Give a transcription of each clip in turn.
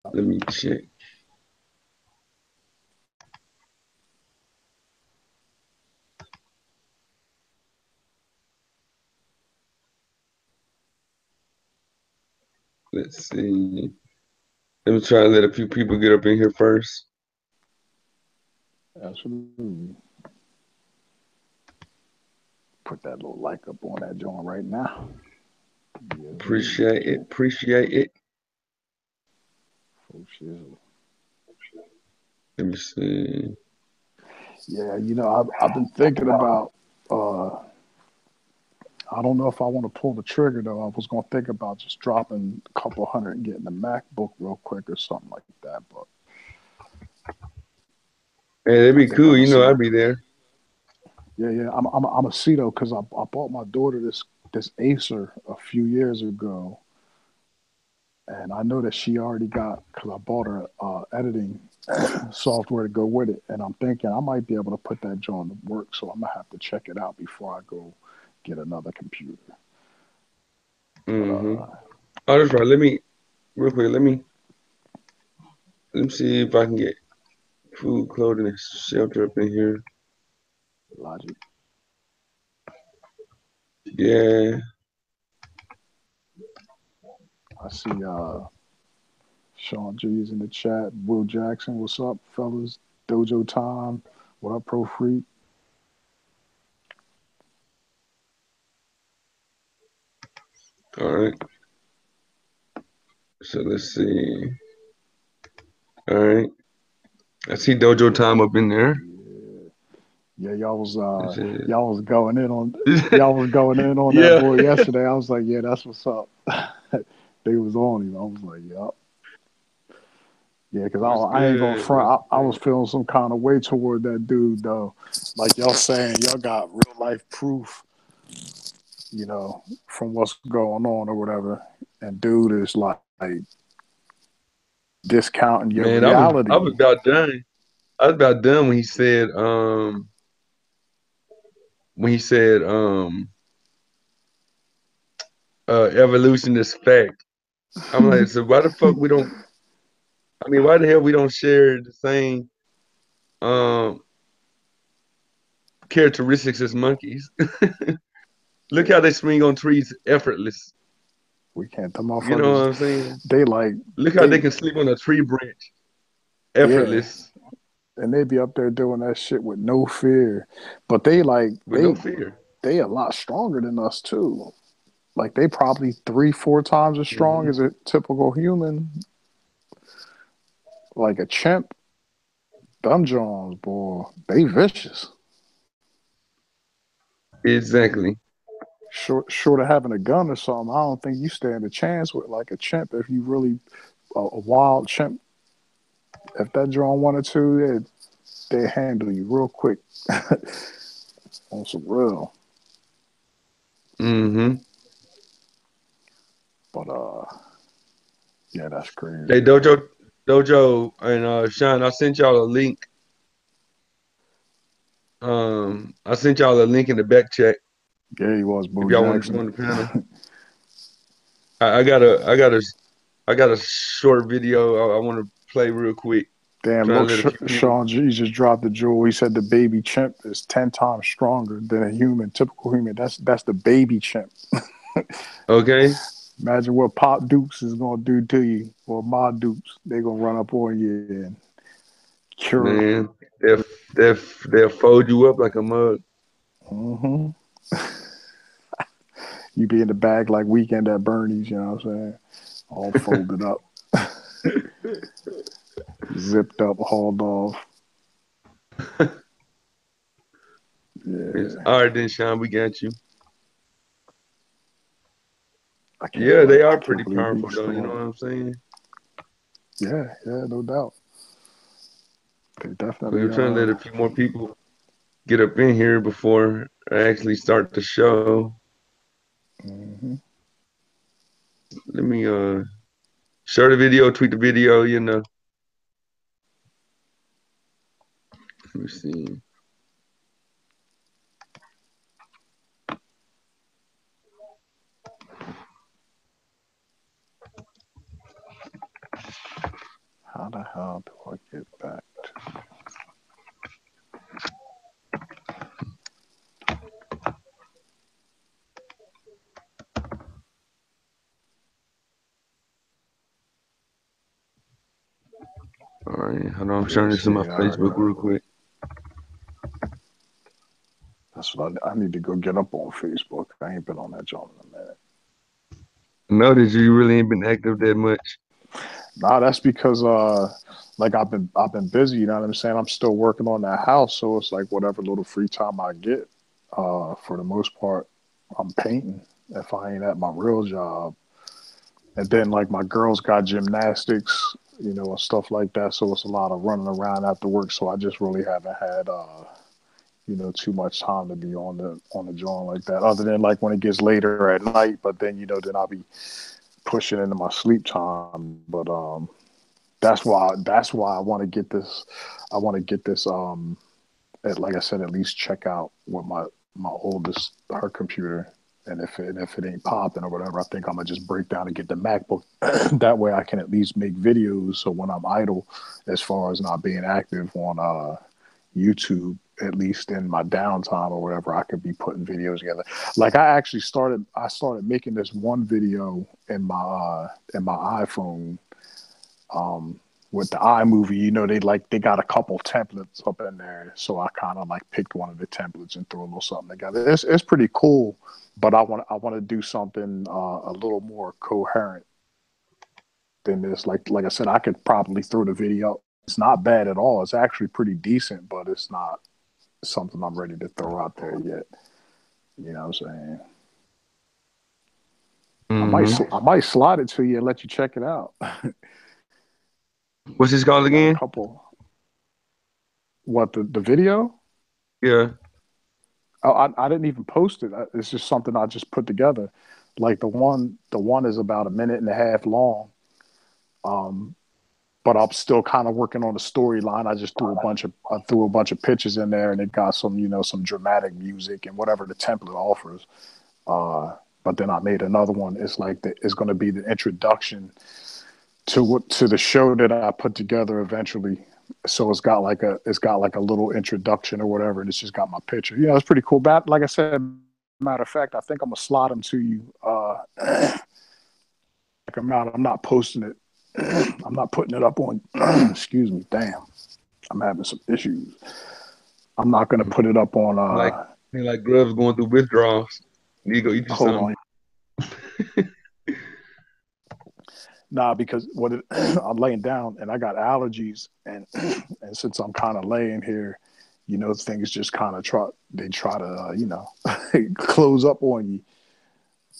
Let me check. Let's see. Let me try to let a few people get up in here first. Absolutely. Put that little like up on that joint right now. Yes, Appreciate it. Appreciate it. for sure. Let me see. Yeah, I've been thinking about. I don't know if I want to pull the trigger though. I was gonna think about just dropping a couple hundred and getting a MacBook real quick or something like that. But Hey, that'd I be think I'm cool. gonna You know, see. I'd be there. Yeah. I'm a see though because I bought my daughter this Acer a few years ago, and I know that she already got because I bought her editing software to go with it, and I'm thinking I might be able to put that joint to work. So I'm gonna have to check it out before I go get another computer. But Mm-hmm. Oh, that's right. Let me real quick. Let me see if I can get food, clothing, and shelter up in here. Logic. Yeah. I see Sean G's in the chat. Will Jackson, what's up, fellas? Dojo Time, what up, Pro Freak? All right. So let's see. All right. I see Dojo Time up in there. Yeah, yeah, This is- y'all was going in on y'all was going in on that Yeah. boy yesterday. I was like, yeah, that's what's up. They was on him. I was like, yep. Yeah, because What's I ain't gonna good? What's front. I was good? feeling some kind of way toward that dude though. Like y'all saying, y'all got real life proof, from what's going on or whatever. And dude is like discounting your Man, I was reality. about done. I was about done when he said evolution is fact. I'm like, so why the fuck we don't I mean, why the hell we don't share the same um characteristics as monkeys? Look how Yeah, they swing on trees effortless. we can't. The You know motherfuckers, what I'm saying? they like Look how they they can sleep on a tree branch yeah, effortless and they be up there doing that shit with no fear. But they like with no fear. they a lot stronger than us too. Like they probably 3, 4 times as strong Hmm. as a typical human. Like a chimp, them Jones, boy, they vicious. Exactly. Short of having a gun or something, I don't think you stand a chance with like a chimp if you really a wild chimp. If that drone wanted to, they handle you real quick on some real. Hmm. But yeah, that's Hey, crazy. Dojo, and Sean, I sent y'all a link in the back chat Yeah, he was if Bo y'all want to Jackson. join the panel. I got a short video I want to play real quick. Damn, Trying look, to let a few people. Sean G just dropped the jewel. He said the baby chimp is 10 times stronger than a human, typical human. That's the baby chimp. Okay, Imagine what Pop Dukes is gonna do to you, or Ma Dukes. They gonna run up on you and cure. man, they'll fold you up like a mug. Mm-hmm. You be in the bag like Weekend at Bernie's. You know what I'm saying? All folded up, zipped up, hauled off. Yeah, All right then, Sean, we got you. Yeah, they I are can't pretty believe powerful he's though. You still know on. what I'm saying? Yeah, yeah, no doubt. They We were definitely trying to let a few more people get up in here before I actually start the show. hmm Let me share the video, tweet the video. Let me see. the hell do I get back to? All right, hold on. I'm Yeah, sharing this to my see, I Facebook real quick. that's what I need to go get up on Facebook. I ain't been on that joint in a minute. Notice you really ain't been active that much. Nah, that's because like I've been busy, you know what I'm saying? I'm still working on that house, so it's like whatever little free time I get, for the most part, I'm painting if I ain't at my real job. And then like my girls got gymnastics, and stuff like that, so it's a lot of running around after work, so I just really haven't had too much time to be on the joint like that. Other than like when it gets later at night, but then then I'll be pushing into my sleep time. But that's why I want to get this. I want to get this. Like I said, at least check out what my oldest her computer. And if it ain't popping or whatever, I think I'm gonna just break down and get the MacBook. That way, I can at least make videos. So when I'm idle, as far as not being active on YouTube, at least in my downtime or whatever, I could be putting videos together. Like I started making this one video in my iPhone, um, with the iMovie. They got a couple templates up in there, so I kind of like picked one of the templates and threw a little something together. It's pretty cool, but I want to do something a little more coherent than this. Like I said, I could probably throw the video. It's not bad at all. It's actually pretty decent, but it's not something I'm ready to throw out there yet. You know what I'm saying? I might Mm-hmm. I might slide it to you and let you check it out. What's this called I got a again? couple. What, the video? Yeah. Oh, I didn't even post it. It's just something I just put together. Like the one is about a minute and a half long. Um, but I'm still kind of working on the storyline. I threw a bunch of pictures in there, and it got some dramatic music and whatever the template offers. But then I made another one. It's going to be the introduction to the show that I put together eventually. So it's got like a little introduction or whatever, and it's just got my picture. It's pretty cool. But like I said, matter of fact, I think I'm gonna slide them to you. Like I'm not posting it. I'm not putting it up on. Excuse me. Damn, I'm having some issues. I'm not gonna put it up on. Like like Grubs going through withdrawals. Need to go eat you Hold something. on. Nah, because I'm laying down and I got allergies, and and since I'm kind of laying here, things just kind of try to close up on you.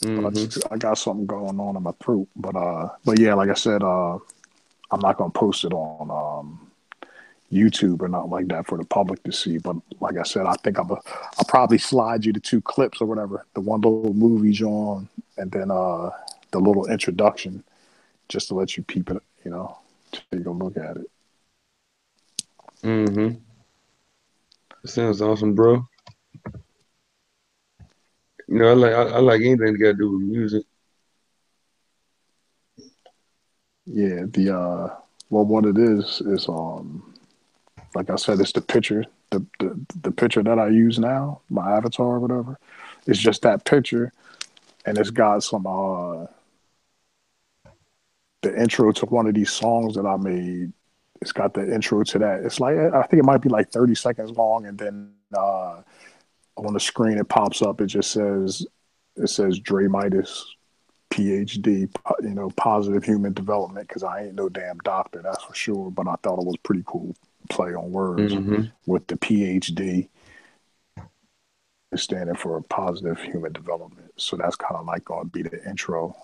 But Mm-hmm. I got something going on in my throat. But yeah, like I said, I'm not gonna post it on YouTube or not like that for the public to see. But like I said, I think I'll probably slide you the two clips or whatever, the one little movie on, and then the little introduction, just to let you peep it, take a look at it. Mm-hmm. Sounds awesome, bro. I like anything that got to do with music. Yeah, well, what it is like I said, it's the picture, the picture that I use now, my avatar or whatever. It's just that picture, and it's got some the intro to one of these songs that I made. It's got the intro to that. It's like, I think it might be like 30 seconds long, and then on the screen it pops up. It says Dre Midas, PhD, positive human development. Because I ain't no damn doctor, that's for sure. But I thought it was pretty cool play on words Mm-hmm. with the PhD standing for positive human development. So that's kind of like going to be the intro,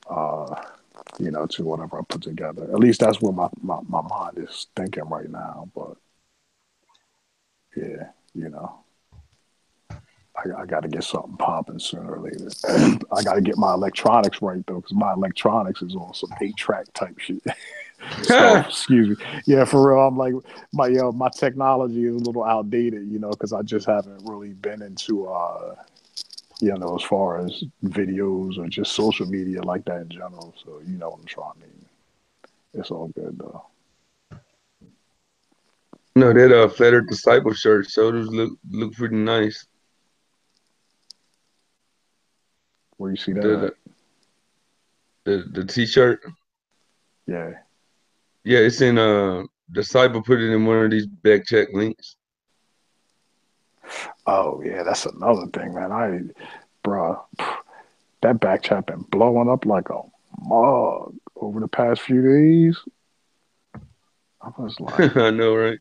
to whatever I put together. At least that's what my mind is thinking right now. But yeah, I got to get something popping sooner or later. I got to get my electronics right though, because my electronics is on some 8-track type shit stuff. Excuse me. Yeah, for real. I'm like my technology is a little outdated, because I just haven't really been into as far as videos or just social media like that in general. So you know what I'm trying to mean. It's all good though. No, that Flat Earth Disciple shirt shoulders look pretty nice. Where you see that The at? the t-shirt. Yeah. Yeah, it's in Disciple put it in one of these back check links. Oh yeah, that's another thing, man. Bruh, that back chat been blowing up like a mug over the past few days. I was like, I know, right?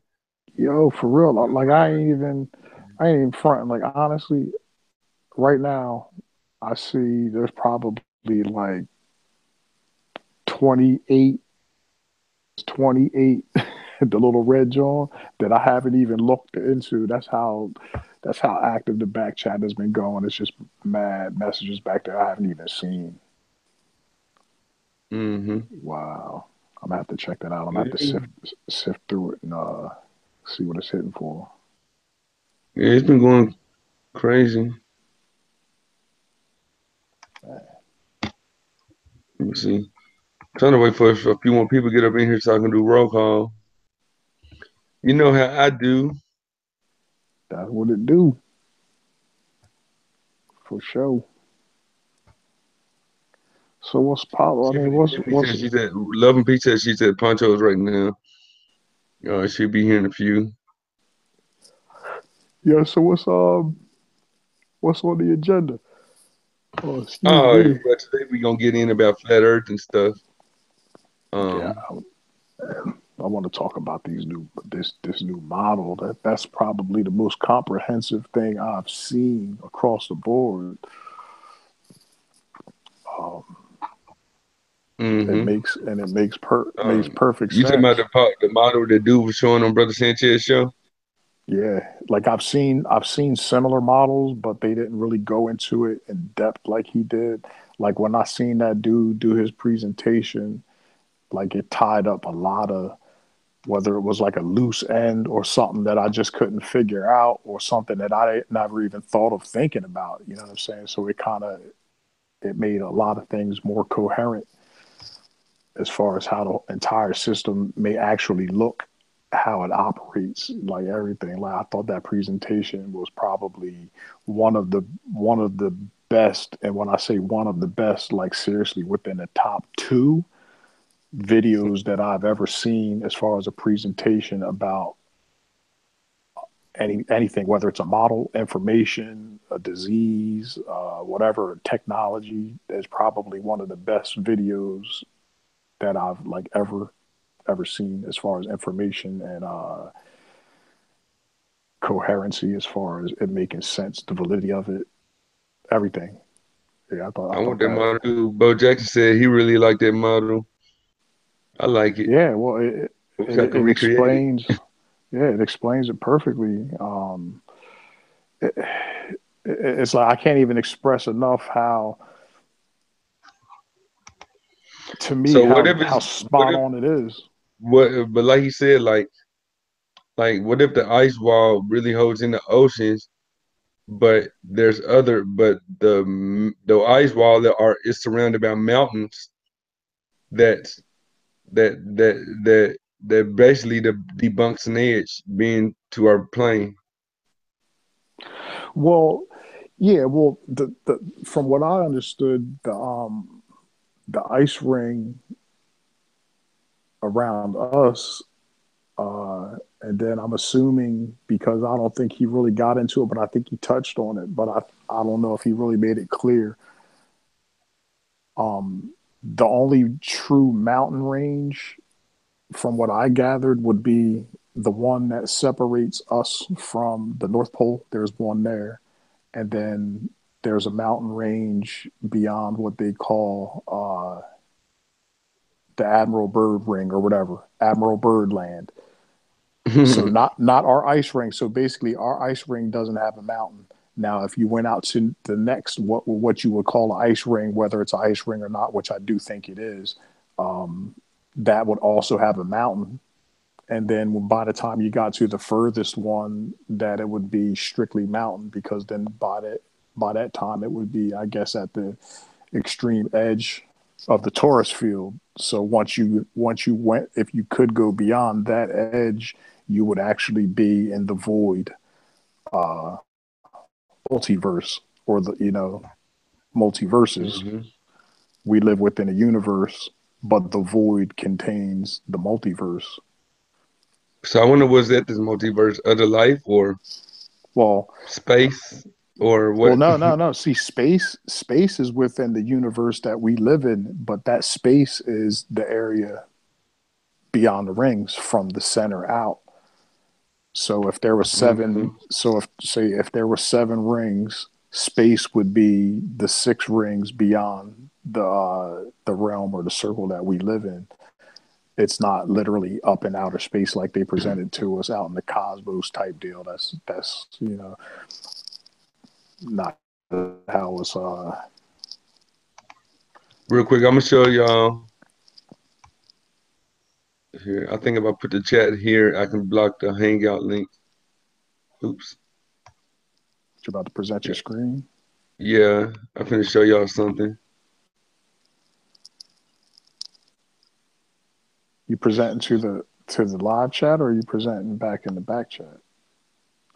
yo, for real. Like I ain't even fronting. Like honestly, right now, I see there's probably like 28, 28, the little red John that I haven't even looked into. That's how active the back chat has been going. It's just mad messages back there I haven't even seen. Mm-hmm. Wow. I'm gonna have to check that out. I'm gonna have to Yeah. sift through it and see what it's hitting for. Yeah, it's been going crazy. Let me see. Trying to wait for a few more people to get up in here so I can do roll call. You know how I do. That's what it do for sure. So what's pop? I mean, Tiffany what's said she's at Love and Peace said she's at Poncho's right now. She'll be here in a few. yeah? So what's on the agenda? Oh, excuse Oh, me. but today we gonna get in about flat Earth and stuff. Yeah, Um, I want to talk about this new model. That's probably the most comprehensive thing I've seen across the board. Um, mm-hmm. makes perfect You talking about sense. the model that dude was showing on Brother Sanchez show? Yeah, like I've seen similar models, but they didn't really go into it in depth like he did. Like when I seen that dude do his presentation, like it tied up a lot of whether it was like a loose end or something that I just couldn't figure out or something that I never even thought of thinking about. You know what I'm saying? So it made a lot of things more coherent as far as how the entire system may actually look, how it operates, like everything. Like I thought that presentation was probably one of the best, and when I say one of the best, like seriously within the top two videos that I've ever seen as far as a presentation about anything, whether it's a model, information, a disease, whatever technology. Is probably one of the best videos that I've like ever seen as far as information and coherency, as far as it making sense, the validity of it, everything. Yeah, I I want thought that that. model too. Bo Jackson said he really liked that model. I like it. Yeah, well, I wish I could it recreate it. explains. Yeah, it explains it perfectly. It, it's like I can't even express enough how, to me, So how what spot if on it is. but like he said, like what if the ice wall really holds in the oceans, but there's other but the ice wall that are is surrounded by mountains that that that that basically debunks an edge being to our plane. Well, yeah, well, the from what I understood, the ice ring around us, and then I'm assuming because I don't think he really got into it, but I think he touched on it, but I don't know if he really made it clear. The only true mountain range, from what I gathered, would be the one that separates us from the North Pole. There's one there, and then there's a mountain range beyond what they call the Admiral Byrd Ring or whatever, Admiral Byrd Land. So not our ice ring. So basically, our ice ring doesn't have a mountain. Now, if you went out to the next what you would call an ice ring, whether it's an ice ring or not, which I do think it is, that would also have a mountain. And then by the time you got to the furthest one, that it would be strictly mountain, because then by that time it would be, I guess, at the extreme edge. of the torus field. So once you went, if you could go beyond that edge, you would actually be in the void, uh, multiverse, or the multiverses. Hmm. We live within a universe, but the void contains the multiverse. So I wonder, was that this multiverse, other life or Well, space or well, what? no, no, no. See, space is within the universe that we live in, but that space is the area beyond the rings from the center out. So if there were Hmm. seven, so if there were seven rings, space would be the six rings beyond the realm or the circle that we live in. It's not literally up in outer space like they presented to us out in the cosmos type deal. That's not how it's Real quick, I'm gonna show y'all here. I think if I put the chat here, I can block the Hangout link. Oops. you're about to present your Yeah, screen. yeah. I'm finna show y'all something. You presenting to the live chat, or are you presenting back in the back chat?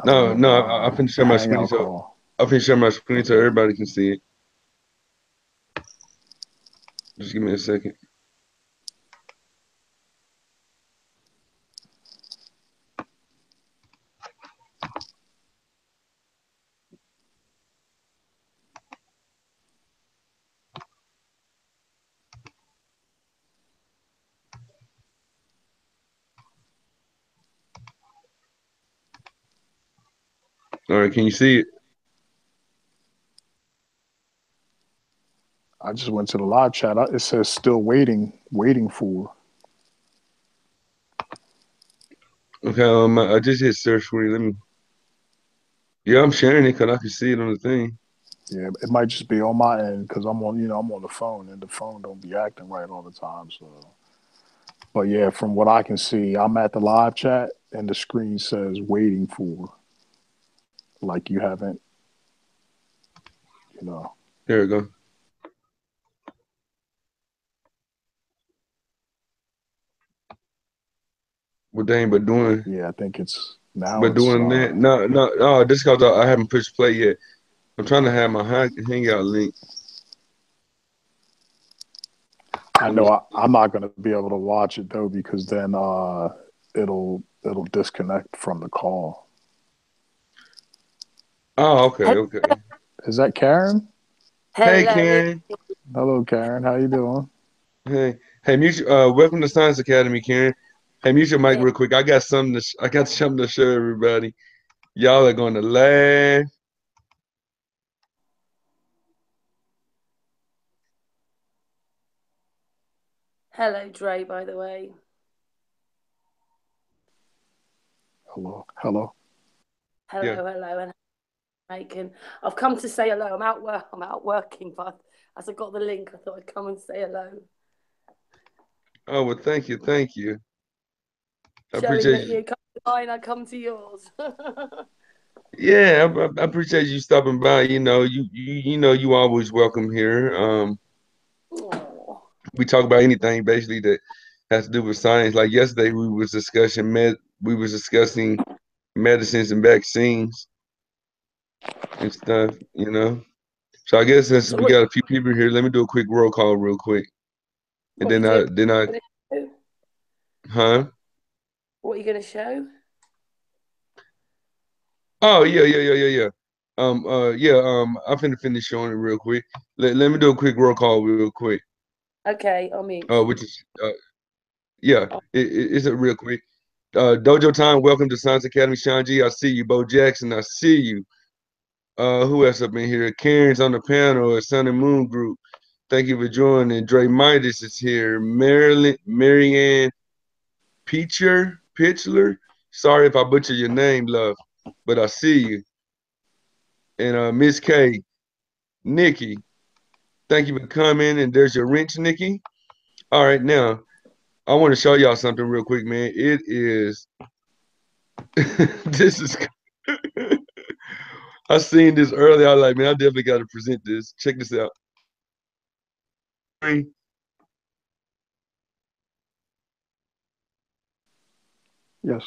I mean No, in no, I finna the share my screen hangout so call. I finna share my screen so Okay. everybody can see it. Just give me a second. All right, can you see it? I just went to the live chat. It says still waiting, waiting for. Okay, I just hit search screen. Let me. Yeah, I'm sharing it because I can see it on the thing. Yeah, it might just be on my end because I'm on the phone and the phone don't be acting right all the time. So, but yeah, from what I can see, I'm at the live chat and the screen says waiting for, like you haven't, you know. There we go. What they ain't Yeah, I think it's now but it's doing that. No, no, oh, this because I haven't pushed play yet. I'm trying to have my Hangout link. I Let me. know I'm not going to be able to watch it though because then it'll disconnect from the call. Oh, okay, He- okay. Is that Karen? Hey, Hello. Karen. Hello, Karen. How you doing? Hey, hey, welcome to Science Academy, Karen. Hey, mute your mic Yeah. real quick. I got something to show everybody. Y'all are going to laugh. Hello, Dre, by the way. Hello, hello. Yeah. Hello, and making. I've come to say hello. I'm out working, but as I got the link, I thought I'd come and say hello, Oh, well, thank you, thank you. I showing appreciate that you. you come to mine, I come to yours. Yeah, I appreciate you stopping by. You always welcome here. Aw. We talk about anything basically that has to do with science. Like yesterday, we was discussing medicines and vaccines and stuff. So I guess since So we what? got a few people here, let me do a quick roll call real quick, and What are you doing? huh? What are you going to show? Oh yeah, yeah, yeah, yeah, yeah. Yeah. I'm finna finish showing it real quick. Let me do a quick roll call real quick. Okay, I'll mute. Which is yeah, Oh, it's a real quick. Dojo time. Welcome to Science Academy, Sean G. I see you, Bo Jackson. I see you. Who else up in here? Karen's on the panel. Sun and Moon Group. Thank you for joining. Dre Midas is here. Marianne Pitchler. Sorry if I butcher your name, love, but I see you. And Miss K, Nikki, thank you for coming. And there's your wrench, Nikki. All right, now I want to show y'all something real quick, man. It is this is I seen this earlier. I was like, man, I definitely got to present this. Check this out. Yes.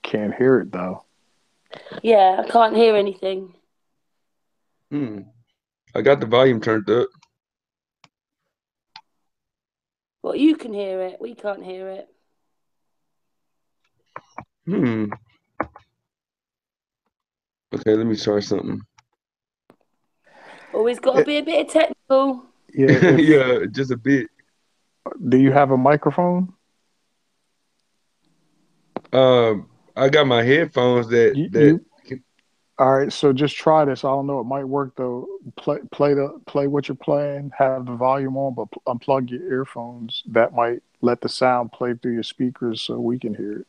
Can't hear it though. Yeah, I can't hear anything. I got the volume turned up. Well, you can hear it. We can't hear it. Okay, let me try something. Always got to be a bit of technical. Yeah. Yeah, just a bit. Do you have a microphone? I got my headphones that You, that you All right, so just try this. I don't know. It might work though. Play what you're playing. Have the volume on, but unplug your earphones. That might let the sound play through your speakers so we can hear it.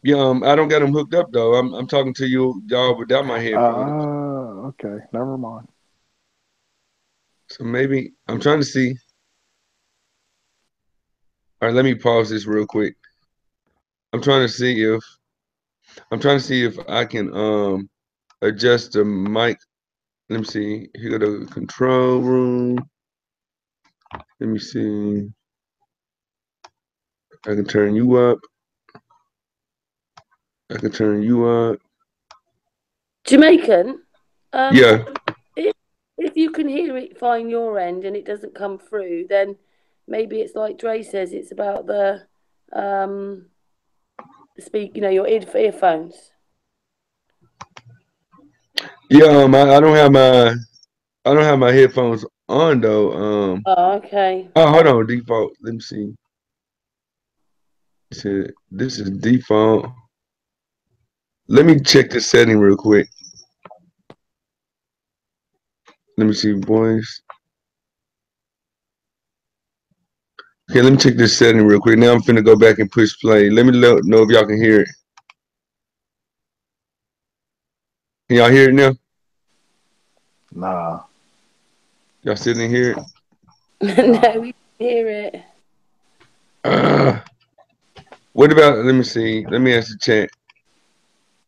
yeah. I don't got them hooked up though. I'm talking to y'all without my headphones. Okay. Never mind. So maybe I'm trying to see. All right, let me pause this real quick. I'm trying to see if I can adjust the mic. Let me see. Here go the control room. Let me see. I can turn you up. I can turn you up. Jamaican. Yeah. If you can hear it fine your end and it doesn't come through, then maybe it's like Dre says. It's about the speak. Your earphones. Yeah. I don't have my headphones on though. Oh, okay. Oh, hold on. Default. Let me see. This is default. Let me check the setting real quick. Let me see, boys. Okay, let me check this setting real quick. Now I'm finna go back and push play. Let me know if y'all can hear it. Can y'all hear it now? Nah. Y'all still didn't hear it? No, Nah. we can hear it. Uh, what about, let me see. Let me ask the chat.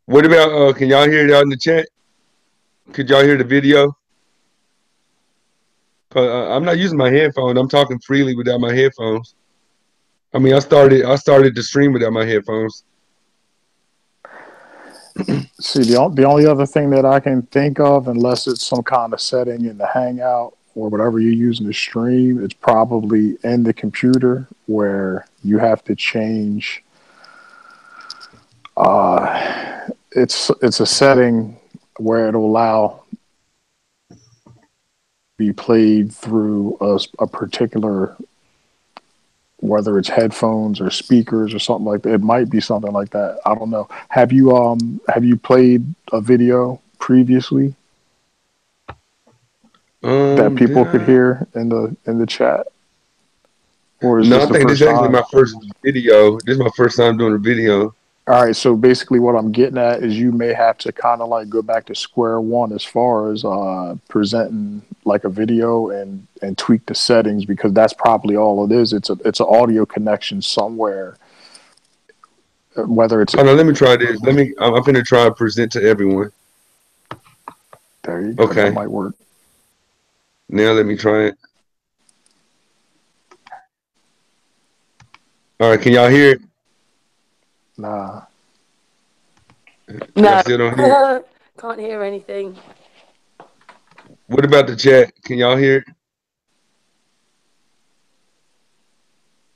What about, can y'all hear it out in the chat? Could y'all hear the video? I'm not using my headphones. I'm talking freely without my headphones. I mean, I started the stream without my headphones. See, the only other thing that I can think of, unless it's some kind of setting in the Hangout or whatever you're using to stream, it's probably in the computer where you have to change. It's a setting where it'll allow be played through a particular, whether it's headphones or speakers or something like that. It might be something like that. I don't know. Have you played a video previously that people Did could I? hear in the chat, or is No, this I the think this first is actually time? my first video. This is my first time doing a video. All right, so basically what I'm getting at is you may have to kind of like go back to square one as far as presenting like a video and tweak the settings, because that's probably all it is. It's an audio connection somewhere, whether it's Hold on, let me try this. I'm finna try to present to everyone. there you go, that Okay, might work. now let me try it. All right, can y'all hear it? Nah, Y'all No, still don't hear it? can't hear anything. What about the chat? Can y'all hear it?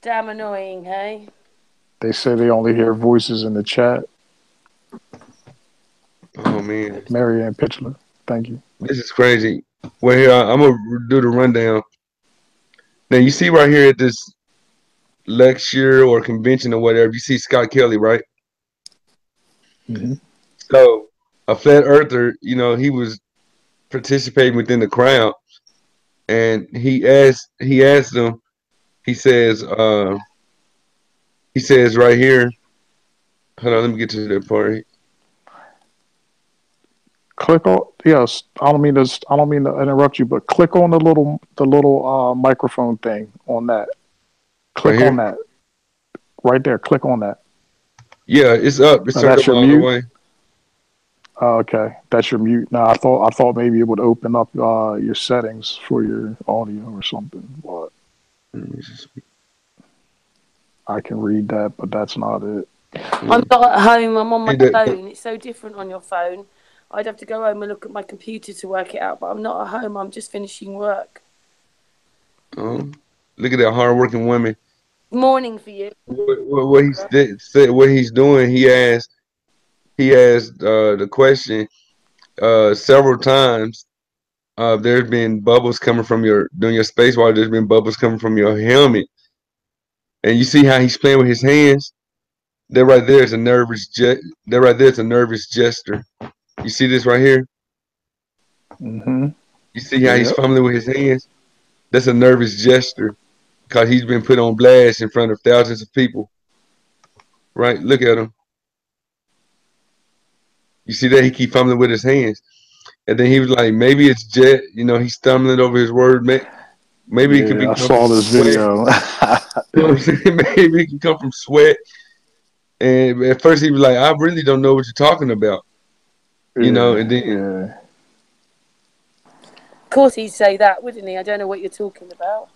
Damn annoying, hey? they say they only hear voices in the chat. Oh man, Marianne Pitchler, thank you. this is crazy. Well, here I'm gonna do the rundown. Now you see right here at this lecture or convention or whatever, you see Scott Kelly, right? Hmm. So a flat earther, he was participating within the crowd, and he asked them. He says, right here. Hold on, let me get to that part. Click on, yes. I don't mean to interrupt you, but click on the little microphone thing on that. Right Click on here. that right there. Click on that. Yeah, it's up. It's Now turned that's up your all the mute. way. Oh, okay, that's your mute. Now I thought maybe it would open up your settings for your audio or something. But Let me just- I can read that, but that's not it. I'm not at home. I'm on my See that? phone. It's so different on your phone. I'd have to go home and look at my computer to work it out. But I'm not at home. I'm just finishing work. Oh, look at that hardworking woman. Morning for you. What he said, what he's doing. He asked the question several times. There's been bubbles coming from during your space while there's been bubbles coming from your helmet, and you see how he's playing with his hands. That right there is a nervous That right there is a nervous gesture. You see this right here? Mm-hmm. You see how he's Yep. fumbling with his hands? That's a nervous gesture because he's been put on blast in front of thousands of people. Right? Look at him. You see that he keep fumbling with his hands, and then he was like, maybe it's jet. He's stumbling over his word. Maybe it could Yeah, be I come saw from this sweat. video. You know what I'm saying? Maybe it can come from sweat. And at first he was like, I really don't know what you're talking about. And Yeah, then yeah. Of course, he'd say that, wouldn't he? I don't know what you're talking about.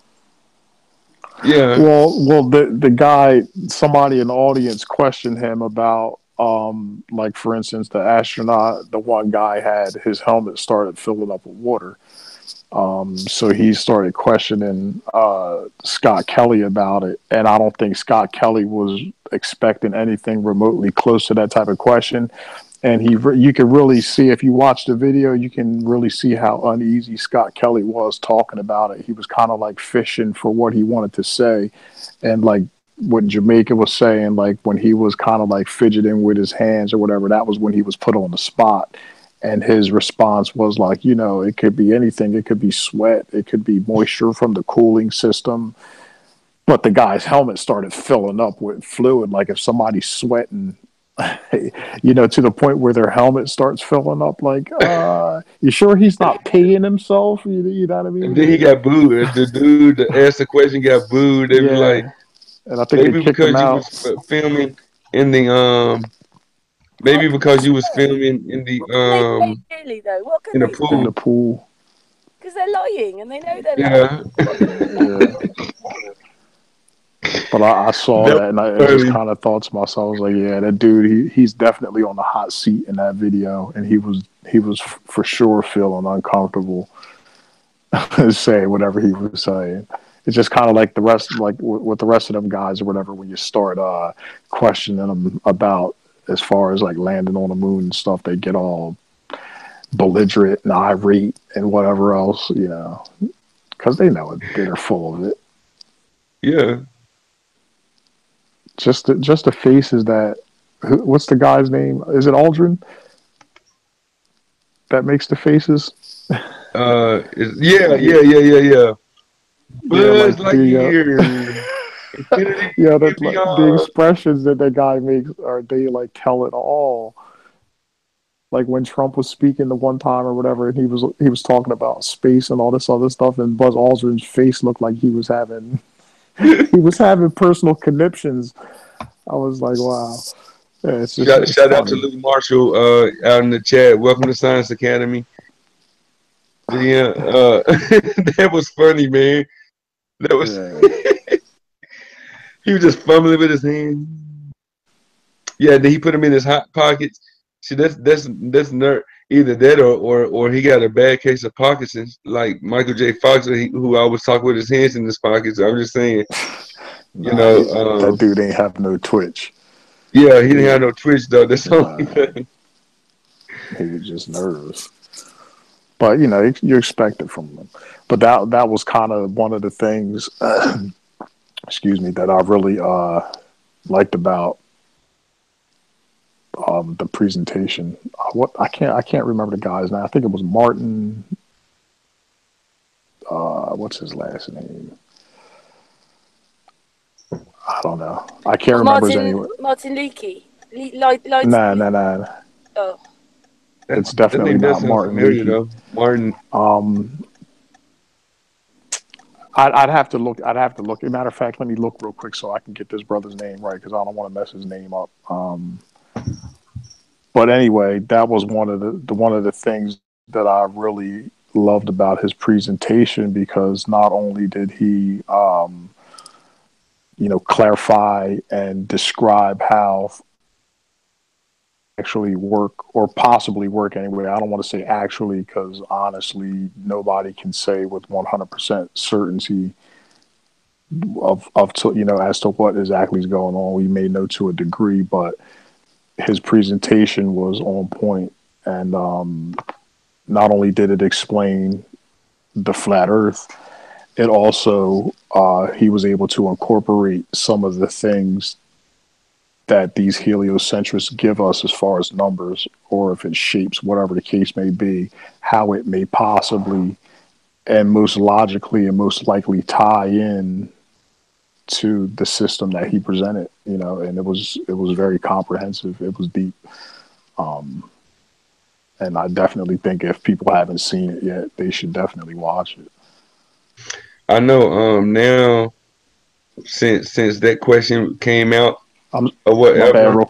yeah, Well, the guy, somebody in the audience questioned him about, like for instance, the astronaut, the one guy had his helmet started filling up with water. So he started questioning Scott Kelly about it, and I don't think Scott Kelly was expecting anything remotely close to that type of question. And you can really see if you watch the video, you can really see how uneasy Scott Kelly was talking about it. He was kind of like fishing for what he wanted to say, and like what Jamaica was saying, like when he was kind of like fidgeting with his hands or whatever, that was when he was put on the spot. And his response was like, it could be anything. It could be sweat. It could be moisture from the cooling system. But the guy's helmet started filling up with fluid. Like if somebody's sweating, to the point where their helmet starts filling up. Like, you sure he's not peeing himself? You know what I and then he mean? got booed. The dude that asked the question got booed. They was like, Yeah. And I think they maybe kicked him because you out. was filming in the What maybe can because you they was say? filming in the What can they say really, though? What can in the they say? In the pool. pool. Because they're lying, and they know they're lying. Yeah, Yeah. But I saw that that and I just was kind of thought to myself, I was like, yeah, that dude, he's definitely on the hot seat in that video, and he was for sure feeling uncomfortable saying whatever he was saying. It's just kind of like the rest, like with the rest of them guys or whatever. When you start questioning them about as far as like landing on the moon and stuff, they get all belligerent and irate and whatever else, because they know it, they're full of it. yeah. Just the faces that. What's the guy's name? Is it Aldrin that makes the faces? Yeah, Yeah, yeah, yeah, yeah, yeah. yeah, like Buzz the Lightyear, infinity yeah, that and like, the beyond. expressions that guy makes are they like tell it all. Like when Trump was speaking the one time or whatever, and he was talking about space and all this other stuff, and Buzz Aldrin's face looked like he was having personal conniptions. I was like, wow, yeah, it's Shout out to funny. Luke Marshall out in the chat. Welcome to Science Academy. But yeah, that was funny, man. That was Yeah, he was just fumbling with his hand. Yeah, then he put them in his hot pockets. See, that's nerd. Either that or he got a bad case of Parkinson's, like Michael J. Fox, who always talk with his hands in his pockets. I'm just saying, you nah, know, that dude ain't have no twitch. yeah, he didn't have He, no twitch though. That's the only nah, thing. he was just nervous. But you expect it from them. But that was kind of one of the things, excuse me, that I really liked about the presentation. What I can't remember the guy's name. I think it was Martin. What's his last name? I don't know. I can't Well, remember his anyway. Martin Leakey. Lied to Nah, me. nah, nah. Oh, It's That definitely name does not sound Martin familiar Leakey. though. Martin. Um, I'd have to look. I'd have to look. As a matter of fact, let me look real quick so I can get this brother's name right because I don't want to mess his name up. But anyway, that was one of the things that I really loved about his presentation, because not only did he clarify and describe how actually work, or possibly work anyway. I don't want to say actually, because honestly, nobody can say with 100% certainty of as to what exactly is going on. We may know to a degree, but his presentation was on point, and not only did it explain the flat Earth, it also he was able to incorporate some of the things that these heliocentrics give us as far as numbers, or if it shapes, whatever the case may be, how it may possibly and most logically and most likely tie in to the system that he presented, and it was very comprehensive. It was deep. And I definitely think if people haven't seen it yet, they should definitely watch it. I know now since that question came out or My bad, whatever.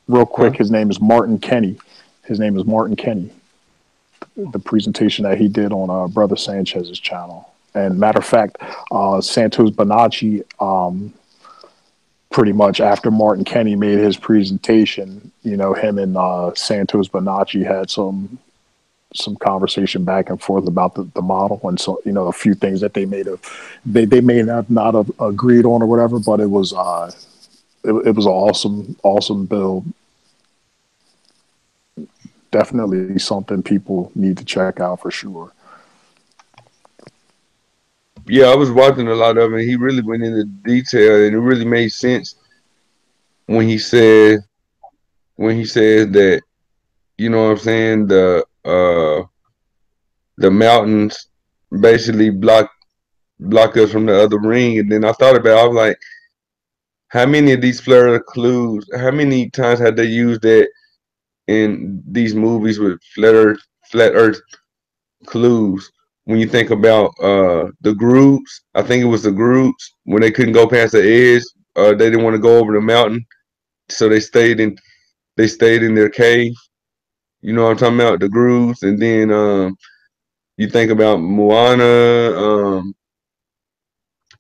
real Huh? quick. His name is Martin Kenny. His name is Martin Kenny. The presentation that he did on Brother Sanchez's channel. And matter of fact, Santos Bonacci, pretty much after Martin Kenny made his presentation, him and Santos Bonacci had some conversation back and forth about the model, and so a few things that they may not have agreed on or whatever, but it was it was an awesome build. Definitely something people need to check out for sure. Yeah, I was watching a lot of it. He really went into detail, and it really made sense when he said that, you know what I'm saying, the mountains basically block us from the other ring. And then I thought about it, I was like, how many of these flare clues, how many times have they used that in these movies with flat earth clues? When you think about the groups, I think it was the groups when they couldn't go past the edge, they didn't want to go over the mountain, so they stayed in their cave. You know what I'm talking about? The grooves. And then you think about Moana,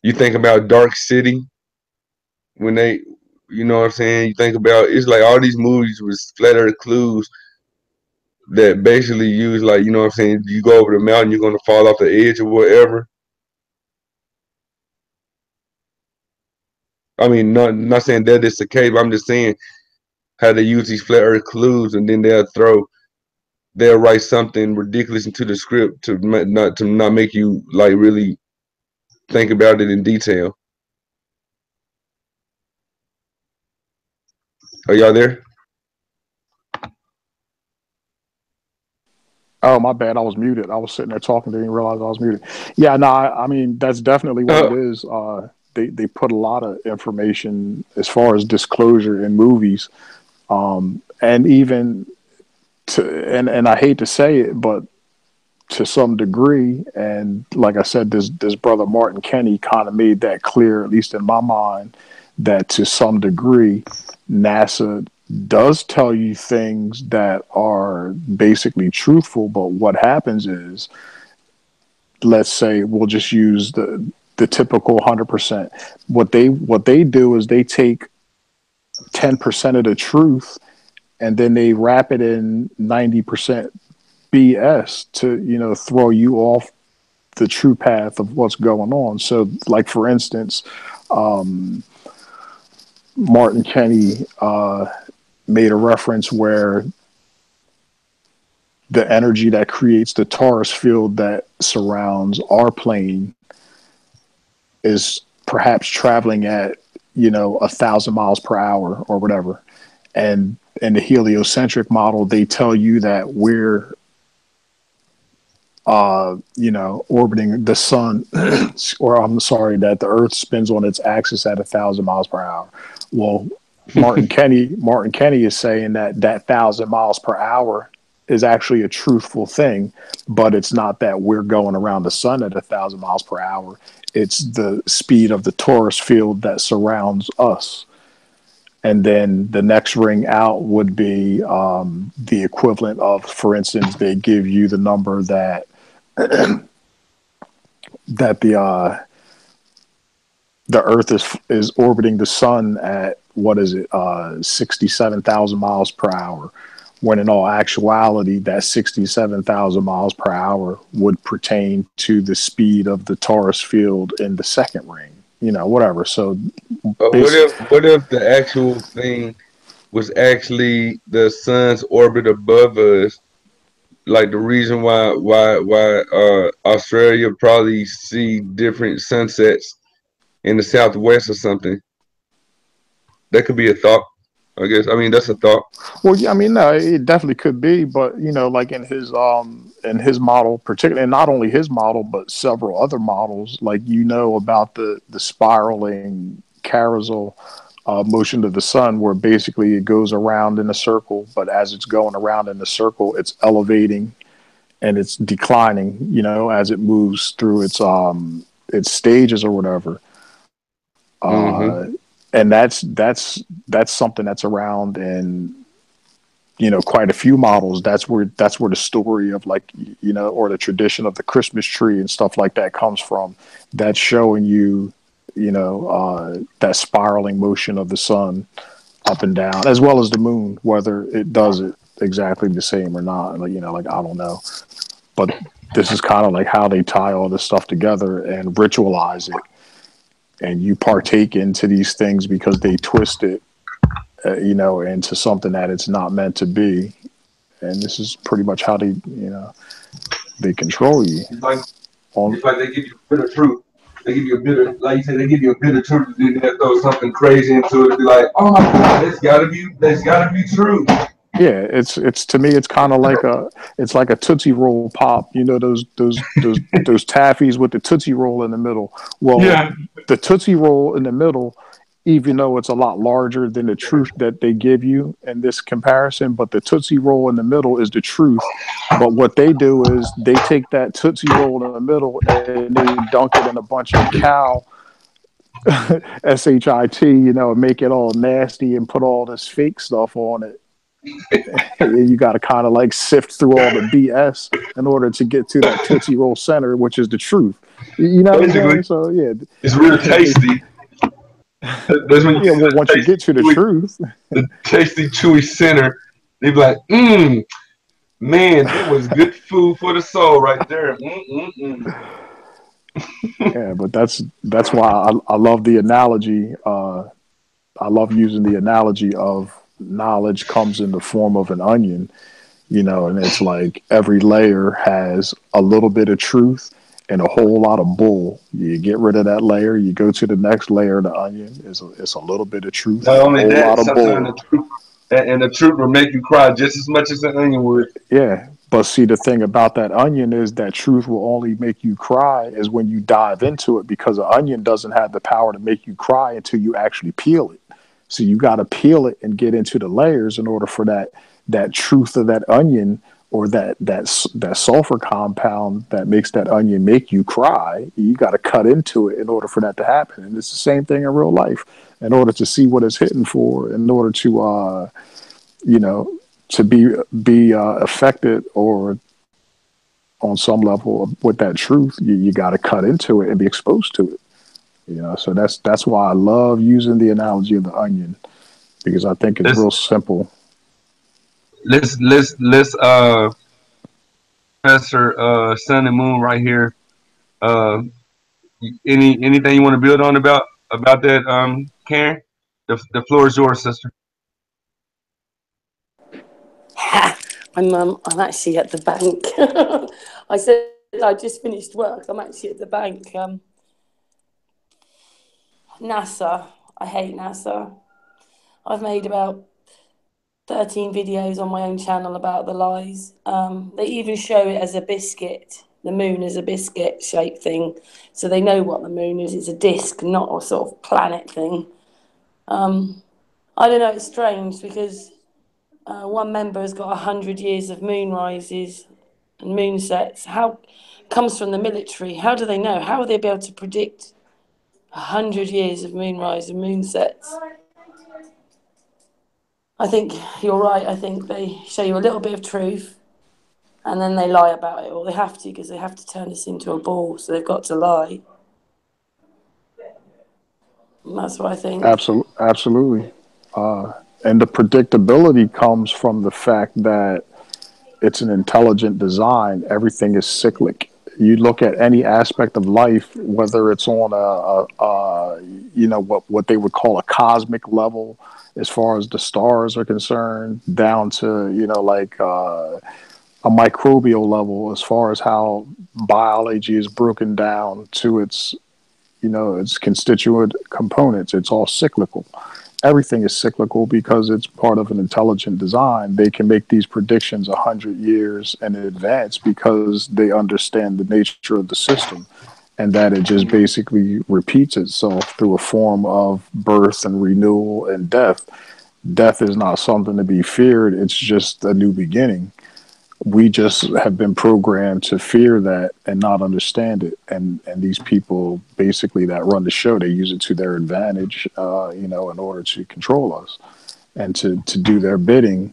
you think about Dark City when they, you know what I'm saying? You think about, it's like all these movies with flat earth clues that basically use, like, you know what I'm saying, you go over the mountain, you're gonna fall off the edge or whatever. I mean, not saying that it's the case, but I'm just saying how they use these flat earth clues, and then they'll write something ridiculous into the script to not make you like really think about it in detail. Are y'all there? Oh, my bad. I was muted. I was sitting there talking. Didn't realize I was muted. Yeah, no, I mean, that's definitely what it Uh, is. They put a lot of information as far as disclosure in movies, and even and I hate to say it, but to some degree, and like I said, this brother Martin Kenny kind of made that clear, at least in my mind, that to some degree, NASA does tell you things that are basically truthful. But what happens is, let's say we'll just use the typical 100%. What they do is they take 10% of the truth, and then they wrap it in 90% BS to throw you off the true path of what's going on. So, like for instance, Martin Kenny made a reference where the energy that creates the torus field that surrounds our plane is perhaps traveling at 1,000 miles per hour or whatever. And in the heliocentric model, they tell you that we're orbiting the sun, or I'm sorry, that the Earth spins on its axis at 1,000 miles per hour. Well, Martin Kenny is saying that 1,000 miles per hour is actually a truthful thing, but it's not that we're going around the sun at 1,000 miles per hour. It's the speed of the torus field that surrounds us. And then the next ring out would be the equivalent of, for instance, they give you the number that that the Earth is orbiting the sun at, what is it, 67,000 miles per hour, when in all actuality that 67,000 miles per hour would pertain to the speed of the torus field in the second ring, whatever. So What if the actual thing was actually the sun's orbit above us? Like the reason why Australia probably see different sunsets in the southwest or something. That could be a thought, I guess. I mean, that's a thought. Well, yeah, I mean, no, it definitely could be, but like in his model, particularly, and not only his model, but several other models, like about the spiraling carousel motion of the sun, where basically it goes around in a circle, but as it's going around in the circle, it's elevating and it's declining, as it moves through its stages or whatever. Uh, Mm-hmm. and that's something that's around in quite a few models. That's where the story of, like, or the tradition of the Christmas tree and stuff like that comes from. That's showing you, that spiraling motion of the sun up and down, as well as the moon, whether it does it exactly the same or not. Like I don't know, but this is kind of like how they tie all this stuff together and ritualize it, and you partake into these things because they twist it, into something that it's not meant to be. And this is pretty much how they control you. It's like On it's like they give you a bit of truth. They give you a bit of, like you said, they give you a bit of truth, and then they throw something crazy into it. Be like, oh my god, that's gotta be true. Yeah, it's to me, it's kind of like it's like a Tootsie Roll pop. Those taffies with the Tootsie Roll in the middle. Well, Yeah, the Tootsie Roll in the middle, even though it's a lot larger than the truth that they give you in this comparison, but the Tootsie Roll in the middle is the truth. But what they do is they take that Tootsie Roll in the middle and they dunk it in a bunch of cow shit, and make it all nasty and put all this fake stuff on it. You got to kind of like sift through all the BS in order to get to that Tootsie Roll center, which is the truth. You know what I'm basically, saying? So yeah, it's real they tasty. That's when you yeah. get Well, once you get to the truth, the tasty, chewy center. They be like, man, that was good food for the soul right there. yeah. But that's why I love the analogy. I love using the analogy of knowledge comes in the form of an onion, and it's like every layer has a little bit of truth and a whole lot of bull. You get rid of that layer, you go to the next layer of the onion, it's a little bit of truth Not and a only whole that, lot of sometimes bull. the truth and the truth will make you cry just as much as the onion would. Yeah. But see, the thing about that onion is that truth will only make you cry is when you dive into it, because an onion doesn't have the power to make you cry until you actually peel it. So you got to peel it and get into the layers in order for that truth of that onion, or that sulfur compound that makes that onion make you cry. You got to cut into it in order for that to happen. And it's the same thing in real life. In order to see what it's hitting for, in order to you know to be affected or on some level with that truth, you got to cut into it and be exposed to it. So that's why I love using the analogy of the onion, because I think it's Let's real simple. let's Professor Sun and Moon right here. Uh, anything you want to build on about that, Karen? The floor is yours, sister. I'm actually at the bank. I said I just finished work. I'm actually at the bank. NASA. I hate NASA. I've made about 13 videos on my own channel about the lies. They even show it as a biscuit, the moon is a biscuit shaped thing. So they know what the moon is. It's a disc, not a sort of planet thing. I don't know, it's strange because one member has got 100 years of moon rises and moon sets. How comes from the military? How do they know? How will they be able to predict 100 years of moonrise and moon sets? I think you're right. I think they show you a little bit of truth and then they lie about it, or they have to because they have to turn this into a ball, so they've got to lie. And that's what I think. Absolutely. And the predictability comes from the fact that it's an intelligent design. Everything is cyclic. You look at any aspect of life, whether it's on what they would call a cosmic level, as far as the stars are concerned, down to a microbial level, as far as how biology is broken down to its constituent components. It's all cyclical. Everything is cyclical because it's part of an intelligent design. They can make these predictions 100 years in advance because they understand the nature of the system, and that it just basically repeats itself through a form of birth and renewal and death. Death is not something to be feared. It's just a new beginning. We just have been programmed to fear that and not understand it. And these people basically that run the show, they use it to their advantage, in order to control us and to do their bidding.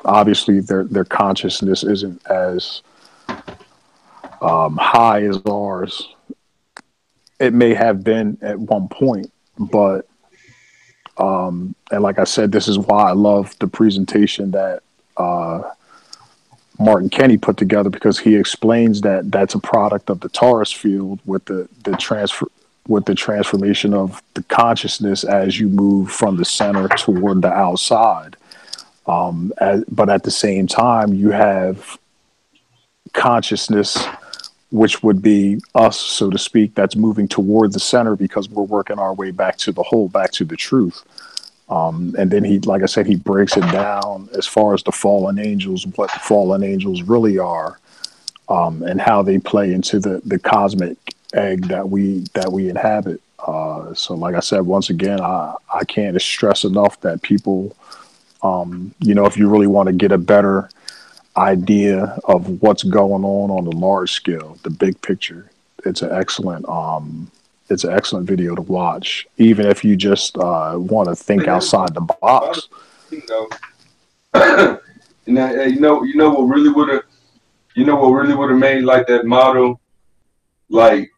Obviously, their consciousness isn't as high as ours. It may have been at one point, but and like I said, this is why I love the presentation that Martin Kenny put together, because he explains that that's a product of the Taurus field with the transformation of the consciousness as you move from the center toward the outside. But at the same time, you have consciousness, which would be us, so to speak, that's moving toward the center because we're working our way back to the whole, back to the truth. And then he, like I said, he breaks it down as far as the fallen angels, what fallen angels really are, and how they play into the cosmic egg that we inhabit. So, like I said, once again, I can't stress enough that people, if you really want to get a better idea of what's going on the large scale, the big picture, it's an excellent video to watch, even if you just want to think outside the box. What really would have made like that model, like,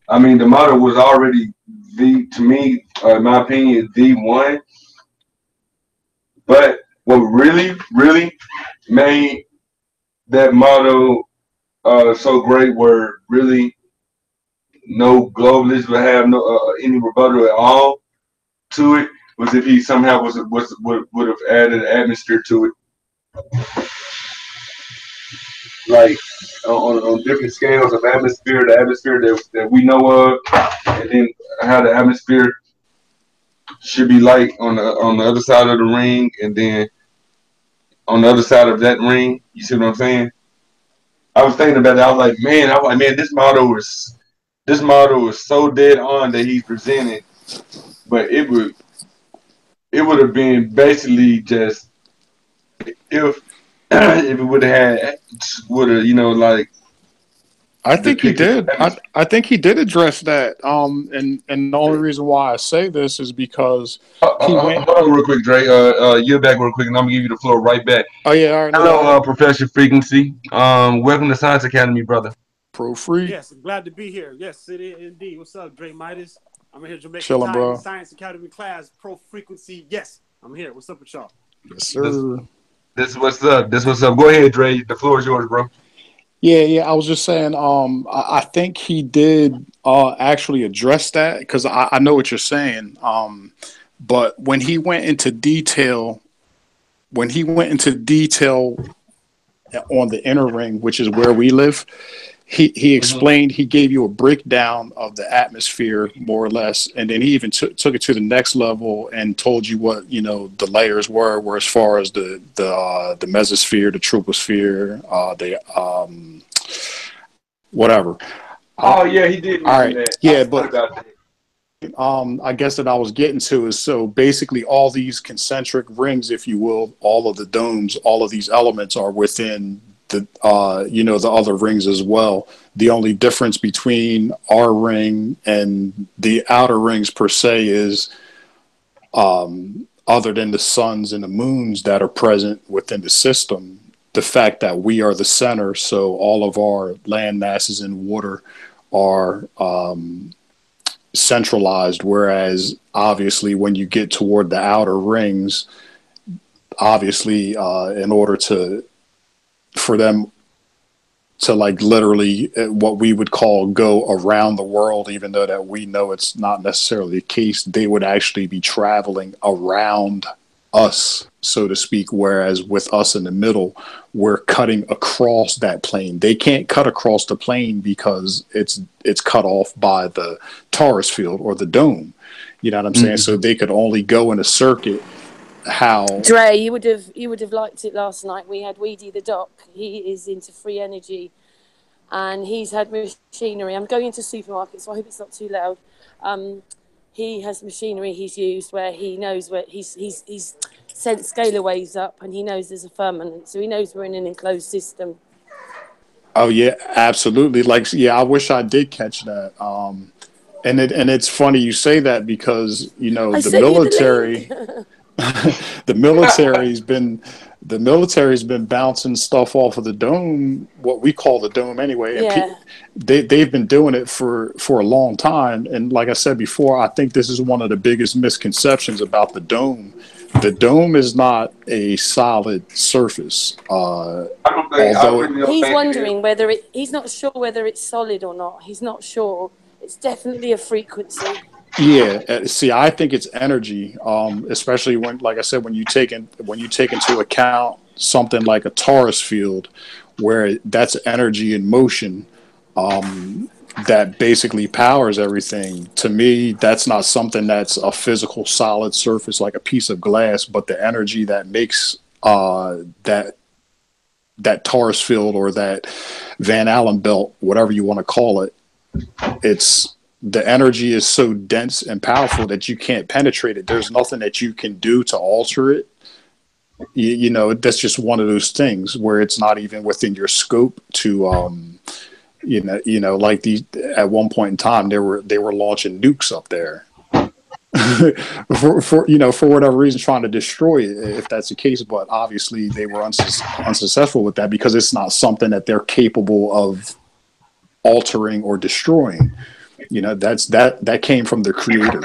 I mean, the model was already to me, in my opinion, the one. But what really, really made that model so great were really no globalists would have no any rebuttal at all to it, was if he somehow would have added atmosphere to it, like on different scales of atmosphere, the atmosphere that we know of, and then how the atmosphere should be like on the other side of the ring, and then on the other side of that ring. You see what I'm saying? I was thinking about that. I was like, man, this model was so dead on that he's presented, but it would have been basically just if if it would have like. I think he did. I think he did address that. And the only reason why I say this is because he went. Hold on, real quick, Dre. You're back real quick, and I'm gonna give you the floor right back. Oh yeah, all right. Hello, Professor Frequency. Welcome to Science Academy, brother. Pro free. Yes, I'm glad to be here. Yes, it is indeed. What's up, Dre Midas? I'm here Jamaica Chilling, bro. Science Academy class, Pro Frequency. Yes, I'm here. What's up with y'all? Yes, sir. This is what's up. Go ahead, Dre. The floor is yours, bro. Yeah. I was just saying. I think he did actually address that, because I know what you're saying. But when he went into detail, on the inner ring, which is where we live, he explained, he gave you a breakdown of the atmosphere, more or less, and then he even took it to the next level and told you what the layers were as far as the mesosphere, the troposphere, the whatever. Oh yeah, he did. All right, that. Yeah, but I guess that I was getting to is, so basically all these concentric rings, if you will, all of the domes, all of these elements are within the the other rings as well. The only difference between our ring and the outer rings per se is other than the suns and the moons that are present within the system, the fact that we are the center, so all of our land masses and water are centralized, whereas obviously when you get toward the outer rings, obviously in order to for them to like literally what we would call go around the world, even though that we know it's not necessarily the case, they would actually be traveling around us, so to speak, whereas with us in the middle, we're cutting across that plane. They can't cut across the plane because it's cut off by the torus field or the dome. You know what I'm saying? So they could only go in a circuit. How Dre, you would have liked it last night. We had Weedy the doc. He is into free energy, and he's had machinery. I'm going into supermarkets, so I hope it's not too loud. He has machinery he's used where he knows where he's sent scalar waves up, and he knows there's a firmament, so he knows we're in an enclosed system. Oh yeah, absolutely. Like, yeah, I wish I did catch that. And it's funny you say that because I the sent you the military, link. the military's been bouncing stuff off of the dome, what we call the dome anyway, and Yeah. they've been doing it for a long time. And like I said before, I think this is one of the biggest misconceptions about the dome. The dome is not a solid surface. I Although really don't He's think it is. wondering he's not sure whether it's solid or not. He's not sure. It's definitely a frequency. Yeah, see, I think it's energy, especially when, like I said, when you take into account something like a torus field, where that's energy in motion, that basically powers everything. To me, that's not something that's a physical solid surface like a piece of glass, but the energy that makes that torus field or that Van Allen belt, whatever you want to call it, it's the energy is so dense and powerful that you can't penetrate it. There's nothing that you can do to alter it. That's just one of those things where it's not even within your scope to, like these. At one point in time, they were launching nukes up there for whatever reason, trying to destroy it, if that's the case. But obviously, they were unsuccessful with that because it's not something that they're capable of altering or destroying. That came from the creator.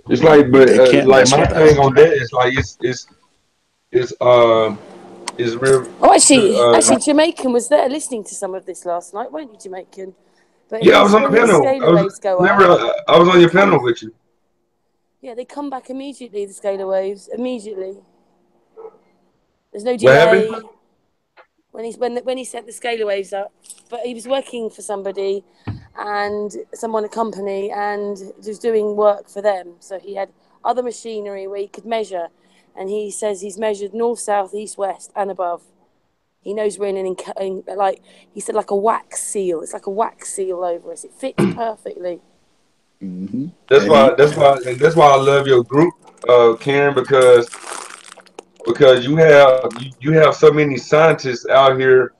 It's like, but They can't like mess my with thing that. on that is like it's it's real. Oh, actually, Jamaican was there listening to some of this last night, weren't you, Jamaican? But Yeah, I was on the when the panel. scalar waves go Remember up, I was on they your come. panel with you. Yeah, they come back immediately. The scalar waves immediately. There's no What happened? delay when he sent the scalar waves up. But he was working for somebody, and a company, and was doing work for them. So he had other machinery where he could measure, and he says he's measured north, south, east, west, and above. He knows we're like he said, like a wax seal. It's like a wax seal over us. It fits perfectly. Hmm. That's And why that's why I love your group, Karen, because you have so many scientists out here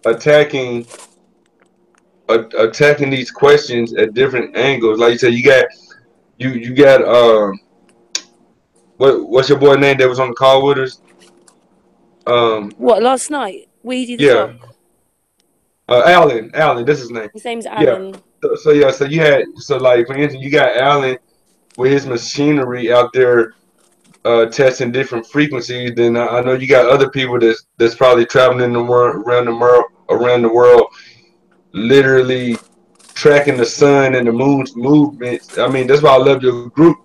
attacking attacking these questions at different angles. Like you said, you got what's your boy name that was on the call with us? Um, What, last night? Weedy the yeah, doc. Alan, that's his name. His name's Yeah. Alan. So yeah, so like for instance, you got Alan with his machinery out there testing different frequencies. Then I know you got other people that's probably traveling the world around the world, literally tracking the sun and the moon's movements. I mean, that's why I love your group,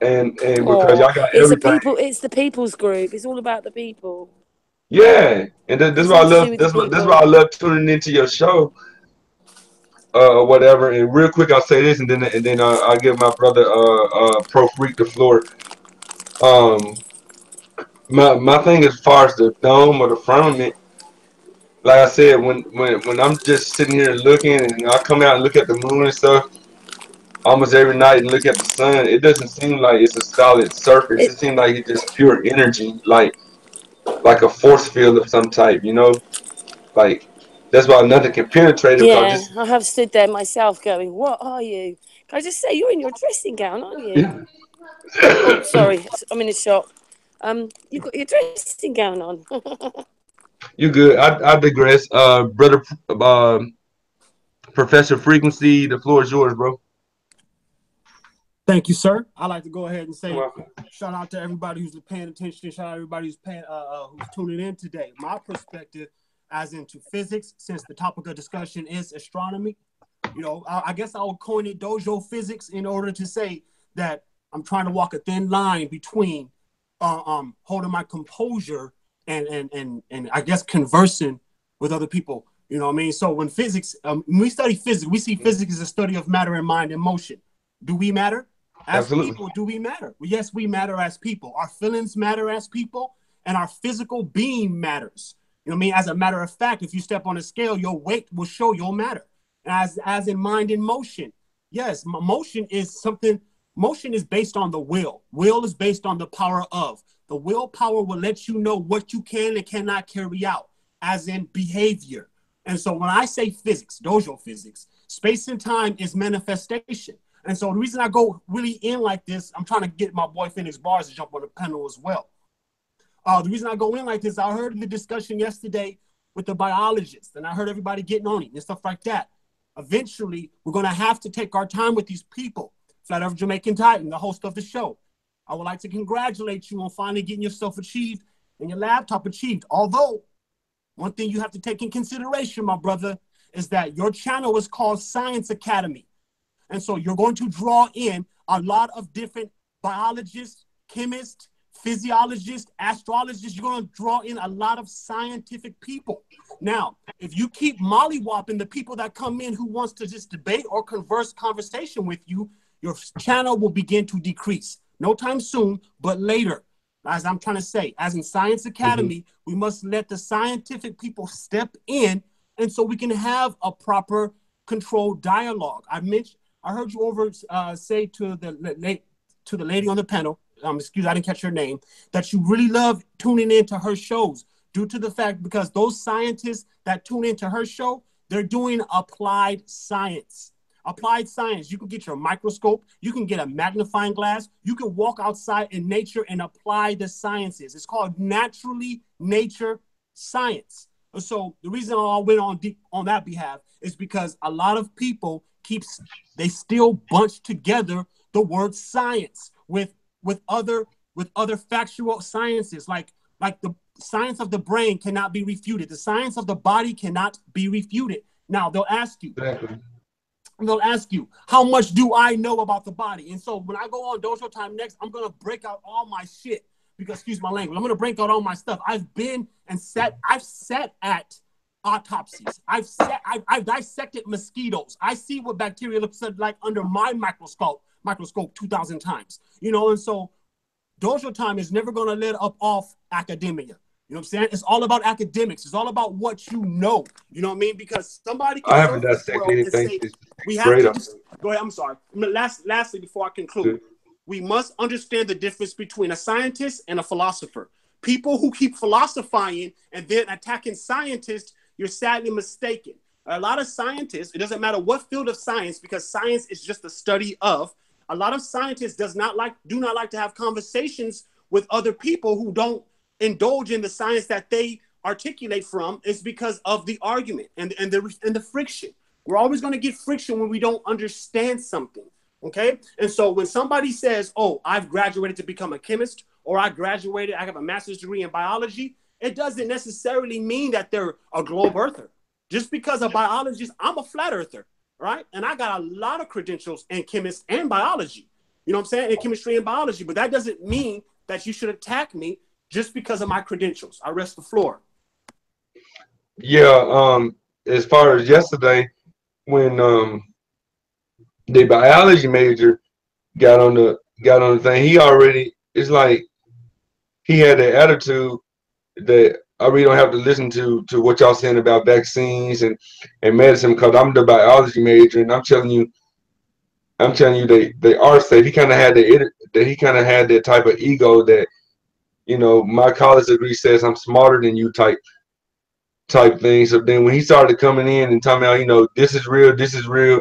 and because Oh, y'all got everything. it's the people's group. It's all about the people. Yeah, and that's It's why I all to love do with the that's why I people. love tuning into your show or whatever. And real quick, I'll say this, and then I'll give my brother Pro Freak the floor. Um, my thing as far as the dome or the firmament, like I said, when I'm just sitting here looking, and I come out and look at the moon and stuff almost every night and look at the sun, it doesn't seem like it's a solid surface. It, It seems like it's just pure energy, like a force field of some type, you know? Like that's why nothing can penetrate it because yeah, just I have stood there myself going, "What are you?" Can I just say you're in your dressing gown, aren't you? yeah. Oh, sorry, I'm in a shop. You've got your dressing gown on. You good? I digress. Brother, Professor Frequency, the floor is yours, bro. Thank you, sir. I'd like to go ahead and You're say welcome. shout out to everybody who's paying attention. Shout out to everybody who's who's tuning in today. My perspective, as into physics, since the topic of discussion is astronomy, you know, I guess I would coin it dojo physics in order to say that I'm trying to walk a thin line between holding my composure and I guess conversing with other people. You know what I mean? So when when we study physics, we see physics as a study of matter and mind and motion. Do we matter? As Absolutely. people, do we matter? Well, yes, we matter as people. Our feelings matter as people, and our physical being matters. You know what I mean? As a matter of fact, if you step on a scale, your weight will show your matter. As in mind and motion. Yes, motion is something. Motion is based on the will. Will is based on the power of. The willpower will let you know what you can and cannot carry out, as in behavior. And so when I say physics, dojo physics, space and time is manifestation. And so the reason I go really in like this, I'm trying to get my boy Phoenix Bars to jump on the panel as well. The reason I go in like this, I heard the discussion yesterday with the biologists, and I heard everybody getting on it and stuff like that. Eventually, we're going to have to take our time with these people. Flat Earth Jamaican Titan, the host of the show. I would like to congratulate you on finally getting yourself achieved and your laptop achieved. Although, one thing you have to take in consideration, my brother, is that your channel is called Science Academy. And so you're going to draw in a lot of different biologists, chemists, physiologists, astrologists. You're going to draw in a lot of scientific people. Now, if you keep mollywopping the people that come in who wants to just debate or conversation with you, your channel will begin to decrease. No time soon, but later. As I'm trying to say, as in Science Academy, we must let the scientific people step in, and so we can have a proper controlled dialogue. I heard you say to the lady on the panel, excuse me, I didn't catch her name, that you really love tuning into her shows due to the fact because those scientists that tune into her show, they're doing applied science. Applied science, you can get your microscope, you can get a magnifying glass, you can walk outside in nature and apply the sciences. It's called naturally nature science. So the reason I went on deep on that behalf is because a lot of people they still bunch together the word science with other factual sciences like the science of the brain cannot be refuted. The science of the body cannot be refuted. Now they'll ask you, how much do I know about the body? And so when I go on Dojo Time next, I'm going to break out all my shit because, excuse my language, I'm going to break out all my stuff. I've sat at autopsies. I've dissected mosquitoes. I see what bacteria looks like under my microscope 2,000 times, you know? And so Dojo Time is never going to let up off academia. You know what I'm saying? It's all about academics. It's all about what you know. You know what I mean? Because somebody can I haven't surface dissected world and anything. say, It's we have great. to just go ahead. I'm sorry. Lastly, before I conclude, we must understand the difference between a scientist and a philosopher. People who keep philosophizing and then attacking scientists, you're sadly mistaken. A lot of scientists, it doesn't matter what field of science, because science is just the study of. A lot of scientists do not like to have conversations with other people who don't indulge in the science that they articulate from. Is because of the argument and the friction. We're always going to get friction when we don't understand something. Okay. And so when somebody says, oh, I've graduated to become a chemist, or I have a master's degree in biology, it doesn't necessarily mean that they're a globe earther. Just because a biologist, I'm a flat earther, right? And I got a lot of credentials in chemistry and biology, you know what I'm saying? In chemistry and biology, but that doesn't mean that you should attack me just because of my credentials. I rest the floor. Yeah, as far as yesterday, when the biology major got on the thing, it's like he had the attitude that I really don't have to listen to what y'all saying about vaccines and medicine because I'm the biology major and I'm telling you they are safe. He kind of had that type of ego that my college degree says I'm smarter than you type thing. So then when he started coming in and talking about this is real, this is real,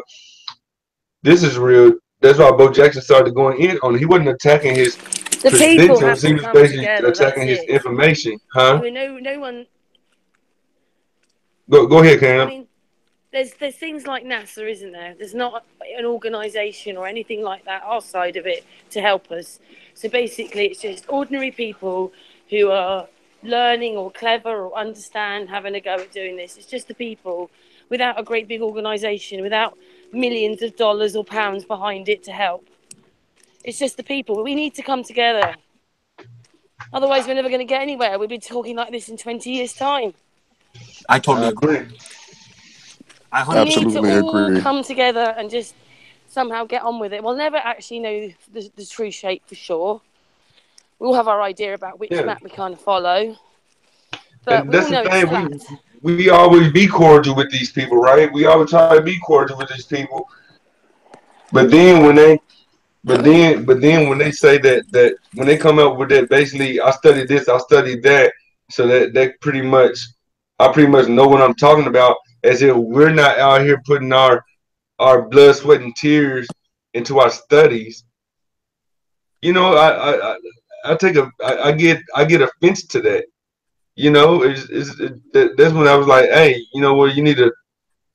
this is real, that's why Bo Jackson started going in on it. He wasn't attacking his The people have credentials. He to was come basically together. That's attacking his it. information. I Huh? mean, no one. Go ahead, I Cam. mean, there's things like NASA, isn't there? There's not an organisation or anything like that, our side of it, to help us. So basically, it's just ordinary people who are learning or clever or understand having a go at doing this. It's just the people without a great big organisation, without millions of dollars or pounds behind it to help. It's just the people. We need to come together. Otherwise, we're never going to get anywhere. We'll be talking like this in 20 years' time. I totally I agree. agree. I We 100% need to Absolutely all agree. come together and just somehow get on with it. We'll never actually know the true shape for sure. We'll have our idea about which Yeah. map we kind of follow, but And we that's all the know it's thing. flat. We always be cordial with these people, right? We always try to be cordial with these people. But then when they but then when they say that when they come up with that, basically I studied this, I studied that, so that pretty much I pretty much know what I'm talking about, as if we're not out here putting our blood, sweat, and tears into our studies. You know, I take I get offense to that. You know, that's when I was like, hey, you know what, you need to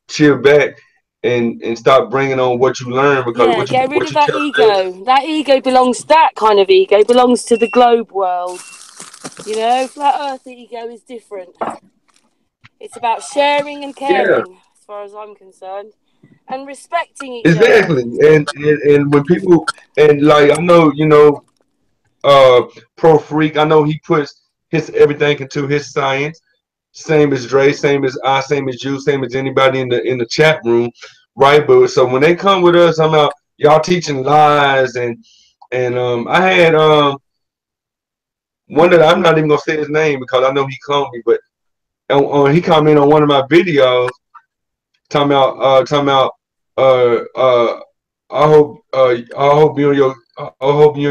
chill back and stop bringing on what you learn, because Yeah, get rid what of you that tell us. ego. That kind of ego belongs to the globe world. You know, flat Earth ego is different. It's about sharing and Yeah, caring, as far as I'm concerned, and respecting each other. exactly. And when people, and like I know, Pro Freak, I know he puts his everything into his science. Same as Dre, same as I, same as you, same as anybody in the chat room, right? But so when they come with us, I'm out, y'all teaching lies, and I had one that I'm not even gonna say his name because I know he called me, but he commented on one of my videos talking about uh uh I hope you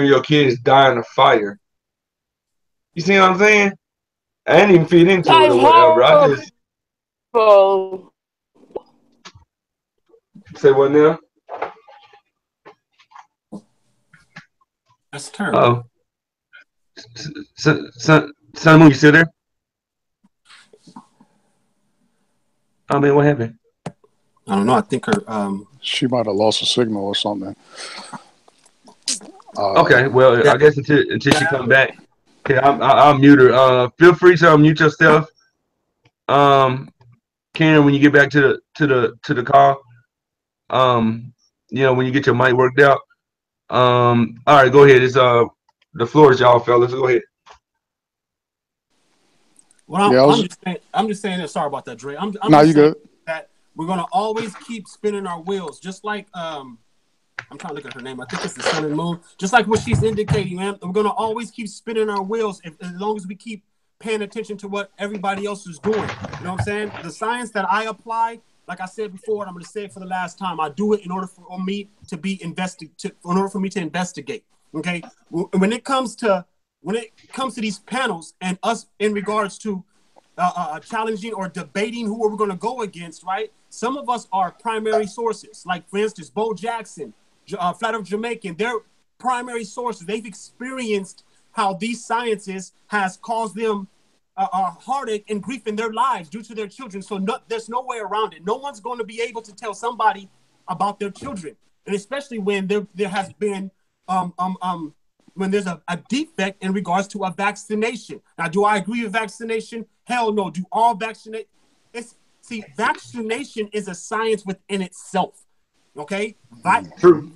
and your kids die in a fire. You see what I'm saying? I didn't even feed into That it is or whatever. I just horrible. say what now? That's terrible. Oh, son, you still there? I mean, what happened? I don't know. I think her She might have lost a signal or something. Okay, well, yeah. I guess until she come back, okay, I'll mute her. Feel free to unmute yourself. Um, Karen, when you get back to the call, um, when you get your mic worked out. All right, go ahead. It's the floor is y'all, fellas. Go ahead. Well, Yeah, I'm just saying that. Sorry about that, Dre. I'm now just you saying good. that we're gonna always keep spinning our wheels, just like I'm trying to look at her name. I think it's the Sun and Moon. Just like what she's indicating, man. We're gonna always keep spinning our wheels as long as we keep paying attention to what everybody else is doing. You know what I'm saying? The science that I apply, like I said before, and I'm gonna say it for the last time. I do it in order for me to in order for me to investigate. Okay. When it comes to these panels and us in regards to challenging or debating who we're going to go against, right? Some of us are primary sources, like for instance, Bo Jackson, Flat Earth Jamaican. They're primary sources. They've experienced how these sciences has caused them heartache and grief in their lives due to their children. So there's no way around it. No one's going to be able to tell somebody about their children, and especially when there has been when there's a defect in regards to a vaccination. Now, do I agree with vaccination? Hell no. Do all vaccinate? Vaccination is a science within itself. Okay, True.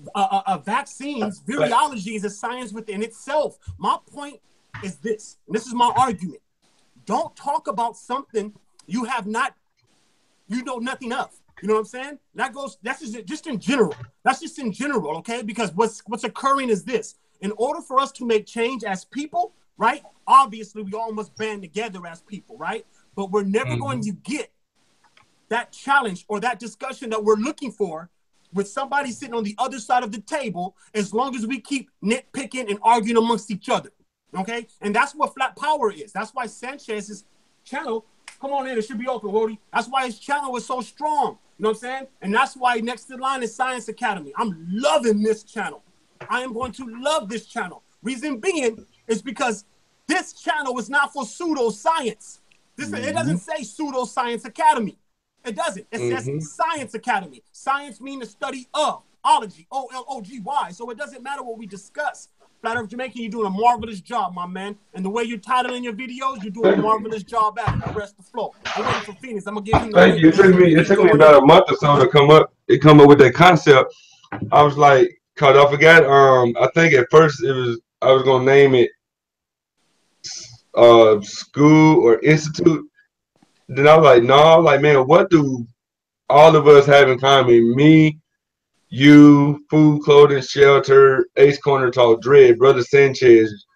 vaccines, virology is a science within itself. My point is this, and this is my argument. Don't talk about something you know nothing of. You know what I'm saying? That's just in general. That's just in general, okay? Because what's occurring is this. In order for us to make change as people, right? Obviously, we all must band together as people, right? But we're never going to get that challenge or that discussion that we're looking for with somebody sitting on the other side of the table, as long as we keep nitpicking and arguing amongst each other, okay? And that's what flat power is. That's why Sanchez's channel, come on in, it should be open, Wody. That's why his channel is so strong, You know what I'm saying? And that's why next in line is Science Academy. I'm loving this channel. I am going to love this channel. Reason being is because this channel is not for pseudoscience. It doesn't say Pseudoscience Academy. It doesn't. It says Science Academy. Science means the study of. Ology, O-L-O-G-Y. So it doesn't matter what we discuss. Flat Earth Jamaican, you're doing a marvelous job, my man. And the way you're titling your videos, you're doing a marvelous job at it. I rest the floor. I'm waiting for Phoenix. I'm going to give him the Thank link. you. It took me about a month or so to come up with that concept. I was like, cause I forgot. I think at first I was gonna name it school or institute. Then I was like, no, like, man, what do all of us have in common? Me, you, food, clothing, shelter, Ace Corner Talk, Dread, Brother Sanchez,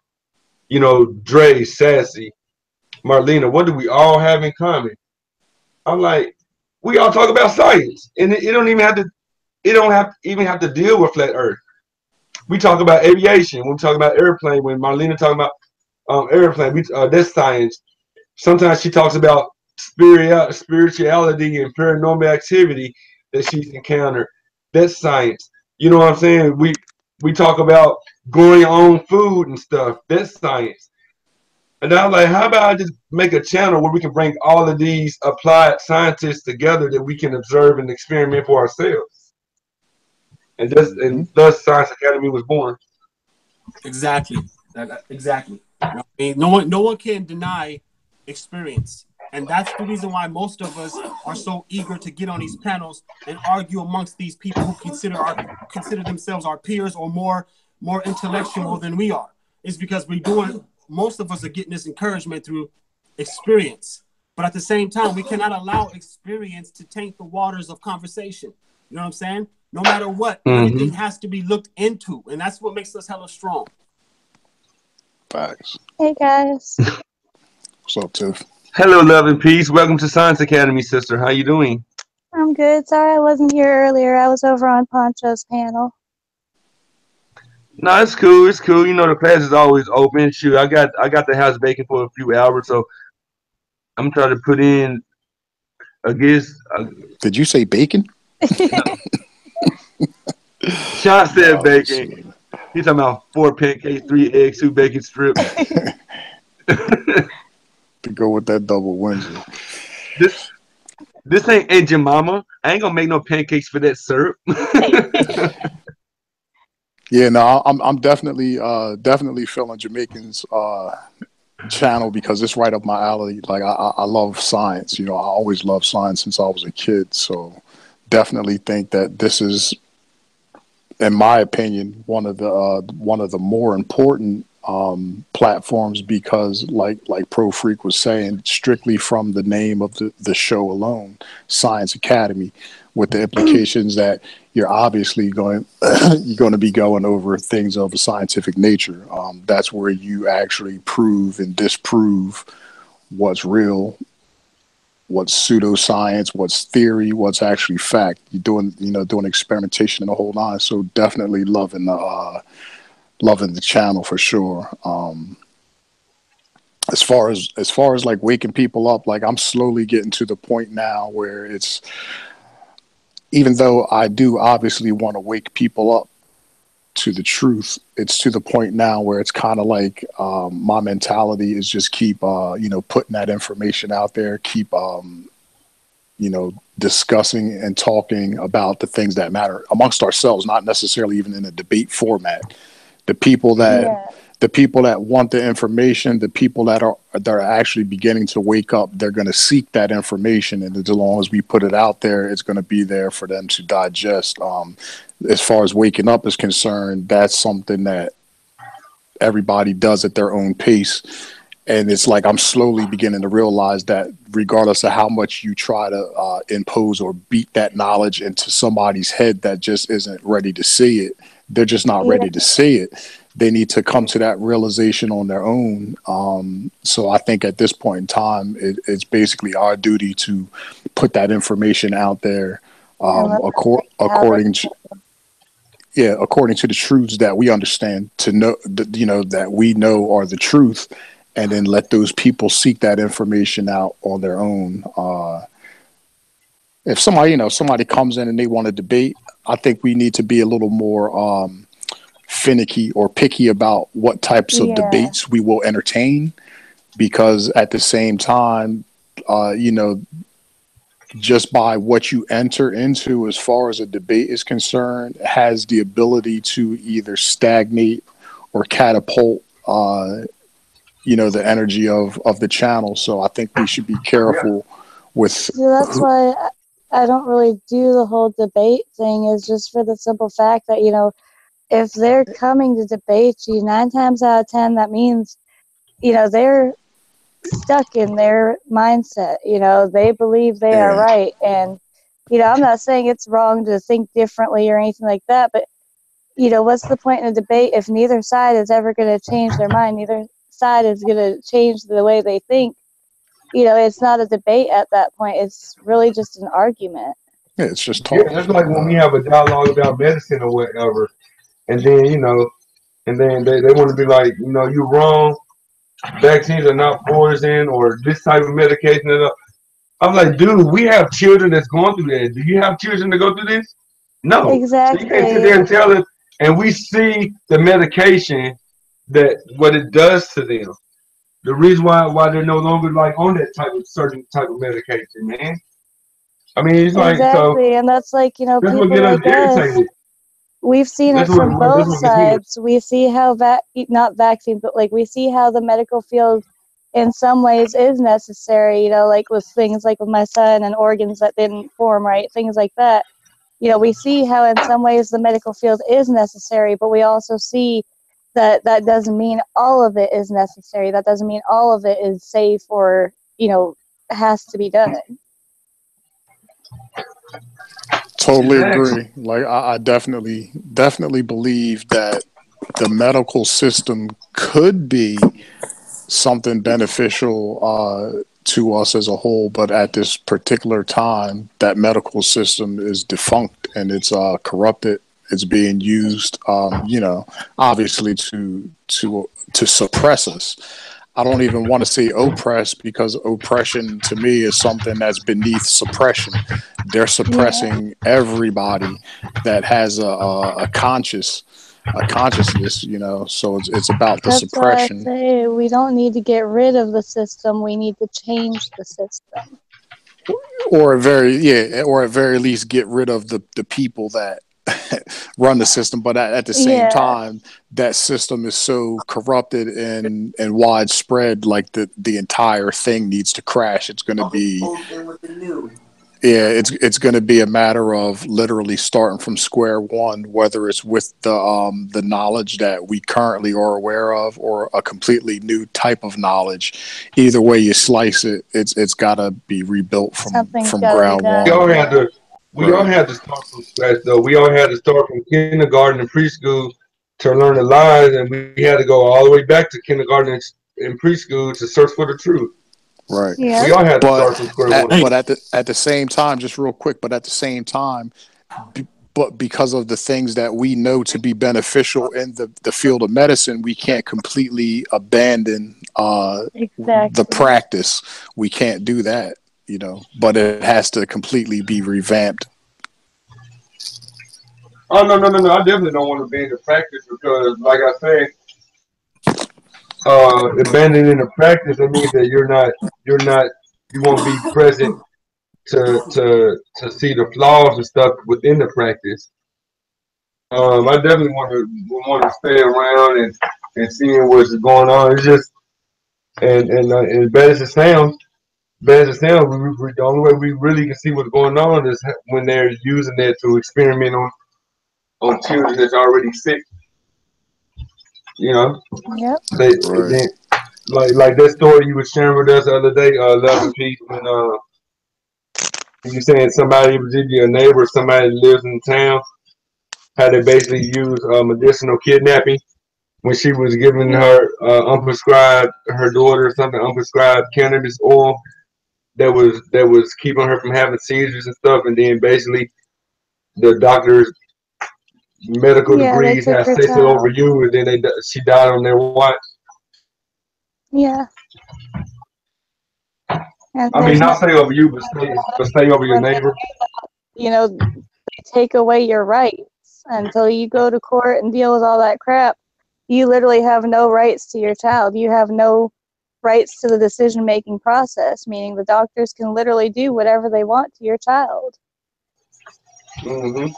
Dre, Sassy, Marlena. What do we all have in common? I'm like, we all talk about science, and it don't even have to. It don't have to deal with flat Earth. We talk about aviation. When we talk about airplane, when Marlena talking about airplane, that's science. Sometimes she talks about spirituality and paranormal activity that she's encountered. That's science. You know what I'm saying? We talk about growing your own food and stuff. That's science. And I'm like, how about I just make a channel where we can bring all of these applied scientists together that we can observe and experiment for ourselves. And thus Science Academy was born. Exactly. Exactly. You know, I mean, no one can deny experience. And that's the reason why most of us are so eager to get on these panels and argue amongst these people who consider themselves our peers or more intellectual than we are. It's because most of us are getting this encouragement through experience. But at the same time, we cannot allow experience to taint the waters of conversation. You know what I'm saying? No matter what, everything has to be looked into. And that's what makes us hella strong. Facts. Hey, guys. What's up, Tiff? Hello, love and peace. Welcome to Science Academy, sister. How you doing? I'm good. Sorry I wasn't here earlier. I was over on Poncho's panel. No, it's cool. It's cool. The class is always open. Shoot, I got the house vacant for a few hours, so I'm trying to put in. I guess. Did you say bacon? Sean said bacon. He's talking about 4 pancakes, 3 eggs, 2 bacon strips. To go with that double Windsor. This ain't Aunt Jemima. I ain't gonna make no pancakes for that syrup. Yeah, no, I'm definitely feeling Jamaican's channel because it's right up my alley. Like I love science. I always loved science since I was a kid. So definitely think that this is, in my opinion, one of the more important platforms because, like Pro Freak was saying, strictly from the name of the show alone, Science Academy, with the implications that you're obviously going to be going over things of a scientific nature. That's where you actually prove and disprove what's real, what's pseudoscience, what's theory, what's actually fact. You're doing experimentation and the whole nine. So definitely loving the channel for sure. As far as like waking people up, like I'm slowly getting to the point now where it's, even though I do obviously want to wake people up to the truth, it's to the point now where it's kind of like my mentality is just keep putting that information out there, keep discussing and talking about the things that matter amongst ourselves, not necessarily even in a debate format. The people that want the information, the people that are actually beginning to wake up, they're going to seek that information, and as long as we put it out there, it's going to be there for them to digest. As far as waking up is concerned, that's something that everybody does at their own pace. And it's like I'm slowly beginning to realize that regardless of how much you try to impose or beat that knowledge into somebody's head that just isn't ready to see it, they're just not ready to see it. They need to come to that realization on their own. So I think at this point in time, it's basically our duty to put that information out there according to the truths that we understand, to know that we know are the truth, and then let those people seek that information out on their own. if somebody, somebody comes in and they want to debate, I think we need to be a little more finicky or picky about what types of Yeah. debates we will entertain, because at the same time, just by what you enter into as far as a debate is concerned has the ability to either stagnate or catapult the energy of the channel. So I think we should be careful with So that's why I don't really do the whole debate thing, is just for the simple fact that, if they're coming to debate you, 9 times out of 10, that means, they're stuck in their mindset. They believe they are right. And, I'm not saying it's wrong to think differently or anything like that, but, what's the point in a debate if neither side is ever going to change their mind? Neither side is going to change the way they think. It's not a debate at that point. It's really just an argument. Yeah, it's just Yeah, talk. it's like when we have a dialogue about medicine or whatever, and then they want to be like, you're wrong. Vaccines are not poison, or this type of medication. I'm like, dude, we have children that's going through that. Do you have children to go through this? No. So you can't sit there Exactly. and tell us. And we see the medication, that what it does to them. The reason why they're no longer like on that type of certain type of medication, man. I mean, it's like, so Exactly. And that's like, that's what people get us like us, irritated. we've seen it That's from that's both what gets me. sides. We see how not vaccines, but like we see how the medical field in some ways is necessary, like with things like with my son and organs that didn't form right, things like that. We see how in some ways the medical field is necessary, but we also see that that doesn't mean all of it is necessary. That doesn't mean all of it is safe or, has to be done. Totally Exactly. agree. Like I definitely believe that the medical system could be something beneficial to us as a whole, but at this particular time, that medical system is defunct and it's corrupted. It's being used, obviously to suppress us. I don't even want to say oppress, because oppression to me is something that's beneath suppression. They're Yeah. suppressing everybody that has a consciousness, so it's about the That's why I suppression. say we don't need to get rid of the system. We need to change the system. Or at very least get rid of the people that run the system. But at the same Yeah, time, that system is so corrupted and widespread, like the entire thing needs to crash. It's going to be it's going to be a matter of literally starting from square one, whether it's with the knowledge that we currently are aware of or a completely new type of knowledge. Either way you slice it, it's got to be rebuilt something's from got to be ground We done. one. all had Yeah. to we all Right. had to start from scratch though. We all had to start from kindergarten and preschool to learn the lies, and we had to go all the way back to kindergarten and preschool to search for the truth. Right. We Yep. all had to But start from square one. Hey, at the same time, just real quick, but at the same time, but because of the things that we know to be beneficial in the field of medicine, we can't completely abandon the Exactly. practice. We can't do that, but it has to completely be revamped. Oh no! I definitely don't want to be in the practice because, like I said, abandoning the practice, that means that you won't be present to see the flaws and stuff within the practice. I definitely want to stay around and seeing what's going on. It's just and bad as it sounds, the only way we really can see what's going on is when they're using it to experiment on children that's already sick. You know, Yep. Right. they like that story you were sharing with us the other day, Love and Peace, when you saying somebody was either your neighbor or somebody that lives in town, how they basically use medicinal kidnapping when she was giving Yep. her unprescribed her daughter something unprescribed cannabis oil that was keeping her from having seizures and stuff, and then basically the doctor's medical Yeah, they degrees took have her say so over child. you, and then she died on their watch. Yeah. And I mean, there's not nothing stay over you, but stay over your when they, neighbor. they take away your rights until you go to court and deal with all that crap. You literally have no rights to your child. You have no rights to the decision-making process, meaning the doctors can literally do whatever they want to your child. Mm-hmm.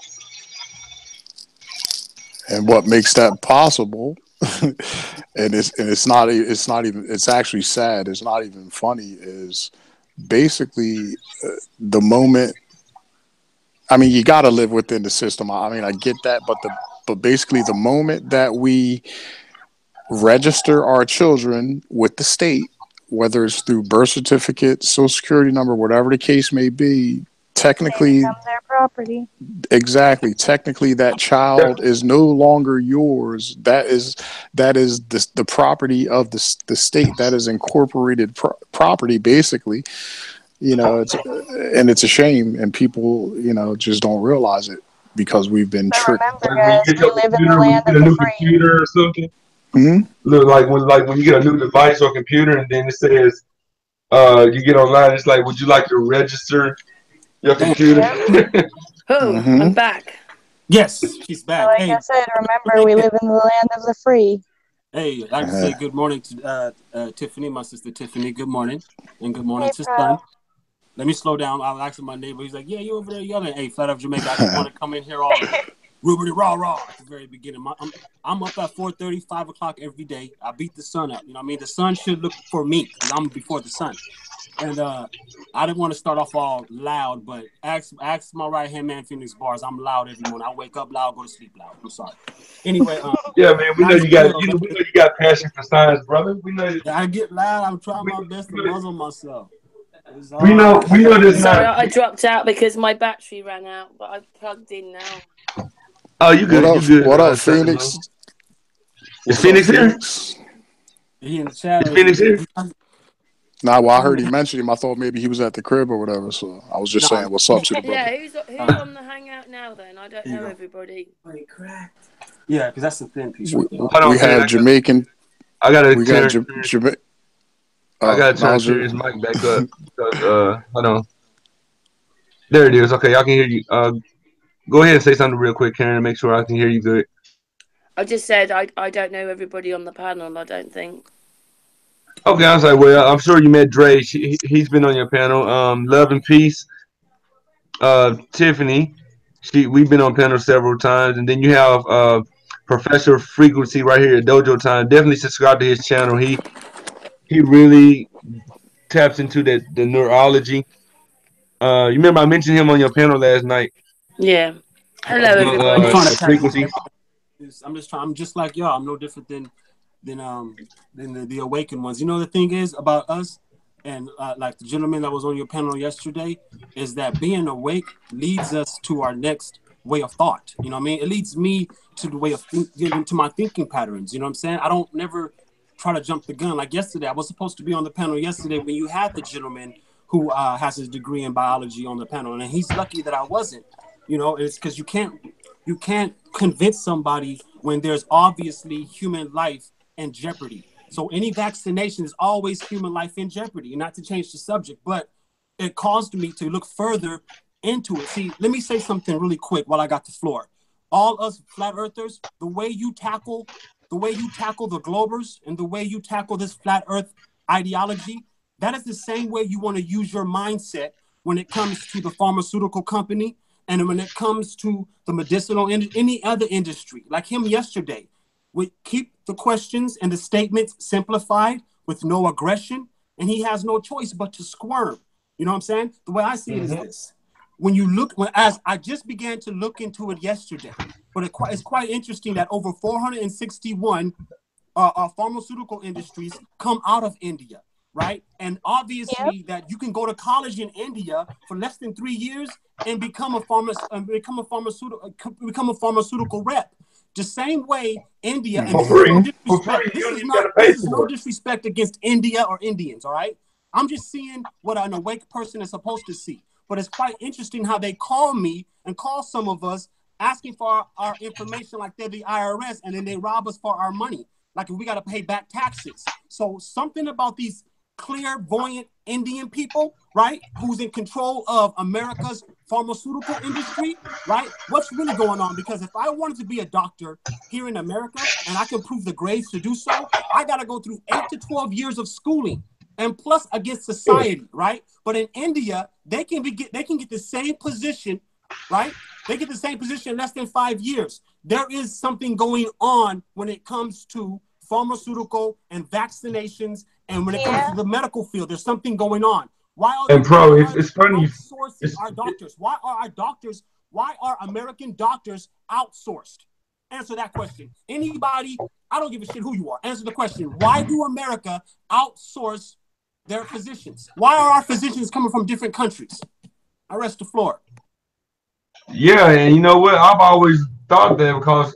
And what makes that possible, and it's actually sad. It's not even funny. Is basically the moment. I mean, you got to live within the system. I mean, I get that, but basically the moment that we register our children with the state, whether it's through birth certificate, social security number, whatever the case may be, They technically, become their property. exactly, technically that child is no longer yours. That is the property of the state. That is incorporated property, basically. It's a shame, and people, just don't realize it because we've been But tricked. remember, Like when you guys, get we your live in the computer, when you land get of a the new free. computer or something. Hmm. Look, like when you get a new device or computer, and then it says, you get online. It's like, would you like to register your Damn. computer? Yep. Oh, Hmm. I'm back. Yes, she's So back. like I Hey, said, remember, we live in the land of the free. hey, I'd like to say good morning to Tiffany, my sister Tiffany. Good morning, and good morning Hey, to bro. Son. Let me slow down. I was asking my neighbor. He's like, "Yeah, you over there yelling." Hey, Flat Earth Jamaica. I didn't want to come in here all rubbity rah rah at the very beginning. I'm up at 4:30, 5 o'clock every day. I beat the sun up. You know what I mean? The sun should look for me because I'm before the sun. And I didn't want to start off all loud, but ask my right hand man Phoenix Bars. I'm loud every morning. I wake up loud, go to sleep loud. I'm sorry. Anyway, Yeah, man. We know nice you got bill, you man. know, we know you got passion for science, brother. We know I get loud. I'm trying we, my best to muzzle myself. It's we hard. know we know this Sorry, not. I dropped out because my battery ran out, but I've plugged in now. Oh, you What good? up? You good? What up, Southern Moon. Phoenix? Is What's up, Phoenix here? Phoenix? He in the chat Is or is Phoenix here? he? Nah, well, I heard he mentioned him. I thought maybe he was at the crib or whatever. So I was just Nah, saying, what's up to the brother? Yeah, who's on the hangout now then? I don't here you know go. everybody. Yeah, because that's the thin piece We, right there. Hold we on, Karen. have Jamaican. I gotta We got turn. Jamaican. I Oh, gotta now turn was your Karen's mic back up because hold on. There it is. Okay, I can hear you. Go ahead and say something real quick, Karen, to make sure I can hear you good. I just said I don't know everybody on the panel. I don't think. Okay, I was like, well, I'm sure you met Dre. He's been on your panel. Love and Peace. Tiffany. We've been on panel several times, and then you have Professor Frequency right here at Dojo Time. Definitely subscribe to his channel. He really taps into the neurology. You remember I mentioned him on your panel last night Yeah. Hello about I'm everybody. trying to the tap into frequencies. I'm just trying. I'm just like y'all. I'm no different than the awakened ones. You know the thing is about us, and like the gentleman that was on your panel yesterday, is that being awake leads us to our next way of thought. You know what I mean? It leads me to the way of to my thinking patterns. You know what I'm saying? I don't never try to jump the gun. Like yesterday, I was supposed to be on the panel yesterday when you had the gentleman who has his degree in biology on the panel, and he's lucky that I wasn't. You know, it's because you can't convince somebody when there's obviously human life in jeopardy. So any vaccination is always human life in jeopardy. Not to change the subject, but it caused me to look further into it. See, let me say something really quick while I got the floor. All us flat earthers, the way you tackle the globers and the way you tackle this flat earth ideology, that is the same way you want to use your mindset when it comes to the pharmaceutical company and when it comes to the medicinal any other industry. Like him yesterday, we keep the questions and the statements simplified with no aggression, and he has no choice but to squirm. You know what I'm saying? The way I see it is this: when you look, as I just began to look into it yesterday, but it's quite interesting that over 461 pharmaceutical industries come out of India, right? And Yep. obviously that you can go to college in India for less than 3 years and become a pharmaceutical rep. The same way India, and For this is no free. For disrespect. free. You This don't is even got not to this pay is no for it. disrespect against India or Indians. All right, I'm just seeing what an awake person is supposed to see. But it's quite interesting how they call me and call some of us asking for our information like they're the IRS, and then they rob us for our money like we got to pay back taxes. So something about these clairvoyant Indian people, right, who's in control of America's pharmaceutical industry, right? What's really going on? Because if I wanted to be a doctor here in America and I can prove the grades to do so, I got to go through 8 to 12 years of schooling and plus against society, right? But in India, they can get the same position, right? They get the same position in less than 5 years. There is something going on when it comes to pharmaceutical and vaccinations, and when it comes to the medical field, there's something going on. Why are And bro, it's funny. outsourcing our doctors? Why are American doctors outsourced? Answer that question. Anybody, I don't give a shit who you are. Answer the question. Why do America outsource their physicians? Why are our physicians coming from different countries? I rest the floor. Yeah, and you know what? I've always thought that because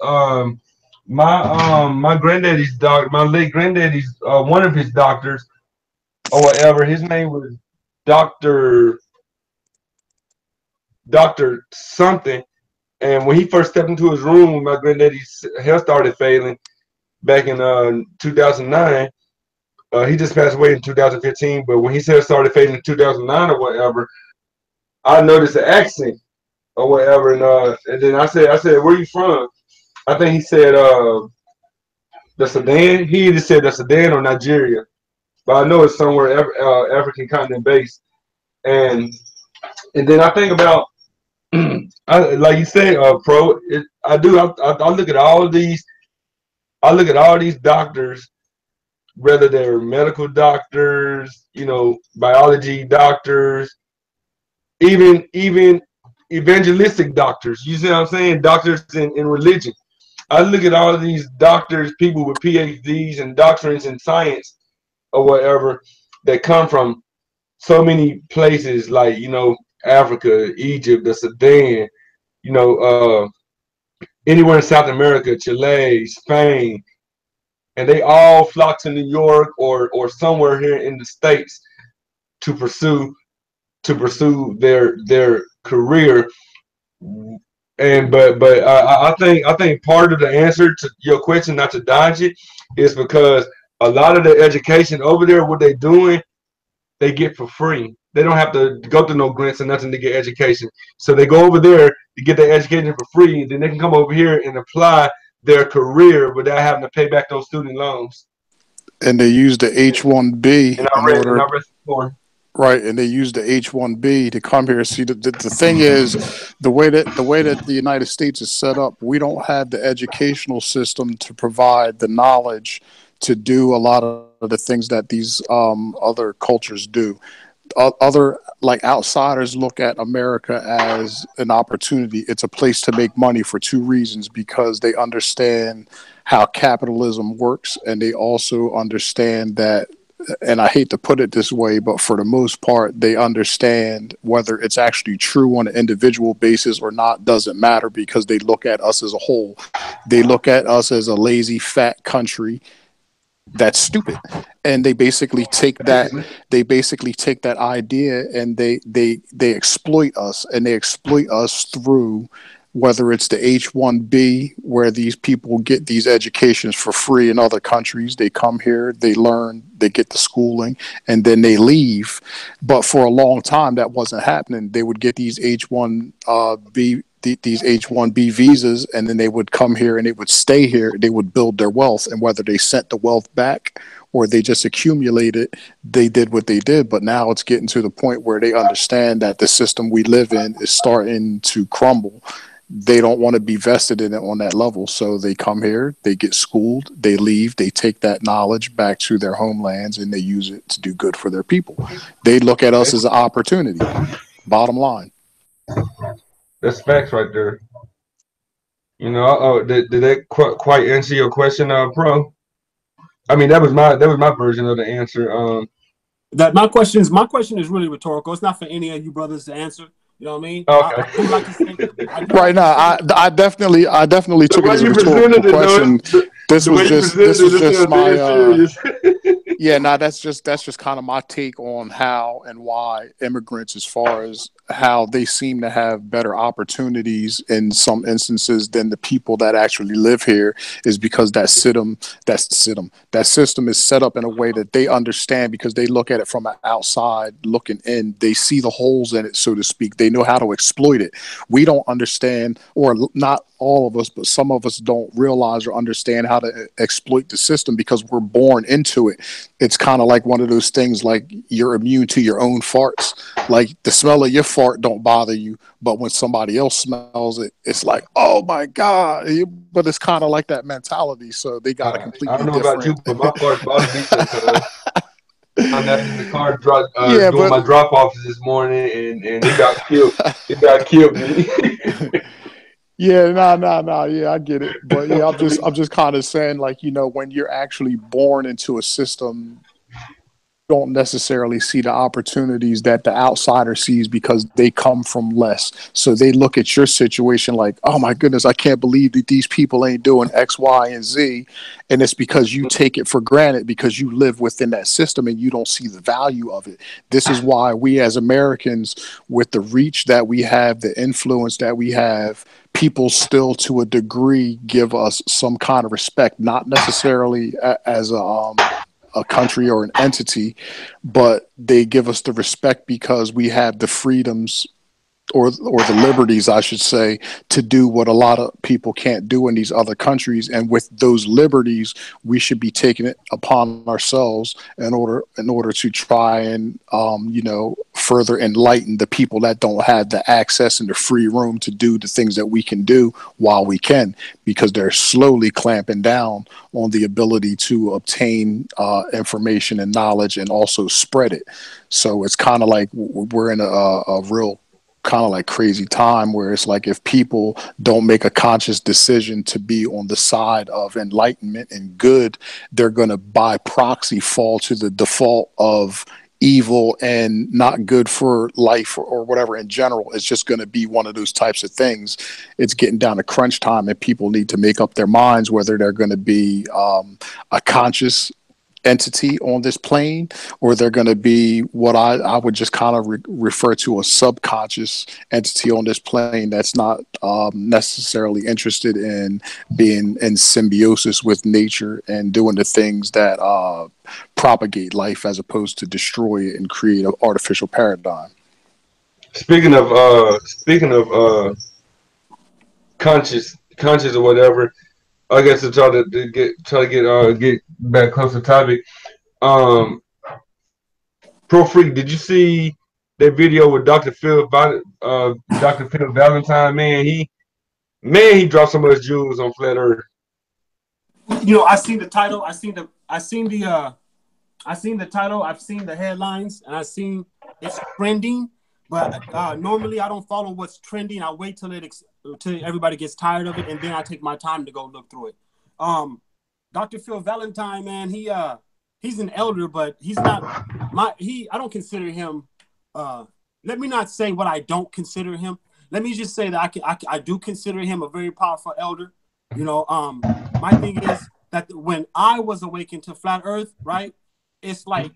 my granddaddy's my late granddaddy's one of his doctors or whatever, his name was Doctor something. And when he first stepped into his room, when my granddaddy's health started failing back in 2009, he just passed away in 2015. But when he said started fading in 2009 or whatever, I noticed the accent or whatever, and then I said, where you from? I think he said the Sudan. He either said the Sudan or Nigeria, but I know it's somewhere African continent based. And then I think about, like you said, pro. I do. I look at all these. I look at all these doctors, whether they're medical doctors, biology doctors, even evangelistic doctors. You see what I'm saying? Doctors in religion. I look at all of these doctors, people with PhDs and doctorates in science or whatever, that come from so many places like, Africa, Egypt, the Sudan, anywhere in South America, Chile, Spain, and they all flock to New York or somewhere here in the States to pursue their career. And but I think part of the answer to your question, not to dodge it, is because a lot of the education over there, what they're doing, they get for free. They don't have to go through no grants or nothing to get education. So they go over there to get their education for free. Then they can come over here and apply their career without having to pay back those student loans. And they use the H-1B And in order. I rest more. Right, and they use the H-1B to come here. See, the thing is, the way that the United States is set up, we don't have the educational system to provide the knowledge to do a lot of the things that these other cultures do. Other, like, outsiders look at America as an opportunity. It's a place to make money for two reasons: because they understand how capitalism works, and they also understand that, and I hate to put it this way, but for the most part, they understand whether it's actually true on an individual basis or not doesn't matter, because they look at us as a whole. They look at us as a lazy, fat country that's stupid, and they basically take that idea and they exploit us, and they exploit us through, whether it's the H-1B, where these people get these educations for free in other countries. They come here, they learn, they get the schooling, and then they leave. But for a long time, that wasn't happening. They would get these H-1B visas, and then they would come here and they would stay here. They would build their wealth, and whether they sent the wealth back or they just accumulated, they did what they did. But now it's getting to the point where they understand that the system we live in is starting to crumble. They don't want to be vested in it on that level. So they come here, they get schooled, they leave, they take that knowledge back to their homelands, and they use it to do good for their people. They look at us as an opportunity. Bottom line. That's facts right there. Did that quite answer your question, Pro? I mean, that was my version of the answer. That my question is really rhetorical. It's not for any of you brothers to answer. You know what I mean? Okay. I do like to say, right now, I definitely took it as a rhetorical question. This was just my yeah. Nah, that's just kind of my take on how and why immigrants, as far as how they seem to have better opportunities in some instances than the people that actually live here is because that system is set up in a way that they understand, because they look at it from an outside looking in. They see the holes in it, so to speak. They know how to exploit it. We don't understand, or not all of us, but some of us don't realize or understand how to exploit the system because we're born into it. It's kind of like one of those things, like you're immune to your own farts. Like the smell of your fart don't bother you, but when somebody else smells it, it's like, oh my God. But it's kind of like that mentality. So they got a I don't completely know about you, different. but my farts bother me sometimes. I'm out in the car Yeah, doing but my drop offs this morning, and it about killed. It about killed me. yeah, nah. Yeah, I get it. But yeah, I'm just kind of saying, like, when you're actually born into a system, don't necessarily see the opportunities that the outsider sees because they come from less. So they look at your situation like, oh my goodness, I can't believe that these people ain't doing X, Y, and Z. And it's because you take it for granted because you live within that system and you don't see the value of it. This is why we as Americans, with the reach that we have, the influence that we have, people still to a degree give us some kind of respect, not necessarily as a country or an entity, but they give us the respect because we have the freedoms, or the liberties, I should say, to do what a lot of people can't do in these other countries. And with those liberties, we should be taking it upon ourselves in order to try and further enlighten the people that don't have the access and the free room to do the things that we can do while we can, because they're slowly clamping down on the ability to obtain information and knowledge and also spread it. So it's kind of like we're in a real kind of like crazy time where it's like if people don't make a conscious decision to be on the side of enlightenment and good, they're going to by proxy fall to the default of evil and not good for life, or whatever in general. It's just going to be one of those types of things. It's getting down to crunch time and people need to make up their minds whether they're going to be a conscious entity on this plane, or they're going to be what I would just kind of refer to a subconscious entity on this plane that's not necessarily interested in being in symbiosis with nature and doing the things that propagate life as opposed to destroy it and create an artificial paradigm. Speaking of conscious or whatever, I guess to get back close to topic. Um, Pro Freak, did you see that video with Dr. Phil Valentine? Man, he dropped so much jewels on flat Earth. I seen the title. I seen the title. I've seen the headlines, and I've seen it's trending. But normally, I don't follow what's trending. I wait till everybody gets tired of it, and then I take my time to go look through it. Dr. Phil Valentine, man, he's an elder, but he's not I don't consider him. Let me not say what I don't consider him. Let me just say that I do consider him a very powerful elder. My thing is that when I was awakened to flat Earth, right? It's like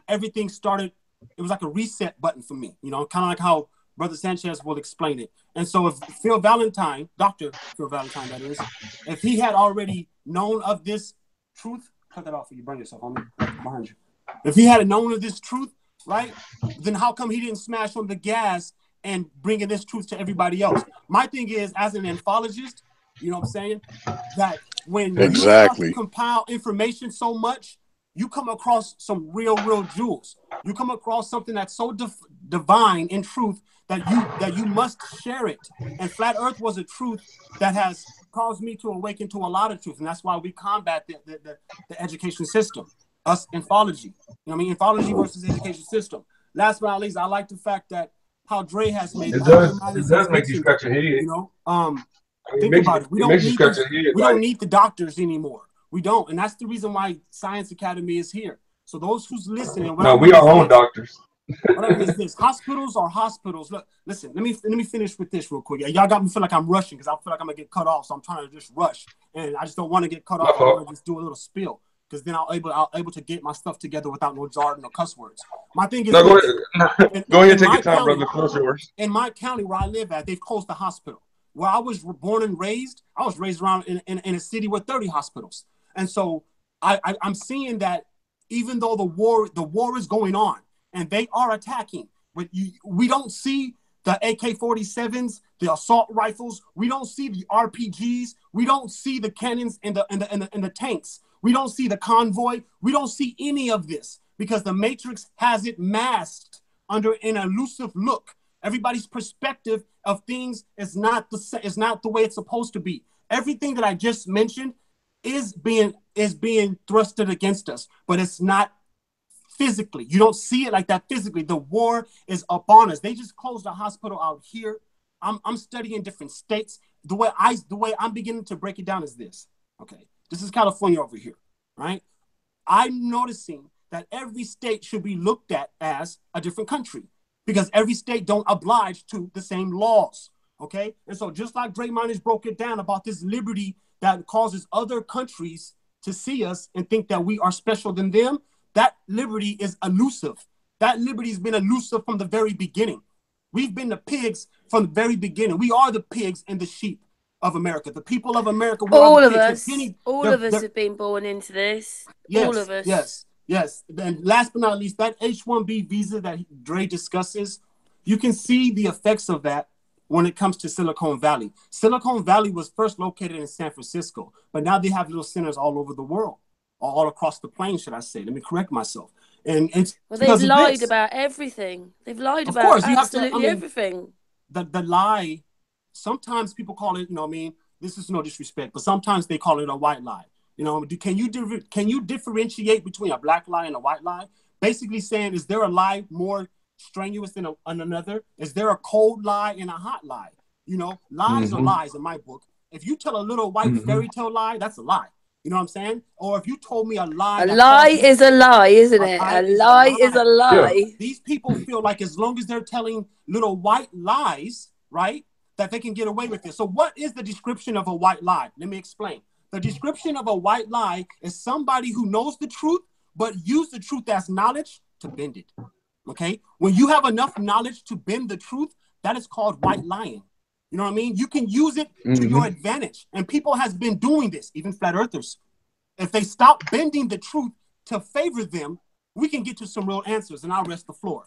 everything started. It was like a reset button for me, kind of like how Brother Sanchez will explain it. And so if Phil Valentine, Dr. Phil Valentine, that is, if he had already known of this truth, cut that off for you, burn yourself on me, right behind you. If he had known of this truth, right, then how come he didn't smash on the gas and bringing this truth to everybody else? My thing is, as an anthologist, you know what I'm saying, that when you start to Exactly. compile information so much, you come across some real jewels. You come across something that's so divine in truth that you must share it. And flat Earth was a truth that has caused me to awaken to a lot of truth, and that's why we combat the education system. Us anthology, anthology versus education system. Last but not least, I like the fact that how Dre has It Dre does. Midas It has does make you mentioned it. scratch your head. Think about it. We It don't makes you need scratch your head. we don't Like, need the doctors anymore. We don't, and that's the reason why Science Academy is here. So those who's listening, what no, I we mean is our own this. doctors. What I mean is this: hospitals are hospitals. Look, listen. Let me finish with this real quick. Y'all got me feel like I'm rushing because I feel like I'm gonna get cut off. So I'm trying to just rush, and I just don't want to get cut My off. I want fault. to just do a little spill. because then I'll able to get my stuff together without no jargon or cuss words. My thing is No, go this. ahead. Go ahead and take your time, brother. The floor's yours. In my county where I live at, they've closed the hospital. Where I was born and raised, I was raised around in a city with 30 hospitals. And so I'm seeing that even though the war is going on and they are attacking, but we don't see the AK-47s, the assault rifles. We don't see the RPGs. We don't see the cannons and the tanks. We don't see the convoy. We don't see any of this because the Matrix has it masked under an elusive look. Everybody's perspective of things is not the way it's supposed to be. Everything that I just mentioned is being thrusted against us, but it's not physically. You don't see it like that physically. The war is upon us. They just closed a hospital out here. I'm studying different states. The way I'm beginning to break it down is this. Okay, this is California over here, right? I'm noticing that every state should be looked at as a different country because every state don't oblige to the same laws. Okay, and so just like Draymond has broke it down about this liberty that causes other countries to see us and think that we are special than them, that liberty is elusive. That liberty has been elusive from the very beginning. We've been the pigs from the very beginning. We are the pigs and the sheep of America. The people of America. All of us. All of us have been born into this. Yes, all of us. Yes. And last but not least, that H-1B visa that Dre discusses, you can see the effects of that when it comes to Silicon Valley. Silicon Valley was first located in San Francisco, but now they have little centers all over the world, all across the plane, should I say. Let me correct myself. And it's they've lied about everything. They've lied about absolutely everything. The lie, sometimes people call it, this is no disrespect, but sometimes they call it a white lie. Can you differentiate between a black lie and a white lie? Basically saying, is there a lie more strenuous than another? Is there a cold lie and a hot lie? Lies are lies in my book. If you tell a little white fairy tale lie, that's a lie. You know what I'm saying? Or if you told me a lie. A lie is a lie, isn't it? A lie is a lie. Yeah. These people feel like as long as they're telling little white lies, right, that they can get away with it. So what is the description of a white lie? Let me explain. The description of a white lie is somebody who knows the truth, but use the truth as knowledge to bend it. Okay? When you have enough knowledge to bend the truth, that is called white lying. You know what I mean? You can use it to your advantage. And people has been doing this, even flat earthers. If they stop bending the truth to favor them, we can get to some real answers, and I'll rest the floor.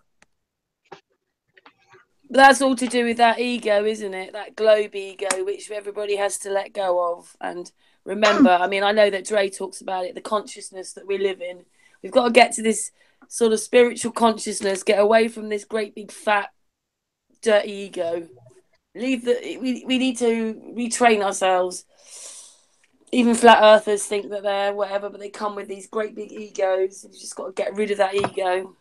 But that's all to do with that ego, isn't it? That globe ego, which everybody has to let go of. And remember, I know that Dre talks about it, the consciousness that we live in. We've got to get to this sort of spiritual consciousness, get away from this great big fat dirty ego. We need to retrain ourselves. Even flat earthers think that they're whatever, but they come with these great big egos. You've just got to get rid of that ego.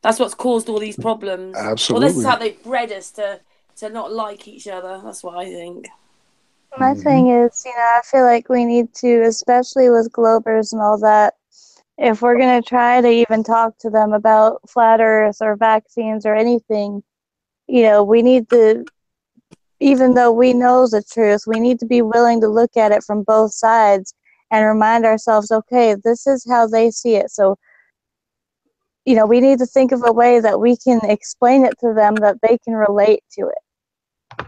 That's what's caused all these problems. Absolutely. Well, this is how they've bred us to not like each other. That's what I think. My thing is, I feel like we need to, especially with Globers and all that, if we're going to try to even talk to them about flat earth or vaccines or anything, we need to, even though we know the truth, we need to be willing to look at it from both sides and remind ourselves, okay, this is how they see it. So, we need to think of a way that we can explain it to them that they can relate to it.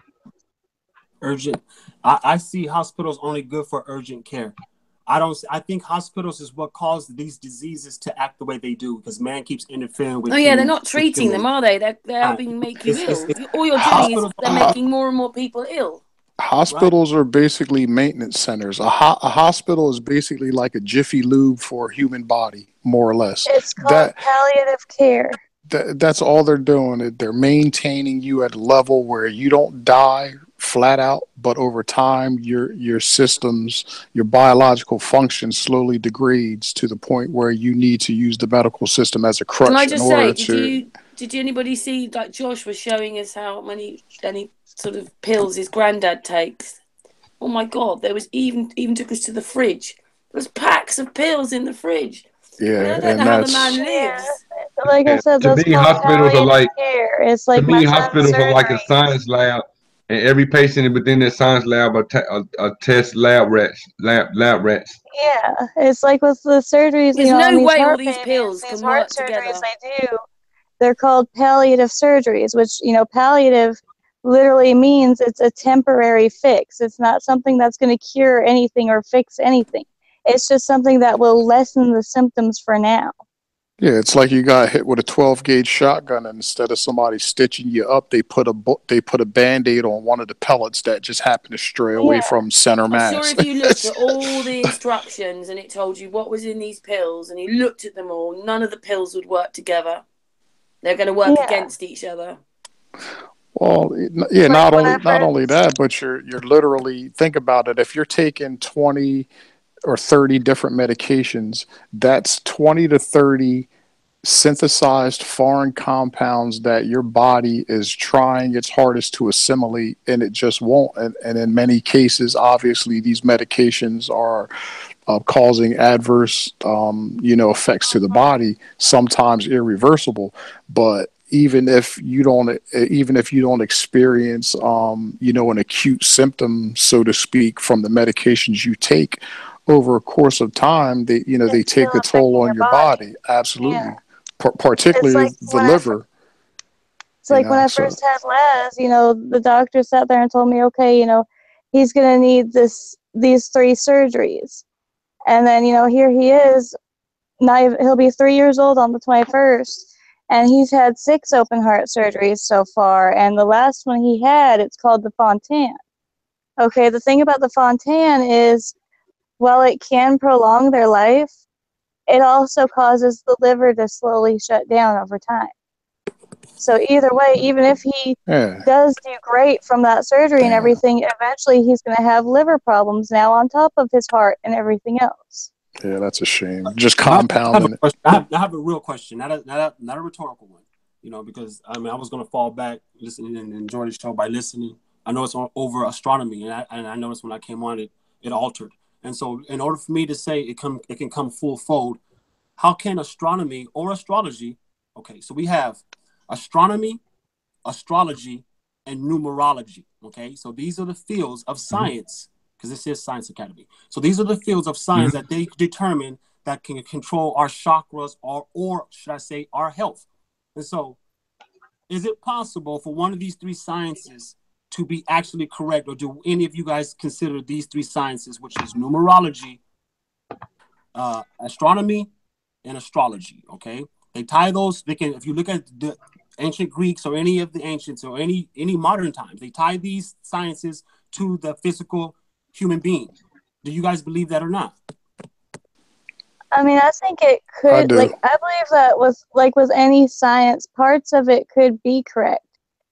Urgent. I see hospitals only good for urgent care. I think hospitals is what caused these diseases to act the way they do because man keeps interfering with. Oh yeah, they're not treating them, are they? They're helping make you ill. All you're doing is they're making more and more people ill. Hospitals are basically maintenance centers. A hospital is basically like a Jiffy Lube for a human body, more or less. It's called palliative care. That's all they're doing. They're maintaining you at a level where you don't die flat out, but over time your systems, your biological function slowly degrades to the point where you need to use the medical system as a crutch. Can I just say, did anybody see, like Josh was showing us how many sort of pills his granddad takes? Oh my God, there was even took us to the fridge. There was packs of pills in the fridge. Yeah, I don't know how the man lives. Like I said, to that's me, called hospitals are like care. It's like to me, hospitals are like a science lab. and every patient within their science lab are test lab rats. Yeah, it's like with the surgeries, There's on no these way all heart these babies, pills these can heart work surgeries together. they do. They're called palliative surgeries, which, palliative literally means it's a temporary fix. It's not something that's going to cure anything or fix anything. It's just something that will lessen the symptoms for now. Yeah, it's like you got hit with a 12 gauge shotgun, and instead of somebody stitching you up, they put a Band-Aid on one of the pellets that just happened to stray away Yeah. from center I'm sure mass. if you looked at all the instructions and it told you what was in these pills and you looked at them all, none of the pills would work together. They're going to work against each other. Well, yeah, Like not only that, but you're literally, think about it. If you're taking 20 or 30 different medications, that's 20 to 30 synthesized foreign compounds that your body is trying its hardest to assimilate, and it just won't. And in many cases, obviously, these medications are causing adverse, effects to the body, sometimes irreversible. But even if you don't experience, an acute symptom, so to speak, from the medications you take over a course of time, they it's still take a toll affecting on your your body. body. Yeah. Absolutely. It's Particularly like the when I liver, it's like when I so. first had Laz, the doctor sat there and told me, okay, he's gonna need these 3 surgeries. And then, here he is. Now he'll be 3 years old on the 21st, and he's had 6 open heart surgeries so far. And the last one he had, it's called the Fontan. Okay, the thing about the Fontan is, while it can prolong their life, it also causes the liver to slowly shut down over time. So either way, even if he Yeah. does do great from that surgery and Damn. everything, eventually he's going to have liver problems now on top of his heart and everything else. Yeah, that's a shame. Just I have a compounding it. question. I have a real question, not a rhetorical one. Because I was going to fall back listening and enjoy the show by listening. I know it's over astronomy, and I noticed when I came on it altered. And so, in order for me to say it can come full fold, how can astronomy or astrology? Okay, so we have astronomy, astrology, and numerology. Okay, so these are the fields of science, because this is Science Academy. So these are the fields of science that they determine that can control our chakras, or should I say our health. And so, is it possible for one of these 3 sciences to be actually correct, or do any of you guys consider these 3 sciences, which is numerology, astronomy, and astrology? Okay, they tie those. They can, if you look at the ancient Greeks or any of the ancients or any modern times, they tie these sciences to the physical human being. Do you guys believe that or not? I mean, I think it I could, do. I believe that with any science, parts of it could be correct.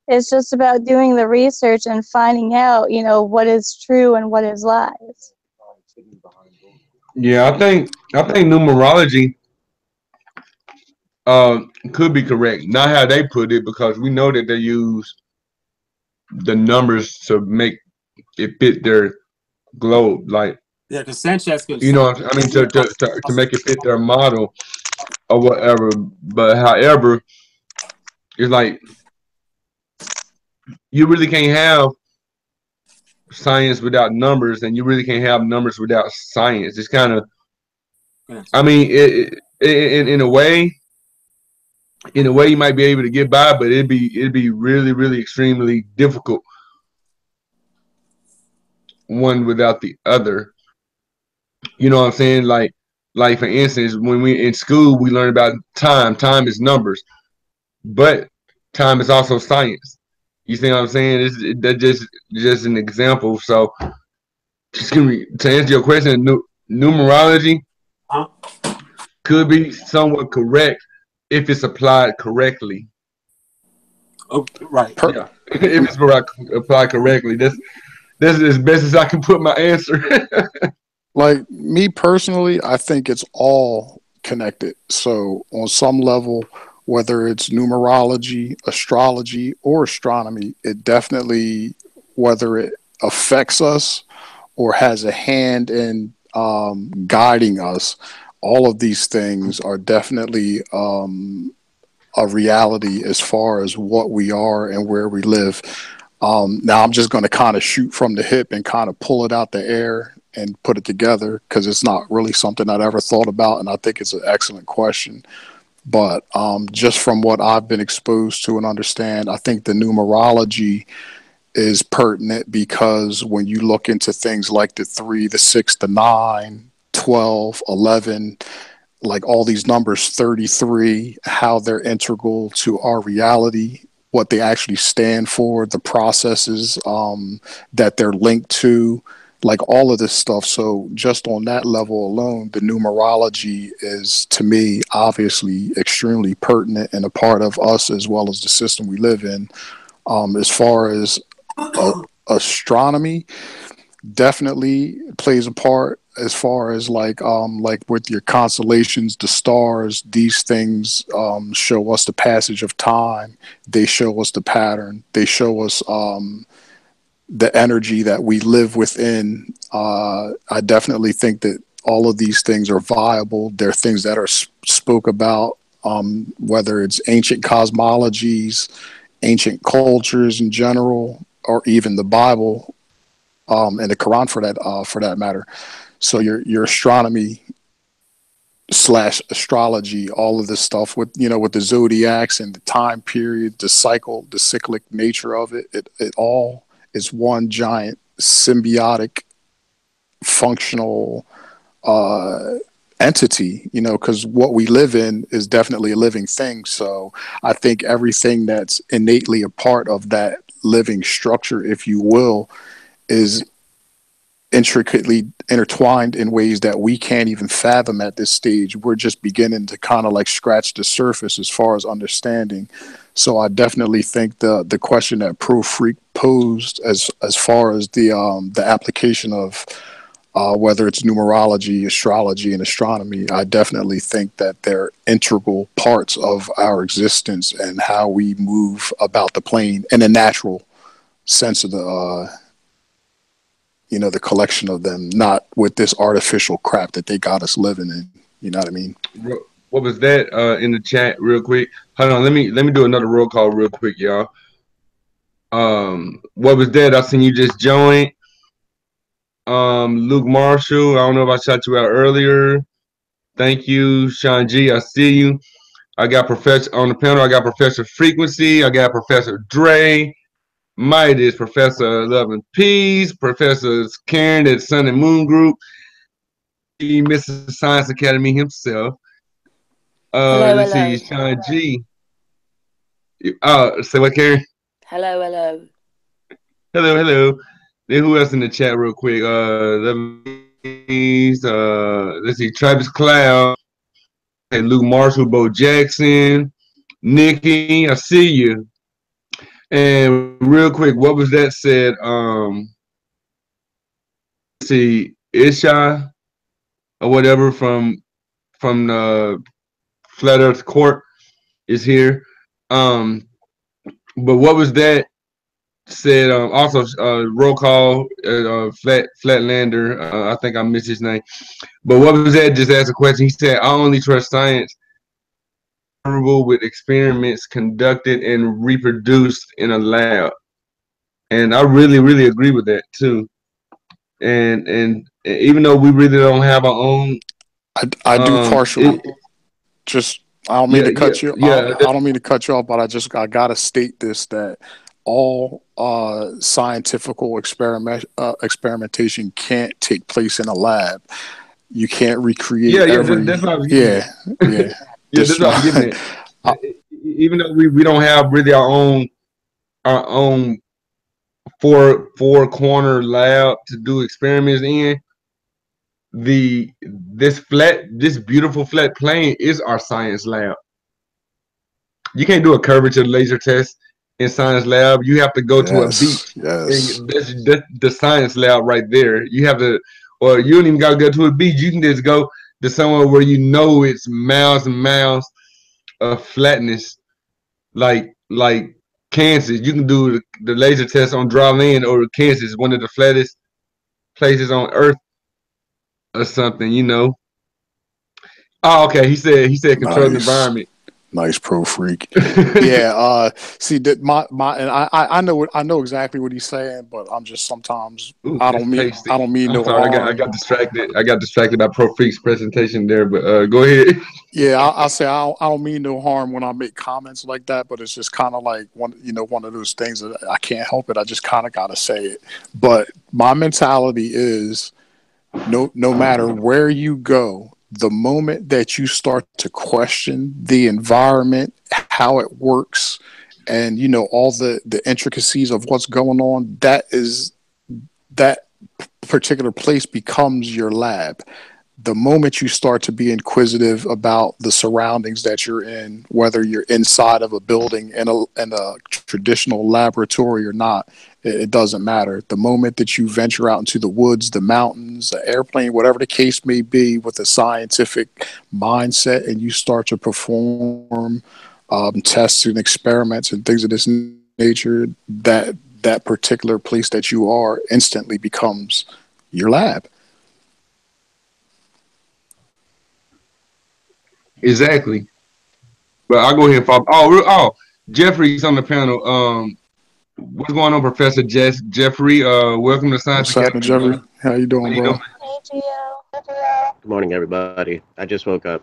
It's just about doing the research and finding out, what is true and what is lies. Yeah, I think numerology could be correct. Not how they put it, because we know that they use the numbers to make it fit their globe. Like, Yeah, because Sanchez could. I mean, to make it fit their model or whatever. But however, it's like you really can't have science without numbers, and you really can't have numbers without science. It's kind of, I mean, in a way, you might be able to get by, but it'd be really, really extremely difficult, one without the other. You know what I'm saying? Like for instance, when we in school, we learn about time. Time is numbers, but time is also science. You see what I'm saying? That's just an example. So, excuse me, to answer your question, numerology could be somewhat correct if it's applied correctly. Oh, right. Yeah, if it's applied correctly, that's as best as I can put my answer. Like me personally, I think it's all connected. So on some level, whether it's numerology, astrology, or astronomy, it definitely, whether it affects us or has a hand in guiding us, all of these things are definitely a reality as far as what we are and where we live. Now I'm just going to kind of shoot from the hip and kind of pull it out the air and put it together because it's not really something I'd ever thought about, and I think it's an excellent question. But just from what I've been exposed to and understand, I think the numerology is pertinent because when you look into things like the 3, the 6, the 9, 12, 11, like all these numbers, 33, how they're integral to our reality, what they actually stand for, the processes that they're linked to, like all of this stuff. So just on that level alone, the numerology is, to me, obviously extremely pertinent and a part of us as well as the system we live in. As far as astronomy, definitely plays a part as far as like with your constellations, the stars, these things show us the passage of time. They show us the pattern. They show us the energy that we live within. I definitely think that all of these things are viable. They're things that are spoke about, whether it's ancient cosmologies, ancient cultures in general, or even the Bible and the Quran for that matter. So your astronomy slash astrology, all of this stuff with with the zodiacs and the time period, the cycle, the cyclic nature of it, it all is one giant symbiotic functional entity, because what we live in is definitely a living thing. So I think everything that's innately a part of that living structure, if you will, is intricately intertwined in ways that we can't even fathom at this stage. We're just beginning to kind of like scratch the surface as far as understanding. So I definitely think the question that Pro Freak posed as far as the application of whether it's numerology, astrology, and astronomy, I definitely think that they're integral parts of our existence and how we move about the plane in a natural sense of the collection of them, not with this artificial crap that they got us living in. You know what I mean? What was that in the chat real quick? Hold on, let me do another roll call real quick, y'all. What was that? I seen you just join. Luke Marshall, I don't know if I shot you out earlier. Thank you, Sean G. I see you. I got Professor on the panel. I got Professor Frequency. I got Professor Dre. Midas, Professor Love and Peace, Professor Karen at Sun and Moon Group, Mr. Science Academy himself. Hello, Let's hello. see, Sean G. Say what, Karen? Hello, hello. Hello, hello. Then who else in the chat real quick? Let's see, Travis Cloud, and Luke Marshall, Bo Jackson, Nikki, I see you. And real quick, what was that said? Let's see, Isha or whatever from the Flat Earth Court is here. But what was that said? Also, roll call, Flatlander. I think I missed his name. But what was that? Just asked a question. He said, "I only trust science with experiments conducted and reproduced in a lab." And I really, really agree with that too. And even though we really don't have our own, I do partially. Just I don't mean to cut you. Yeah. I don't mean to cut you off, but I gotta state this, that all scientific experimentation can't take place in a lab. You can't recreate That's what I was getting at. Yeah. Yeah, that's what I'm getting at. Even though we don't have really our own four corner lab to do experiments in, this beautiful flat plane is our science lab. You can't do a curvature laser test in science lab. You have to go to a beach. Yes. And that's the science lab right there. You have to, or you don't even got to go to a beach. You can just go to somewhere where you know it's miles and miles of flatness, like Kansas. You can do the laser test on dry land, or Kansas, one of the flattest places on earth, or something. Oh, okay. He said control the Nice. environment. Nice pro freak. Yeah. See that and I know exactly what he's saying, but I'm just sometimes Ooh, I that's don't mean tasty. I'm no sorry, I harm. got distracted. I got distracted by Pro Freak's presentation there, but go ahead. Yeah, I say I don't mean no harm when I make comments like that, but it's just kind of like one of those things that I can't help it. I just kind of got to say it. But my mentality is no matter where you go, the moment that you start to question the environment, how it works, and all the intricacies of what's going on, that particular place becomes your lab. The moment you start to be inquisitive about the surroundings that you're in, whether you're inside of a building in a traditional laboratory or not, it doesn't matter. The moment that you venture out into the woods, the mountains, the airplane, whatever the case may be, with a scientific mindset, and you start to perform tests and experiments and things of this nature, that particular place that you are instantly becomes your lab. Exactly. But I'll go ahead and follow. Jeffrey's on the panel. What's going on, Professor Jeffrey? Welcome to Science What's happening, Academy, Jeffrey? brother. How you How doing, you bro? doing? Hey, Gio. Good morning, everybody. I just woke up.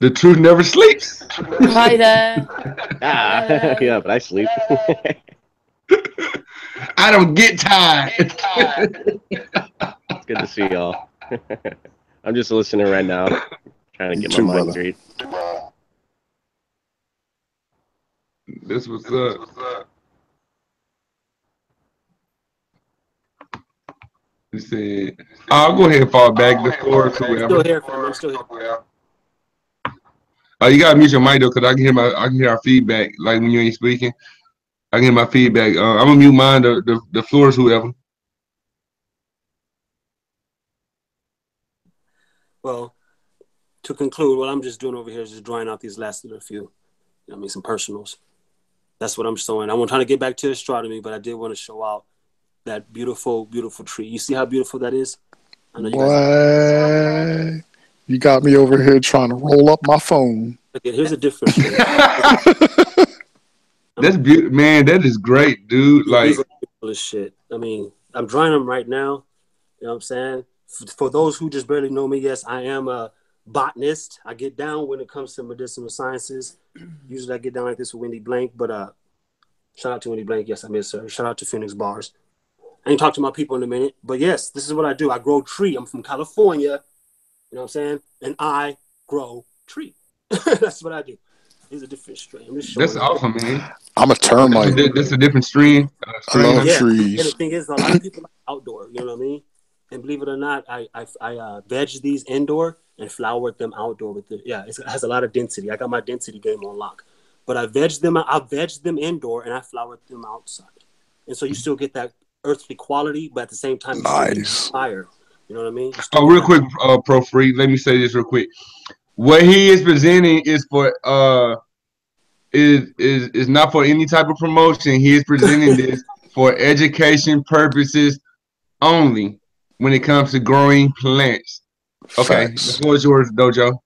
The truth never sleeps. Hi there. Ah, Hello. yeah, but I sleep. I don't get tired. It's good to see y'all. I'm just listening right now, trying to You get my too, mind brother. straight. This was up. He said, "I'll go ahead and fall back. The floor is I'm still whoever." here, fam. I'm still here. You gotta mute your mic though, cause I can hear our feedback. Like when you ain't speaking, I can hear my feedback. I'm gonna mute mine. The floor is whoever. Well, to conclude, what I'm just doing over here is just drawing out these last little few, some personals. That's what I'm showing. I'm trying to get back to astronomy, but I did want to show out that beautiful, beautiful tree. You see how beautiful that is? I know you guys. Boy, you got me over here trying to roll up my phone. Okay, here's a different tree. That's beautiful, man. That is great, dude. Yeah, Like, these are beautiful as shit. I mean, I'm drawing them right now. You know what I'm saying? For those who just barely know me, yes, I am a botanist. I get down when it comes to medicinal sciences. Usually I get down like this with Wendy Blank, but shout out to Wendy Blank. Yes, I miss her. Shout out to Phoenix Bars. I ain't talk to my people in a minute, but yes, this is what I do. I grow tree. I'm from California. You know what I'm saying? And I grow tree. That's what I do. Here's a different strain. I'm just that's showing it. awesome, man. I'm a termite. That's a different strain. I love Yeah, and the trees. thing is, a lot of people like outdoor. You know what I mean? And believe it or not, I veg these indoor and flowered them outdoor with it has a lot of density. I got my density game on lock, but I veg them indoor and I flowered them outside, and so you still get that earthly quality, but at the same time you still get Nice. fire. You know what I mean? You still Oh, get real that. quick, Pro Free. Let me say this real quick. What he is presenting is for is not for any type of promotion. He is presenting this for education purposes only when it comes to growing plants. Okay, the Facts. floor is yours, Dojo.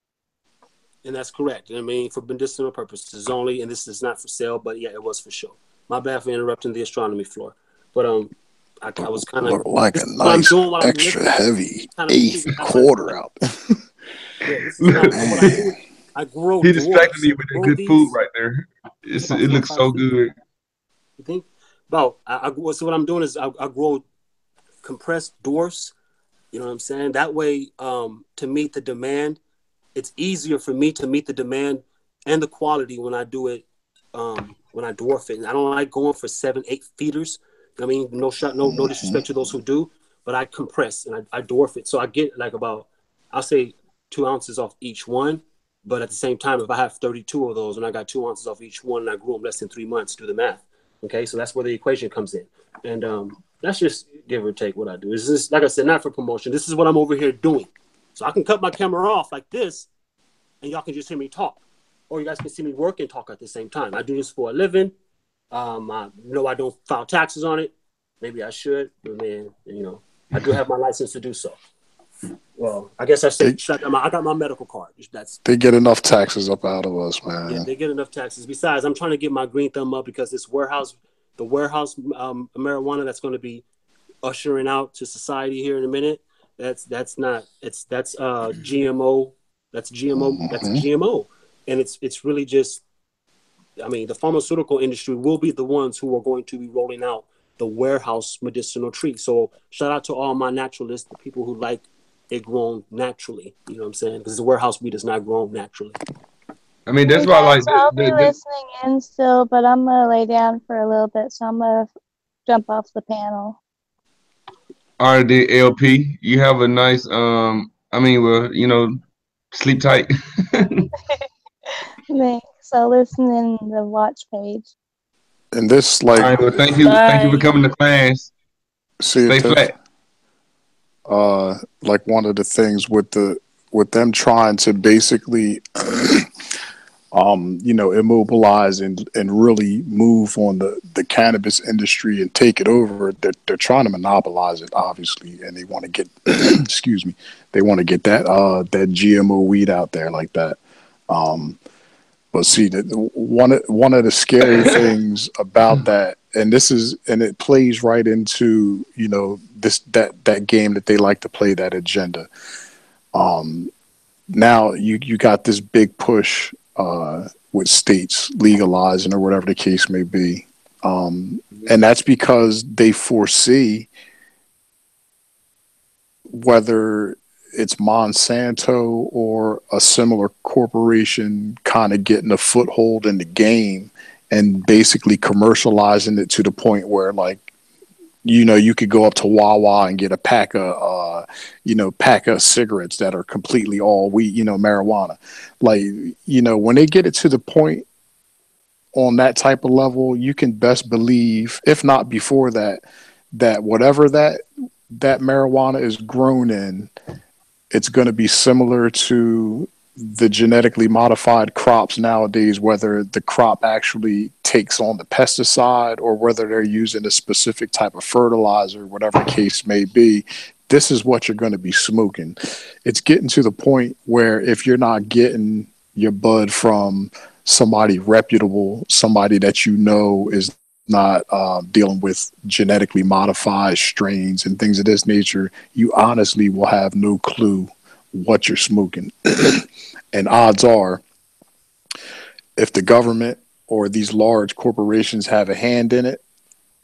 And that's correct. I mean, for medicinal purposes only, and this is not for sale, but yeah, it was for show. My bad for interrupting the astronomy floor, but I was kind of Look like a what I'm nice doing while I'm extra listening, heavy kind of eighth figure and out how to do quarter it. out. Yeah, this is kind of so what I do. Man, I grow He distracted dwarfs. me I with the grow good food these. right there. It's It about four or looks five so feet. good. You think? About so what I'm doing is I grow compressed dwarfs. You know what I'm saying? That way, to meet the demand, it's easier for me to meet the demand and the quality when I do it. When I dwarf it, and I don't like going for 7-8 feeders. I mean, no disrespect to those who do, but I compress and I dwarf it, so I get like about, I'll say 2 ounces off each one. But at the same time, if I have 32 of those and I got 2 ounces off each one and I grew them less than 3 months, do the math. Okay, so that's where the equation comes in, and that's just give or take what I do. It's just like I said, not for promotion. This is what I'm over here doing, so I can cut my camera off like this, and y'all can just hear me talk, or you guys can see me work and talk at the same time. I do this for a living. I know I don't file taxes on it. Maybe I should, but man, I do have my license to do so. Well, I guess I They got my medical card. That's they get enough taxes up out of us, Yeah, man. they get enough taxes. Besides, I'm trying to get my green thumb up because the warehouse marijuana that's going to be ushering out to society here in a minute. That's not that's GMO. That's GMO. That's Hmm. GMO, and it's really just. I mean, the pharmaceutical industry will be the ones who are going to be rolling out the warehouse medicinal tree. So shout out to all my naturalists, the people who like it grown naturally. You know what I'm saying? Because the warehouse weed is not grown naturally. I mean, Hey that's why guys, like I'll be listening in still, but I'm gonna lay down for a little bit, so I'm gonna jump off the panel. RDLP, you have a nice I mean, well, sleep tight. Thanks. I'll listen in the watch page. And this, All like, right, well, thank you for Bye. coming to class. see if Stay Tiff, flat. like one of the things with them trying to basically immobilize and really move on the cannabis industry and take it over. They're trying to monopolize it, obviously, and they want to get excuse me, they want to get that GMO weed out there like that. But see, that one of the scary things about that, and it plays right into that game that they like to play, that agenda. Now you got this big push with states legalizing or whatever the case may be, and that's because they foresee whether it's Monsanto or a similar corporation kind of getting a foothold in the game and basically commercializing it to the point where, like, you could go up to Wawa and get a pack of cigarettes that are completely all weed, marijuana. Like, when they get it to the point on that type of level, you can best believe, if not before that, that whatever that marijuana is grown in, it's going to be similar to the genetically modified crops nowadays, whether the crop actually takes on the pesticide or whether they're using a specific type of fertilizer, whatever the case may be. This is what you're going to be smoking. It's getting to the point where if you're not getting your bud from somebody reputable, somebody that is not dealing with genetically modified strains and things of this nature, you honestly will have no clue what you're smoking. And odds are, if the government or these large corporations have a hand in it,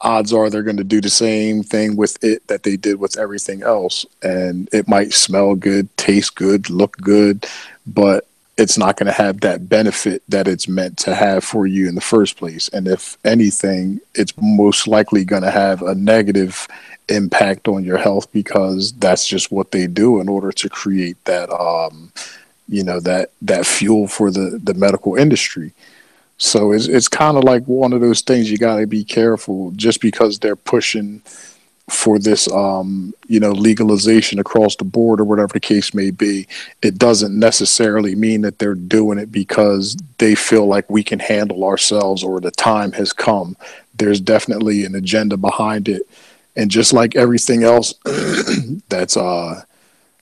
odds are they're going to do the same thing with it that they did with everything else. And it might smell good, taste good, look good, but it's not going to have that benefit that it's meant to have for you in the first place. And if anything, it's most likely going to have a negative impact on your health because that's just what they do in order to create that, that fuel for the medical industry. So it's kind of like one of those things you got to be careful just because they're pushing for this, legalization across the board or whatever the case may be. It doesn't necessarily mean that they're doing it because they feel like we can handle ourselves or the time has come. There's definitely an agenda behind it. And just like everything else that's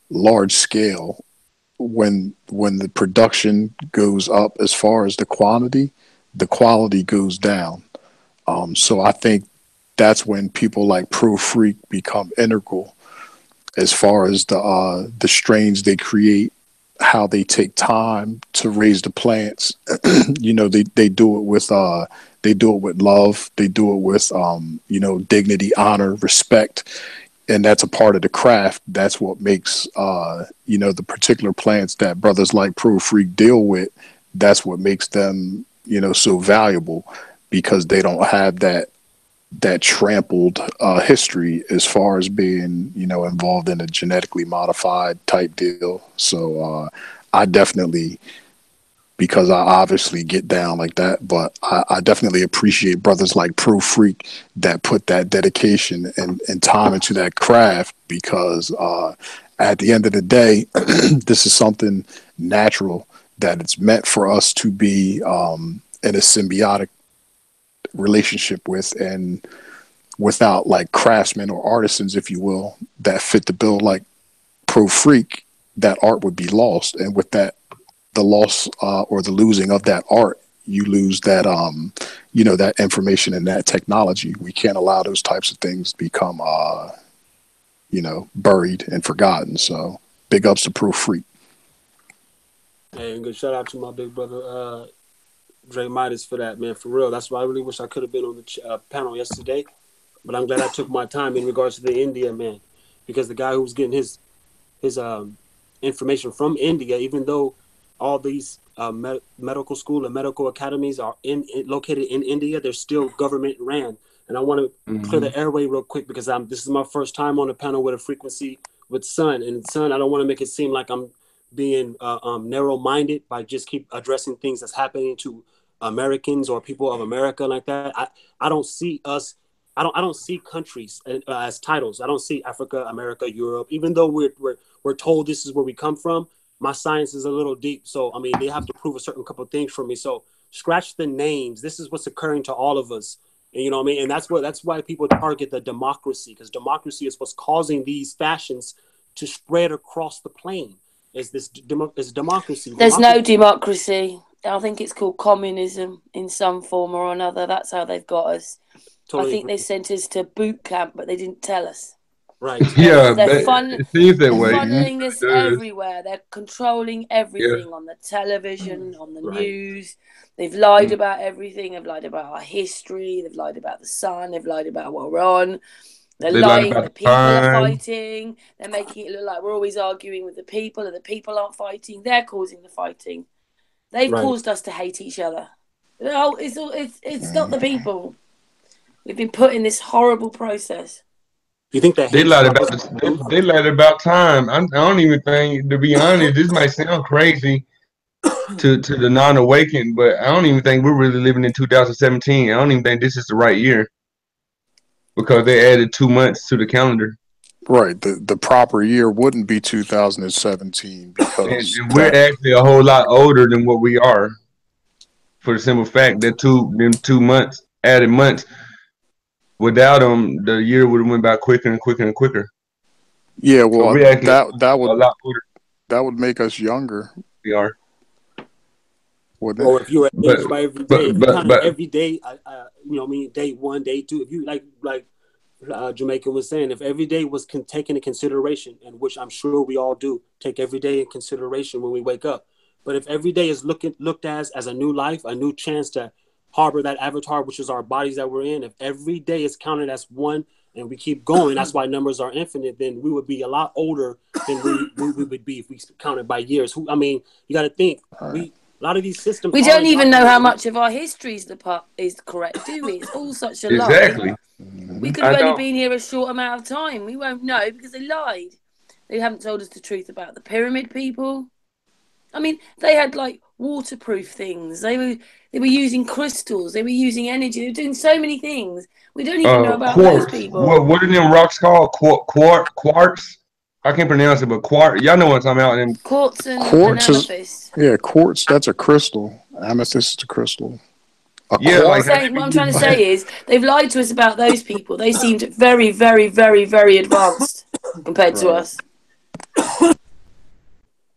large scale, when the production goes up as far as the quality goes down. So I think that's when people like Pro Freak become integral as far as the strains they create, how they take time to raise the plants. They do it with love. They do it with dignity, honor, respect, and that's a part of the craft. That's what makes the particular plants that brothers like Pro Freak deal with. That's what makes them so valuable because they don't have that trampled history as far as being involved in a genetically modified type deal. So I definitely, because I obviously get down like that, but I definitely appreciate brothers like Pro Freak that put that dedication and time into that craft because at the end of the day, this is something natural that it's meant for us to be in a symbiotic relationship with, and without like craftsmen or artisans, if you will, that fit the bill, like proof freak, that art would be lost. And with that, the loss or the losing of that art, you lose that that information and that technology. We can't allow those types of things to become buried and forgotten. So big ups to proof freak. Hey, and good shout out to my big brother Dre Midas for that, man. For real, that's why I really wish I could have been on the panel yesterday. But I'm glad I took my time in regards to the India man, because the guy who was getting his information from India, even though all these medical school and medical academies are located in India, they're still government ran. And I want to clear the airway real quick, because this is my first time on a panel with a frequency with Sun. And Sun, I don't want to make it seem like I'm being narrow-minded by just keep addressing things that's happening to Americans or people of America like that. I don't see us. I don't see countries as titles. I don't see Africa, America, Europe. Even though we're told this is where we come from, my science is a little deep. So I mean, they have to prove a certain couple of things for me. So scratch the names. This is what's occurring to all of us. And you know what I mean? And that's why people target the democracy, because democracy is what's causing these fashions to spread across the plane. Is democracy? There's no democracy. I think it's called communism in some form or another. That's how they've got us. Totally I think agree. they sent us to boot camp, but they didn't tell us. Right. Yeah, They're it seems that way. funneling this It does. everywhere. They're controlling everything on the television, on the Right. news. They've lied about everything. They've lied about our history. They've lied about the sun. They've lied about what we're on. They're They lied lying about that the people are time. fighting. They're making it look like we're always arguing with the people, and the people aren't fighting. They're causing the fighting. They've caused us to hate each other. No, it's not the people. We've been put in this horrible process. You think that They lied about they lied about time. I don't even think, to be honest, this might sound crazy to the non-awakened, but I don't even think we're really living in 2017. I don't even think this is the right year, because they added 2 months to the calendar. Right. The proper year wouldn't be 2017 because And we're actually a whole lot older than what we are, for the simple fact that them 2 months, added months, without them, the year would have went by quicker and quicker and quicker. yeah, So well we're actually that a lot older would make us younger, than we are. wouldn't it? Or if you were But aged by every day, but if you but counted but every day, you know, what I mean, day one, day two. If you like Jamaican was saying, if every day was taken into consideration, and which I'm sure we all do take every day in consideration when we wake up. But if every day is looked as a new life, a new chance to harbor that avatar, which is our bodies that we're in, if every day is counted as one, and we keep going, that's why numbers are infinite, then we would be a lot older than we would be if we counted by years. I mean, you got to think, a lot of these systems We are don't even know how indoctrinated. much of our history is correct, do we? It's all such a lie. exactly. We could I have only know. been here a short amount of time. We won't know because they lied. They haven't told us the truth about the pyramid people. I mean, they had like waterproof things. They were using crystals. They were using energy. They were doing so many things. We don't even know about those Quartz. people. What are them rocks called? Quartz. I can't pronounce it, but quartz. Y'all know what I'm talking about. And Quartz and Quartz is amethyst. quartz. That's a crystal. Amethyst is a crystal. A yeah, like how What they be I'm trying to using say that. is they've lied to us about those people. They seemed very, very, very, very advanced compared to Right. us.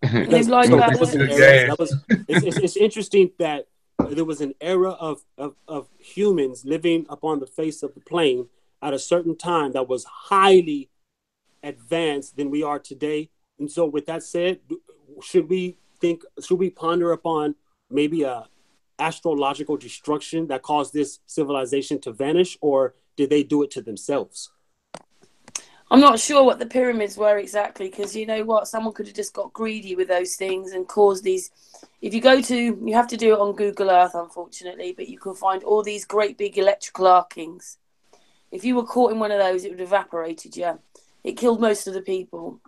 And they've lied Smoke about That that was those an good era. people. gas. It's interesting that there was an era of humans living upon the face of the plane at a certain time that was highly advanced than we are today. And so, with that said, should we ponder upon maybe a astrological destruction that caused this civilization to vanish, or did they do it to themselves? I'm not sure what the pyramids were exactly, because you know what? Someone could have just got greedy with those things and caused these. If you have to do it on Google Earth, unfortunately, but you can find all these great big electrical arcings. If you were caught in one of those, it would have evaporated you. It killed most of the people.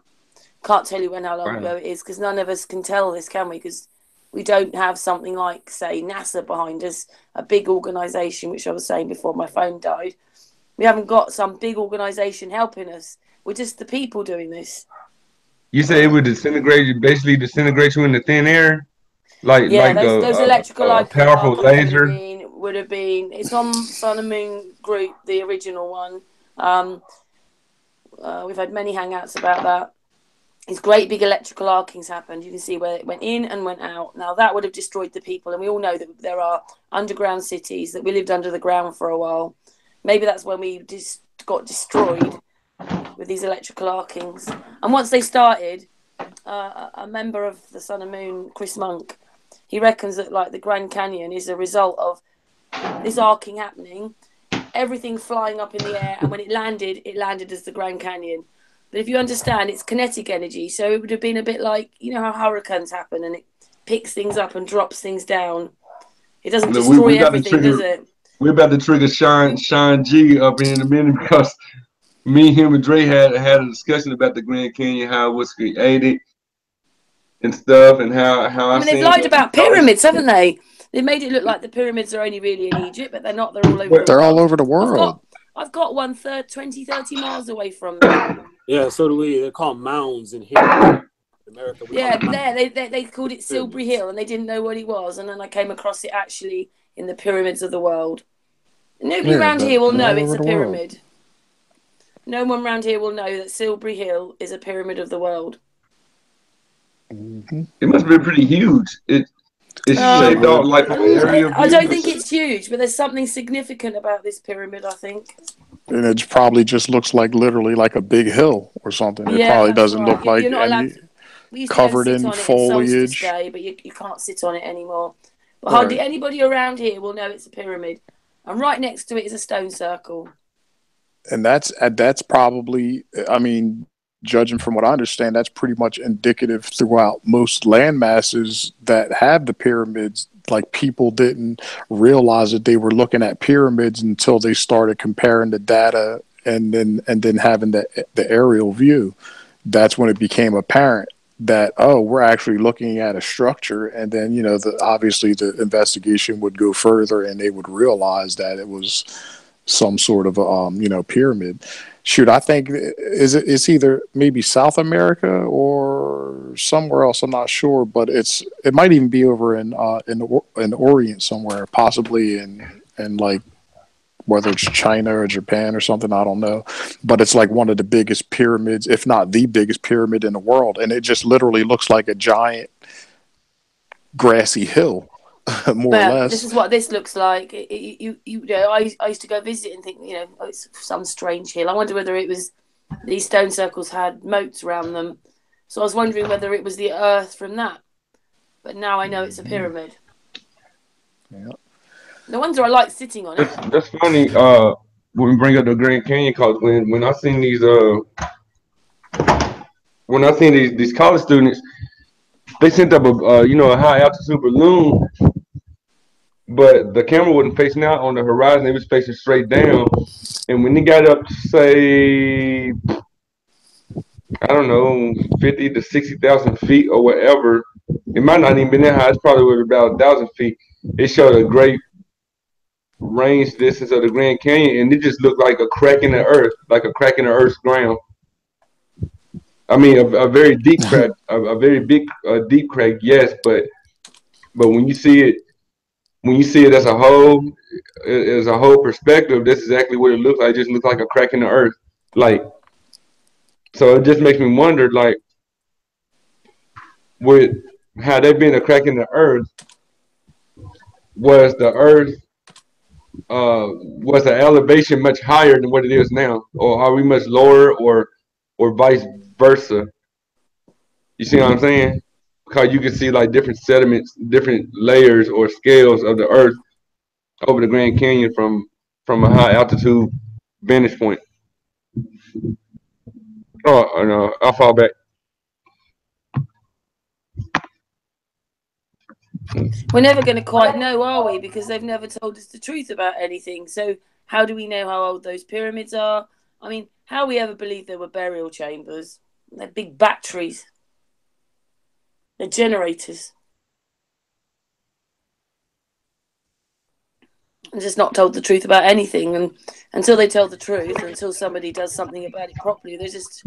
Can't tell you how long ago it is, because none of us can tell this, can we? Because we don't have something like, say, NASA behind us, a big organisation, which I was saying before my phone died. We haven't got some big organisation helping us. We're just the people doing this. You say it would basically disintegrate you into thin air, like Yeah, like those electrical a powerful arcings laser. would have been. It's on Sun and Moon Group, the original one. We've had many hangouts about that. these great big electrical arcings happened. You can see where it went in and went out. Now that would have destroyed the people, and we all know that there are underground cities that we lived under the ground for a while. Maybe that's when we just got destroyed with these electrical arcings. And once they started, a member of the Sun and Moon, Chris Monk, he reckons that like the Grand Canyon is a result of this arcing happening, everything flying up in the air, and when it landed as the Grand Canyon. But if you understand, it's kinetic energy, so it would have been a bit like, you know how hurricanes happen and it picks things up and drops things down. It doesn't destroy everything, does it? We're about to trigger Sean G up in a minute because me, him, and Dre had a discussion about the Grand Canyon, how it was created and stuff, and how I mean, they've lied about pyramids, haven't they? They've made it look like the pyramids are only really in Egypt, but they're not. They're all over the world. They're all over the world. I've got one 20, 30 miles away from me. Yeah, so do we. They're called mounds in here. America, they called it Silbury Hill, and they didn't know what it was, and then I came across it actually in the pyramids of the world. Nobody around here will know it's a pyramid. No one around here will know that Silbury Hill is a pyramid of the world. It must have been pretty huge. It's shaped out like an area. I don't think it's huge, but there's something significant about this pyramid, I think. And it probably just looks like literally like a big hill or something. It probably doesn't look like covered in foliage. Day, but you can't sit on it anymore. But hardly anybody around here will know it's a pyramid. And right next to it is a stone circle. And that's probably, I mean, judging from what I understand, that's pretty much indicative throughout most land masses that have the pyramids. Like people didn't realize that they were looking at pyramids until they started comparing the data and then having the aerial view. That's when it became apparent that, oh, we're actually looking at a structure. And then, you know, obviously the investigation would go further and they would realize that it was some sort of pyramid. Shoot, I think it's either maybe South America or somewhere else. I'm not sure, but it might even be over in the Orient somewhere, possibly in like whether it's China or Japan or something. I don't know, but it's like one of the biggest pyramids, if not the biggest pyramid in the world, and it just literally looks like a giant grassy hill. More or less. This is what this looks like. I used to go visit and think, you know, oh, it's some strange hill. I wonder whether it was these stone circles had moats around them. So I was wondering whether it was the earth from that. But now I know it's a pyramid. Yeah. No wonder I like sitting on it. That's funny. When we bring up the Grand Canyon, cause when I seen these these college students, they sent up a high altitude balloon. But the camera wasn't facing out on the horizon; it was facing straight down. And when it got up to say, I don't know, 50 to 60,000 feet or whatever, it might not even been that high. It's probably about 1,000 feet. It showed a great range distance of the Grand Canyon, and it just looked like a crack in the earth, like a crack in the earth's ground. I mean, a very deep crack, a very big, deep crack, yes, but when you see it. When you see it as a whole perspective, that's exactly what it looks like. It just looks like a crack in the earth. Like, so it just makes me wonder, like, had there been a crack in the earth, was the elevation much higher than what it is now? Or are we much lower or vice versa? You see what I'm saying? Because you can see like different sediments, different layers or scales of the earth over the Grand Canyon from a high altitude vantage point. Oh no, I'll fall back. We're never going to quite know, are we? Because they've never told us the truth about anything. So how do we know how old those pyramids are? I mean, how we ever believe there were burial chambers? They're big batteries. They're generators. I'm just not told the truth about anything. And until they tell the truth, until somebody does something about it properly, it's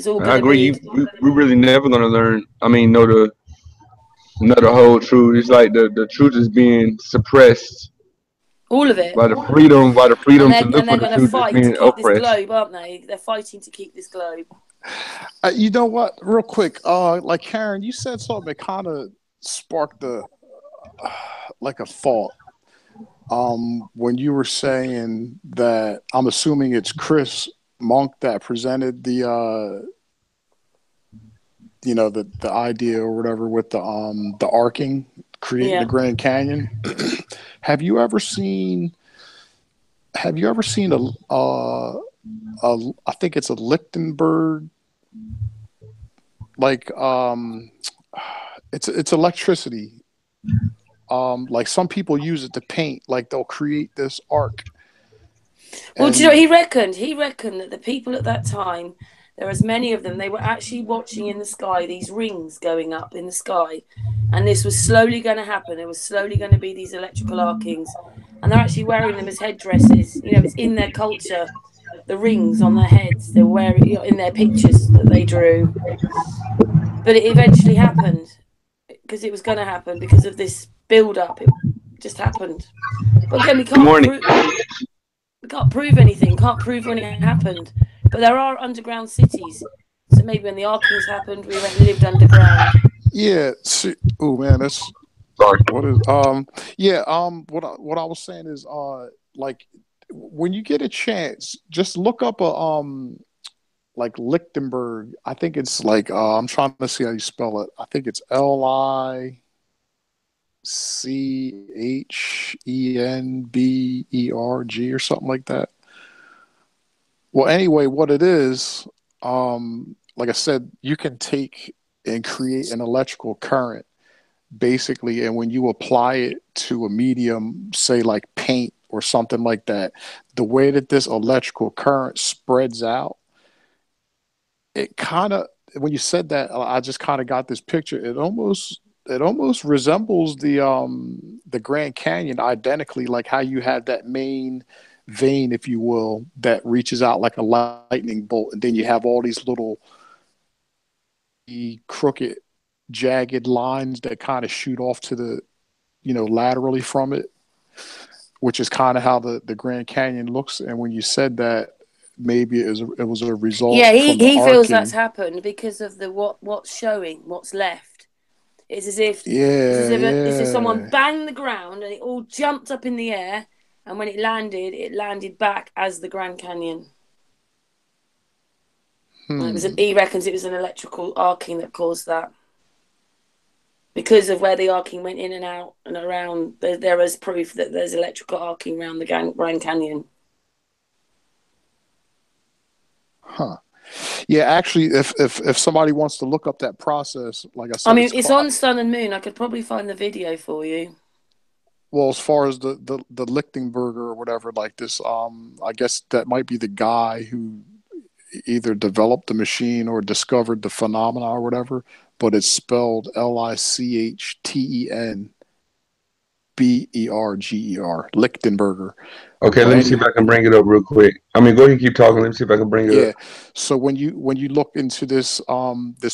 all going to be... I agree. We're really never going to learn. I mean, know the whole truth. It's like the truth is being suppressed. All of it. By the freedom to look for the truth is being oppressed. This globe, aren't they? They're fighting to keep this globe. You know what? Real quick, like Karen, you said something that kind of sparked like a thought. When you were saying that, I'm assuming it's Chris Monk that presented the idea or whatever with the arcing, creating the Yeah. Grand Canyon. Have you ever seen? Have you ever seen I think it's a Lichtenberg, like it's electricity. Like some people use it to paint, like they'll create this arc. Well, do you know what And he reckoned? He reckoned that the people at that time, there was many of them, they were actually watching in the sky these rings going up in the sky, and this was slowly going to happen. There was slowly going to be these electrical arcings, and they're actually wearing them as headdresses. You know, it's in their culture. The rings on their heads, they were wearing, you know, in their pictures that they drew. But it eventually happened because it was going to happen because of this build up. It just happened. But again, Good morning. we can't prove anything, can't prove when it happened. But there are underground cities. So maybe when the Arkings happened, we lived underground. yeah, oh man, that's Sorry. what is yeah, what I was saying is like when you get a chance, just look up a like Lichtenberg. I think it's like I'm trying to see how you spell it. I think it's Lichtenberg or something like that. Well, anyway, what it is, like I said, you can take and create an electrical current basically, and when you apply it to a medium, say like paint or something like that, the way that this electrical current spreads out, it kind of, when you said that, I just kind of got this picture. It almost resembles the Grand Canyon identically, like how you have that main vein, if you will, that reaches out like a lightning bolt, and then you have all these little crooked, jagged lines that kind of shoot off to the, laterally from it, which is kind of how the Grand Canyon looks. And when you said that, maybe it was a Yeah, result he, from the he feels that's arcing. happened because of the what's showing, what's left. It's as if Yeah, it's as if someone yeah. banged the ground and it all jumped up in the air, and when it landed back as the Grand Canyon. Hmm. He reckons it was an electrical arcing that caused that. Because of where the arcing went in and out and around, there is proof that there's electrical arcing around the Grand Canyon. Huh. Yeah, actually, if somebody wants to look up that process, like I I said, mean, it's it's called. on Sun and Moon. I could probably find the video for you. Well, as far as the Lichtenberger or whatever, like this, I guess that might be the guy who either developed the machine or discovered the phenomena or whatever. But it's spelled Lichtenberger, Lichtenberger. Okay, But let me see any if I can bring it up real quick. I mean, go ahead and keep talking. Let me see if I can bring it up. Yeah. So when you look into this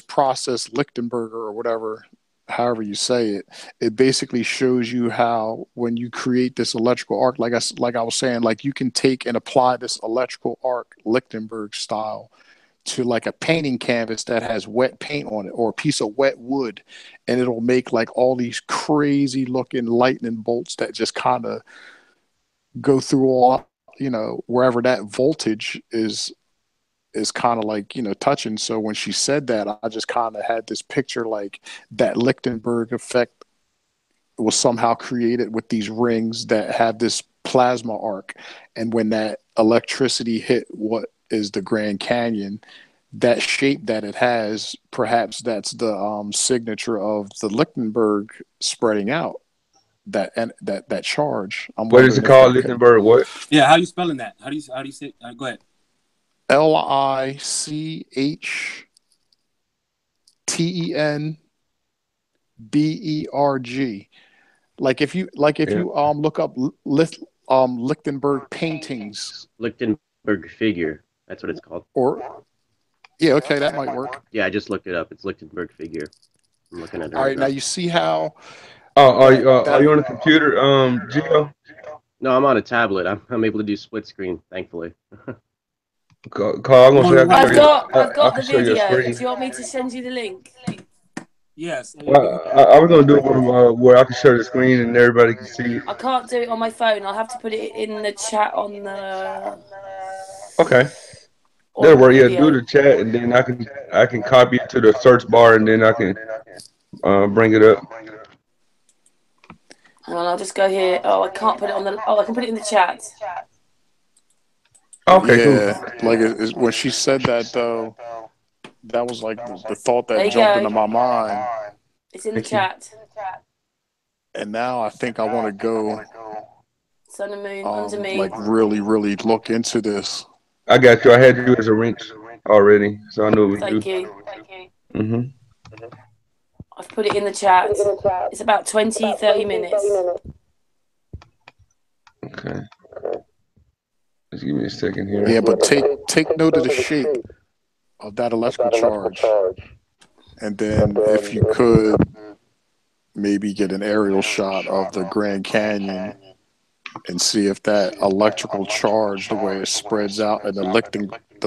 process, Lichtenberger or whatever, however you say it, it basically shows you how when you create this electrical arc, like I was saying, like you can take and apply this electrical arc Lichtenberg style to like a painting canvas that has wet paint on it or a piece of wet wood, and it'll make like all these crazy looking lightning bolts that just kind of go through all, wherever that voltage is kind of like, touching. So when she said that, I just kind of had this picture like that Lichtenberg effect was somehow created with these rings that have this plasma arc, and when that electricity hit what is the Grand Canyon, that shape that it has, perhaps that's the signature of the Lichtenberg spreading out, that charge. I'm What is it wondering if called, that could. Lichtenberg? What? Yeah, how you spelling that? How do you say? Go ahead. Lichtenberg. Like if Yeah. you look up Lichtenberg paintings, Lichtenberg figure. That's what it's called. or yeah, okay, that might work. Yeah, I just looked it up. It's Lichtenberg figure. I'm looking at it All right right, now now. you see how Oh, that are that you on a computer, Gio? No, I'm on a tablet. I'm able to do split screen, thankfully. Carl, I'm gonna say I can show I've you. I got can the show you a video. screen. Do you want me to send you the link? Yes. Well, I was gonna do it where I can share the screen and everybody can see it. I can't do it on my phone. I'll have to put it in the chat Okay, on that'll the work. Yeah, do video. the chat and then I can copy it to the search bar and then I can bring it up. Hang on, I'll just go here. Oh, I can't put it on the. Oh, I can put it in the chat. Okay, cool. Yeah, like when she said that though, that was like the thought There that you jumped into go. my mind, It's in the Thank you. chat. and now I think I want to go, Sun and moon under me. like really look into this. I got you. I had you as a rinse already, so I knew what we Thank do. you. Mm-hmm. I've put it in the chat. It's about 20, 30 minutes. Okay. Just give me a second here. Yeah, but take note of the shape of that electrical charge, and then if you could maybe get an aerial shot of the Grand Canyon and see if that electrical charge, the way it spreads out in the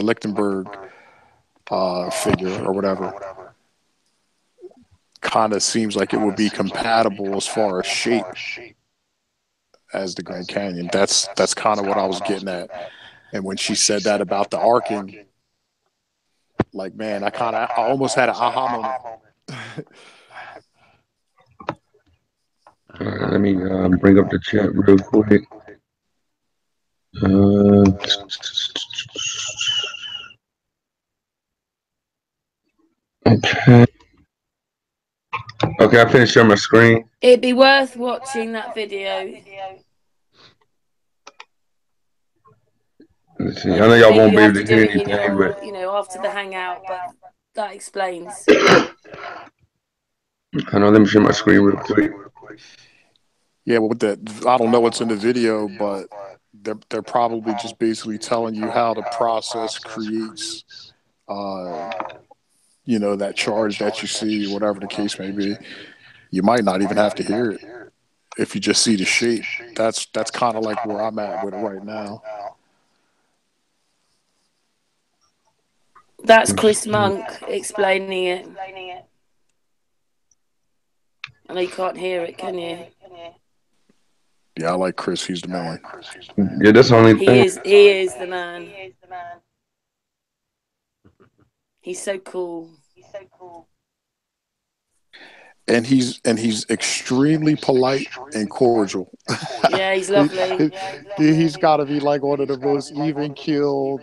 Lichtenberg figure or whatever, kind of seems like it would be compatible as far as shape as the Grand Canyon. That's kind of what I was getting at. And when she said that about the arcing, like, man, I almost had an aha moment. All right, let me bring up the chat real quick. Okay. Okay, I finished sharing my screen. It'd be worth watching that video. Let's see. I know y'all Maybe won't you be have able to to do hear it in anything, your, but after the hangout, but that explains. I know. Let me share my screen real quick. Yeah, well, with that, I don't know what's in the video, but they're probably just basically telling you how the process creates, that charge that you see, whatever the case may be. You might not even have to hear it if you just see the shape. That's kind of like where I'm at with it right now. That's Chris Monk explaining it. I know you can't hear it, can you? Yeah, I like Chris. He's the man. Yeah, that's the only thing. He is the man. He's so cool. And he's extremely polite and cordial. Yeah, he's lovely. He's got to be like one of the most even keeled,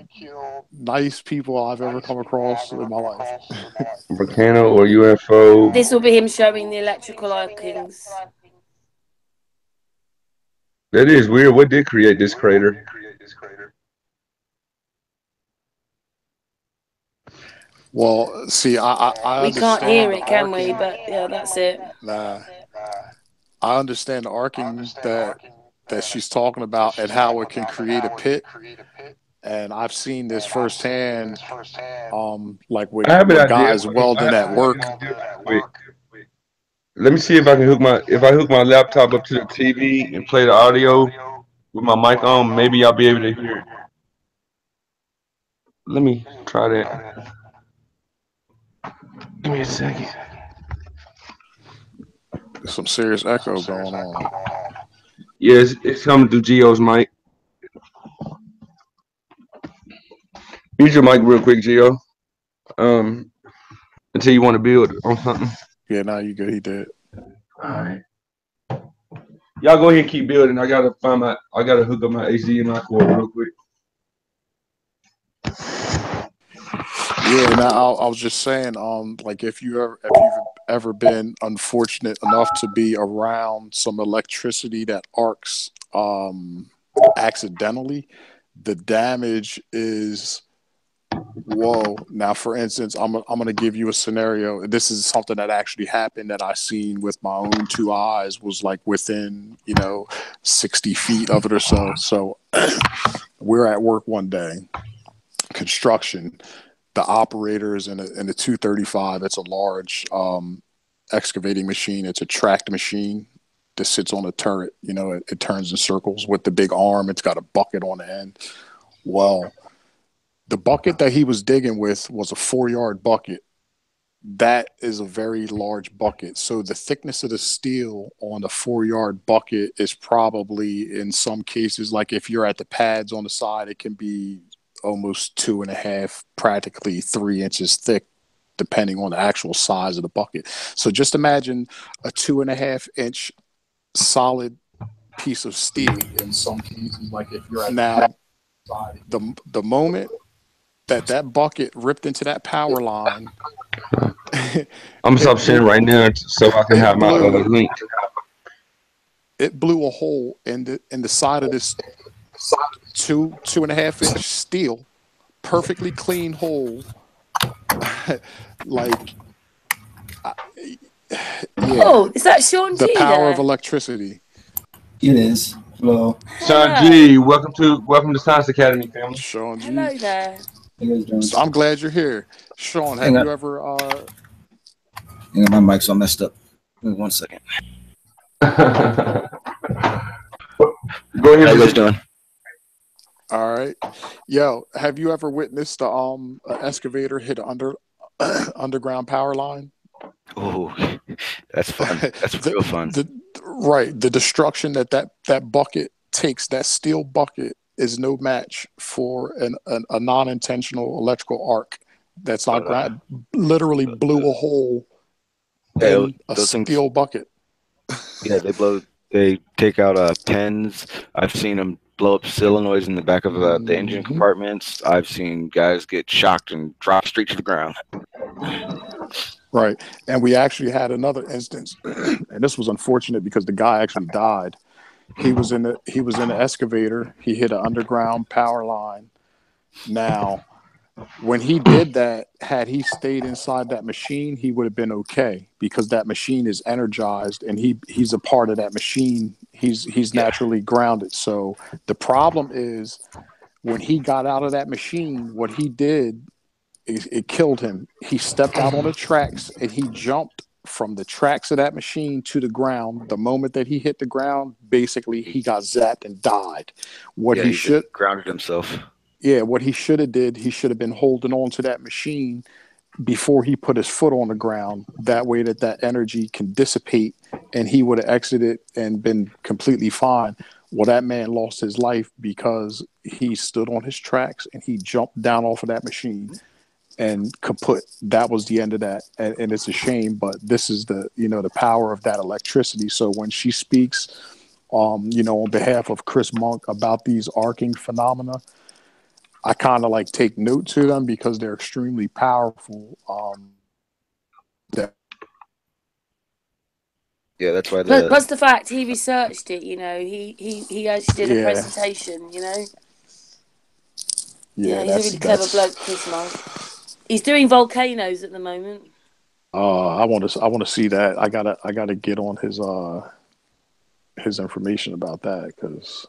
nice people I've ever come across in my life. Volcano or UFO. This will be him showing the electrical arcings. That is weird. What did create this crater? Well, see, I We can't hear understand the it, can we? arcing. But yeah, that's it. Nah, I understand the arcing that she's talking about and how it can create a pit. And I've seen this firsthand, like I have an with idea. guys welding at work. Wait, let me see if I can hook my laptop up to the TV and play the audio with my mic on. Maybe I'll be able to hear it. Let me try that. Give me a second. There's some serious echo going on. Yeah, it's coming through Geo's mic. Use your mic real quick, Geo. Until you want to build on something. Yeah, now you good. He did. All right. Y'all go ahead and keep building. I gotta hook up my HDMI cord real quick. Yeah, now I was just saying, like if you've ever been unfortunate enough to be around some electricity that arcs accidentally, the damage is whoa. Now, for instance, I'm gonna give you a scenario. This is something that actually happened that I seen with my own two eyes. Was like within 60 feet of it or so. So we're at work one day, construction. The operators in the 235. It's a large excavating machine. It's a tracked machine that sits on a turret. It turns in circles with the big arm. It's got a bucket on the end. Well, The bucket that he was digging with was a 4-yard bucket. That is a very large bucket. So the thickness of the steel on the 4-yard bucket is probably, in some cases, like if you're at the pads on the side, it can be almost 2.5, practically 3 inches thick, depending on the actual size of the bucket. So just imagine a 2.5-inch solid piece of steel. In some cases, like if you're at now, the moment that bucket ripped into that power line, I'm gonna stop sharing right now so I can have my link. It blew a hole in the side of this 2.5-inch steel, perfectly clean hole. Like, yeah. Oh, is that Sean The G power there? of electricity. It is. Hello. Sean G, welcome to Science Academy, family. Sean G. Hello there. How you guys doing? So I'm glad you're here. Sean, have you ever Hang on, my mic's all messed up. Give me 1 second. Go ahead. How you guys doing? all right. Yo, have you ever witnessed an excavator hit an underground power line? Oh, that's fun. That's real fun. Right. The destruction that bucket takes, that steel bucket, is no match for a non-intentional electrical arc that's not ground. Literally blew a hole in a steel bucket. Yeah, they take out pens. I've seen them blow up solenoids in the back of the engine compartments. I've seen guys get shocked and drop straight to the ground. Right. And we actually had another instance, and this was unfortunate because the guy actually died. He was in the excavator. He hit an underground power line. Now, when he did that, had he stayed inside that machine, he would have been okay, because that machine is energized and he's a part of that machine. He's naturally grounded. So the problem is, when he got out of that machine, what he did, it killed him. He stepped out on the tracks and he jumped from the tracks of that machine to the ground. The moment that he hit the ground, basically he got zapped and died. He should grounded himself. Yeah, what he should have did, he should have been holding on to that machine before he put his foot on the ground. That way that energy can dissipate and he would have exited and been completely fine. Well, that man lost his life because he stood on his tracks and he jumped down off of that machine and kaput. That was the end of that. And it's a shame, but this is the power of that electricity. So when she speaks, on behalf of Chris Monk about these arcing phenomena, I kind of like take note to them because they're extremely powerful. Yeah, that's why. Plus the fact he researched it. He actually did a presentation. Yeah, he's a really clever bloke, Chris Monk. He's doing volcanoes at the moment. I want to see that. I gotta get on his information about that, because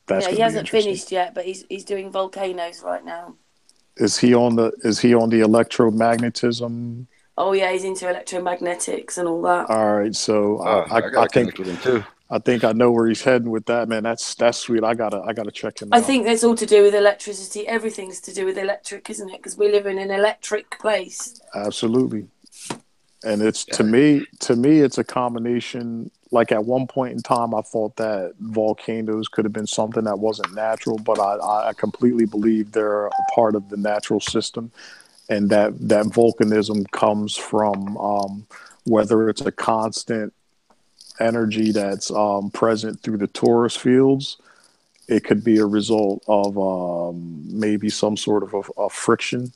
that's he hasn't finished yet, but he's doing volcanoes right now. Is he on the electromagnetism? Oh yeah, he's into electromagnetics and all that. All right, so I think with him too. I think I know where he's heading with that, man. That's sweet. I gotta check him out. I think that's all to do with electricity. Everything's to do with electric, isn't it? Because we live in an electric place. Absolutely. And it's to me it's a combination. Like, at one point in time, I thought that volcanoes could have been something that wasn't natural, but I completely believe they're a part of the natural system, and that volcanism comes from whether it's a constant energy that's present through the torus fields. It could be a result of maybe some sort of a friction,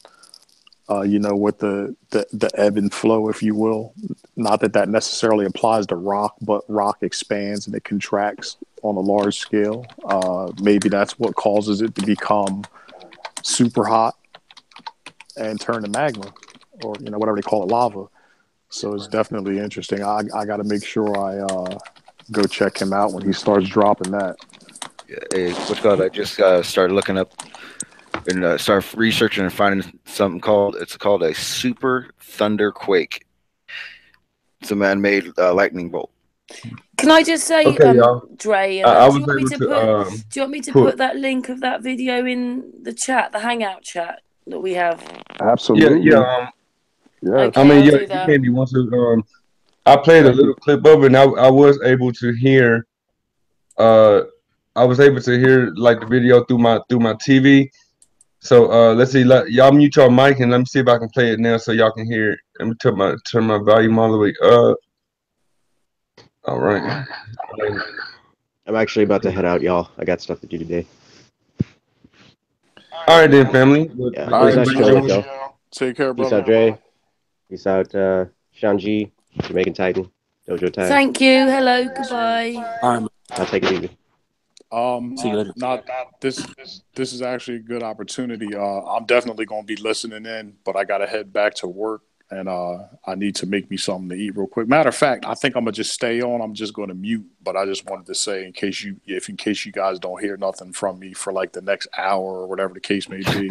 with the ebb and flow, if you will. Not that necessarily applies to rock, but rock expands and it contracts on a large scale. Maybe that's what causes it to become super hot and turn to magma, or whatever they call it, lava. So it's definitely interesting. I got to make sure I go check him out when he starts dropping that. Hey, what's called? I just started looking up and started researching and finding something called a super thunder quake. It's a man-made lightning bolt. Can Can I just say, Okay, y'all. Dre, I do you was want me able to to put? Do you want me to put. put that link of that video in the chat, the Hangout chat that we have? Absolutely. Yeah. Yes. I Okay, mean, I'll yeah, do you that. can if you want to. I played a Thank little you. clip of it, and I was able to hear. I was able to hear like the video through my TV. So let's see. Y'all mute your mic and let me see if I can play it now so y'all can hear it. Let me turn my volume all the way up. All right. I'm actually about to head out, y'all. I got stuff to do today. All right then, family. Yeah, All it was right, nice chilling with Gio. y'all. Take care, Peace brother. out, Dre. Peace out, Shanji, Jamaican Titan, Dojo Tai. Thank you. Hello. Goodbye. All right, man. I'll take it easy. See you later. Not this. This is actually a good opportunity. I'm definitely gonna be listening in, but I gotta head back to work, and I need to make me something to eat real quick. Matter of fact, I think I'm gonna just stay on. I'm just gonna mute, but I just wanted to say in case you guys don't hear nothing from me for like the next hour or whatever the case may be,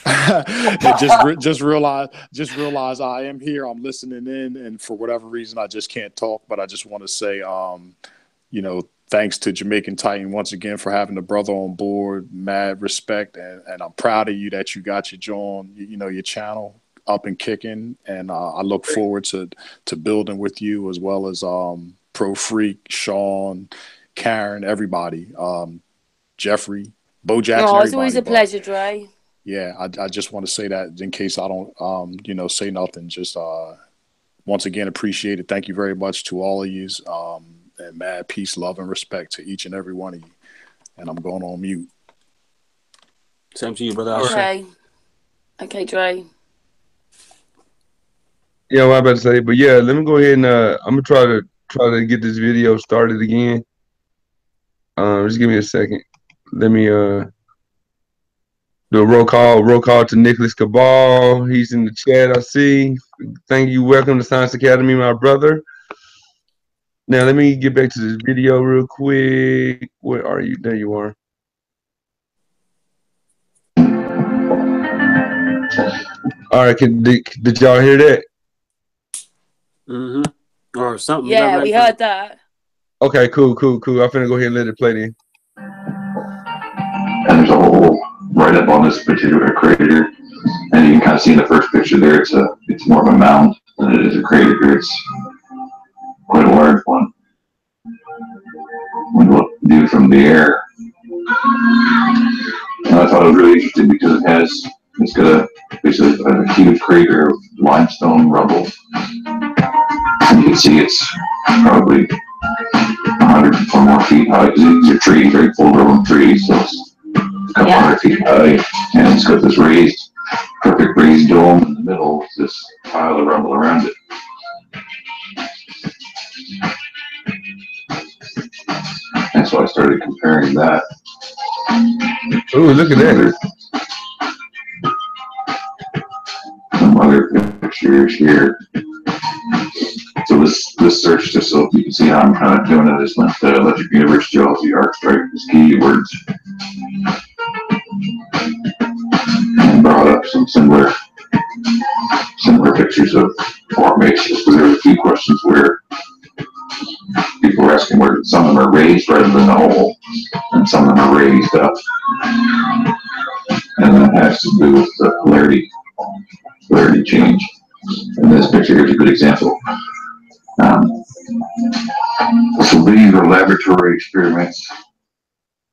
and just realize I am here. I'm listening in, and for whatever reason, I just can't talk. But I just want to say, thanks to Jamaican Titan once again for having the brother on board. Mad respect, and I'm proud of you that you got your your channel up and kicking. And I look forward to building with you as well as Pro Freak, Sean, Karen, everybody, Jeffrey, Bo Jackson, Oh, it's always everybody. a But pleasure, Dre. yeah, I just want to say that in case I don't say nothing. Just once again appreciate it. Thank you very much to all of you. And mad peace, love, and respect to each and every one of you. And I'm going on mute. Same to you, brother. Okay. Okay, Dre. Yeah, what I'm about to say, but yeah, let me go ahead and I'm gonna try to get this video started again. Just give me a second. Let me do a roll call to Nicholas Cabal. He's in the chat, I see. Thank you. Welcome to Science Academy, my brother. Now let me get back to this video real quick. Where are you? There you are. All right, did y'all hear that? Mm-hmm. Or something. Yeah, we heard that. Okay, cool. I'm finna go ahead and let it play then. And there's a hole right up on this particular crater, and you can kind of see in the first picture there, it's more of a mound than it is a crater. It's quite a large one. When you look view from the air, and I thought it was really interesting because it's got basically a huge crater of limestone rubble. And you can see it's probably 100 or more feet high because these are trees, very full grown trees, so it's a couple hundred feet high, and it's got this perfect raised dome in the middle with this pile of rubble around it. And so I started comparing that. Oh, look at that. Some other pictures here. So this search, just so you can see how I'm kind of doing it, this went to Electric Universe Geology, Art Strike, as keywords. And brought up some similar pictures of formations, because there were a few questions where people were asking where some of them are raised rather than a hole, and some of them are raised up. And that has to do with the polarity change. And this picture here's a good example. So these were laboratory experiments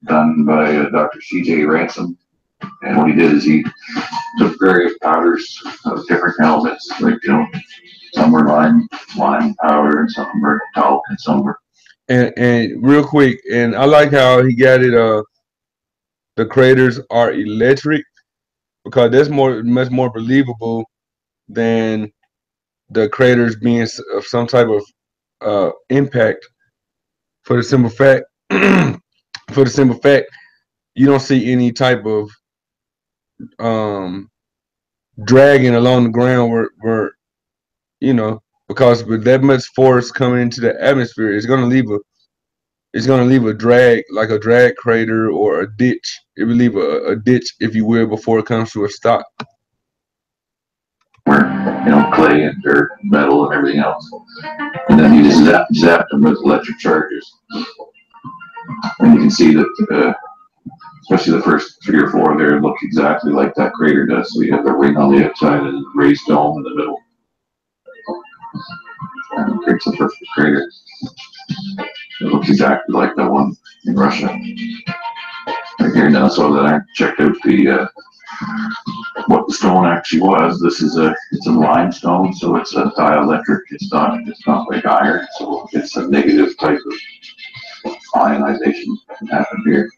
done by Dr. C.J. Ransom. And what he did is he took various powders of different elements, like, some were lime powder, and some were talc, and some were. And real quick, and I like how he got it. The craters are electric, because that's much more believable than the craters being of some type of impact. For the simple fact, you don't see any type of dragging along the ground where because with that much force coming into the atmosphere, it's gonna leave a drag, like a drag crater or a ditch. It will leave a ditch, if you will, before it comes to a stop. Where clay and dirt, and metal, and everything else. And then he just zapped them with electric charges. And you can see that, especially the first 3 or 4 there, look exactly like that crater does. So you have the ring on the outside and the raised dome in the middle. And it creates a perfect crater. It looks exactly like the one in Russia. Right here now, so that I checked out what the stone actually was. It's a limestone, so it's a dielectric. It's not like iron, so it's a negative type of ionization that can happen here.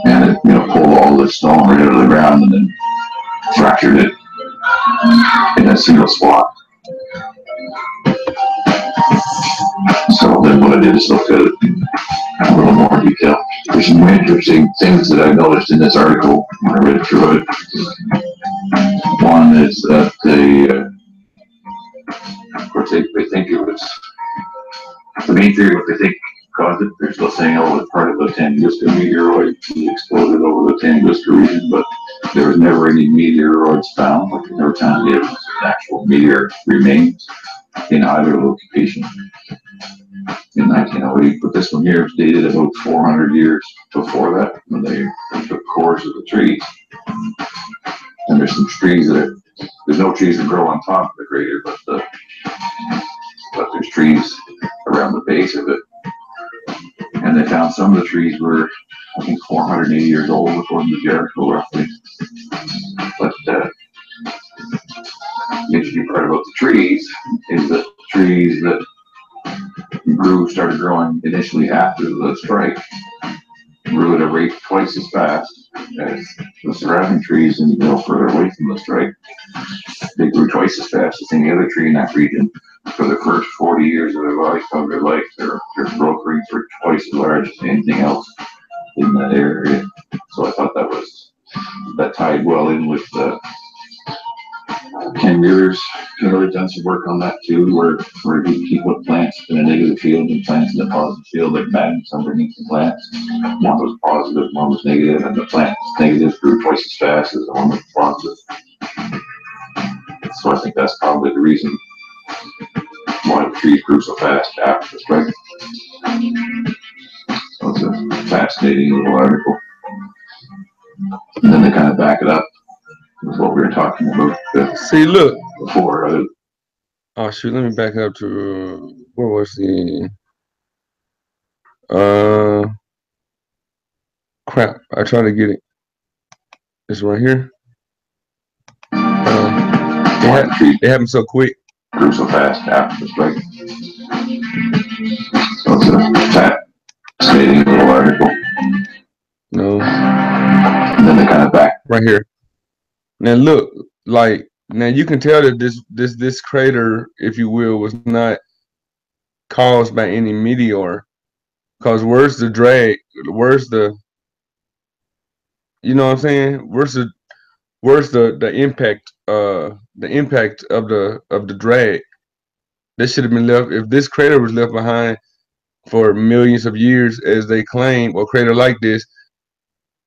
And it pulled all the stone right out of the ground and then fractured it in a single spot. So then what I did is look at it in a little more detail. There's some interesting things that I noticed in this article when I read through it. One is that of course, they think it was, the main theory, what they think caused it, they're still saying, oh, it's part of the Tunguska meteoroid. It exploded over the Tunguska region, but there was never any meteoroids found. Like, there never found any evidence of actual meteor remains in either location in 1908. But this one here is dated about 400 years before that, when they took cores of the trees. And there's some trees there's no trees that grow on top of the crater, but there's trees around the base of it. And they found some of the trees were, I think, 480 years old, according to the article, roughly. But the interesting part about the trees is that the trees that started growing initially after the strike grew at a rate twice as fast as the surrounding trees and further away from the strike. They grew twice as fast as any other tree in that region. For the first 40 years of their life, their growth rates were twice as large as anything else in that area. So I thought that tied well in with Ken Mueller's really done some work on that too, where he put plants in a negative field and plants in a positive field, like magnets underneath the plants. One was positive, one was negative, and the plant negative grew twice as fast as the one that was positive. So I think that's probably the reason why the trees grew so fast after the strike. So it's a fascinating little article. And then they kind of back it up with what we were talking about See, look. before. Oh, shoot, let me back up to, where was the, crap, I tried to get it. It's right here. It happened so quick. Grew so fast after the strike. So it's a fascinating little article. No. And then they kind of back. Right here. Now look, like, now you can tell that this crater, if you will, was not caused by any meteor. Because where's the drag? Where's the, you know what I'm saying? Where's the impact? The impact of the drag. This should have been left. If this crater was left behind for millions of years, as they claim, or a crater like this,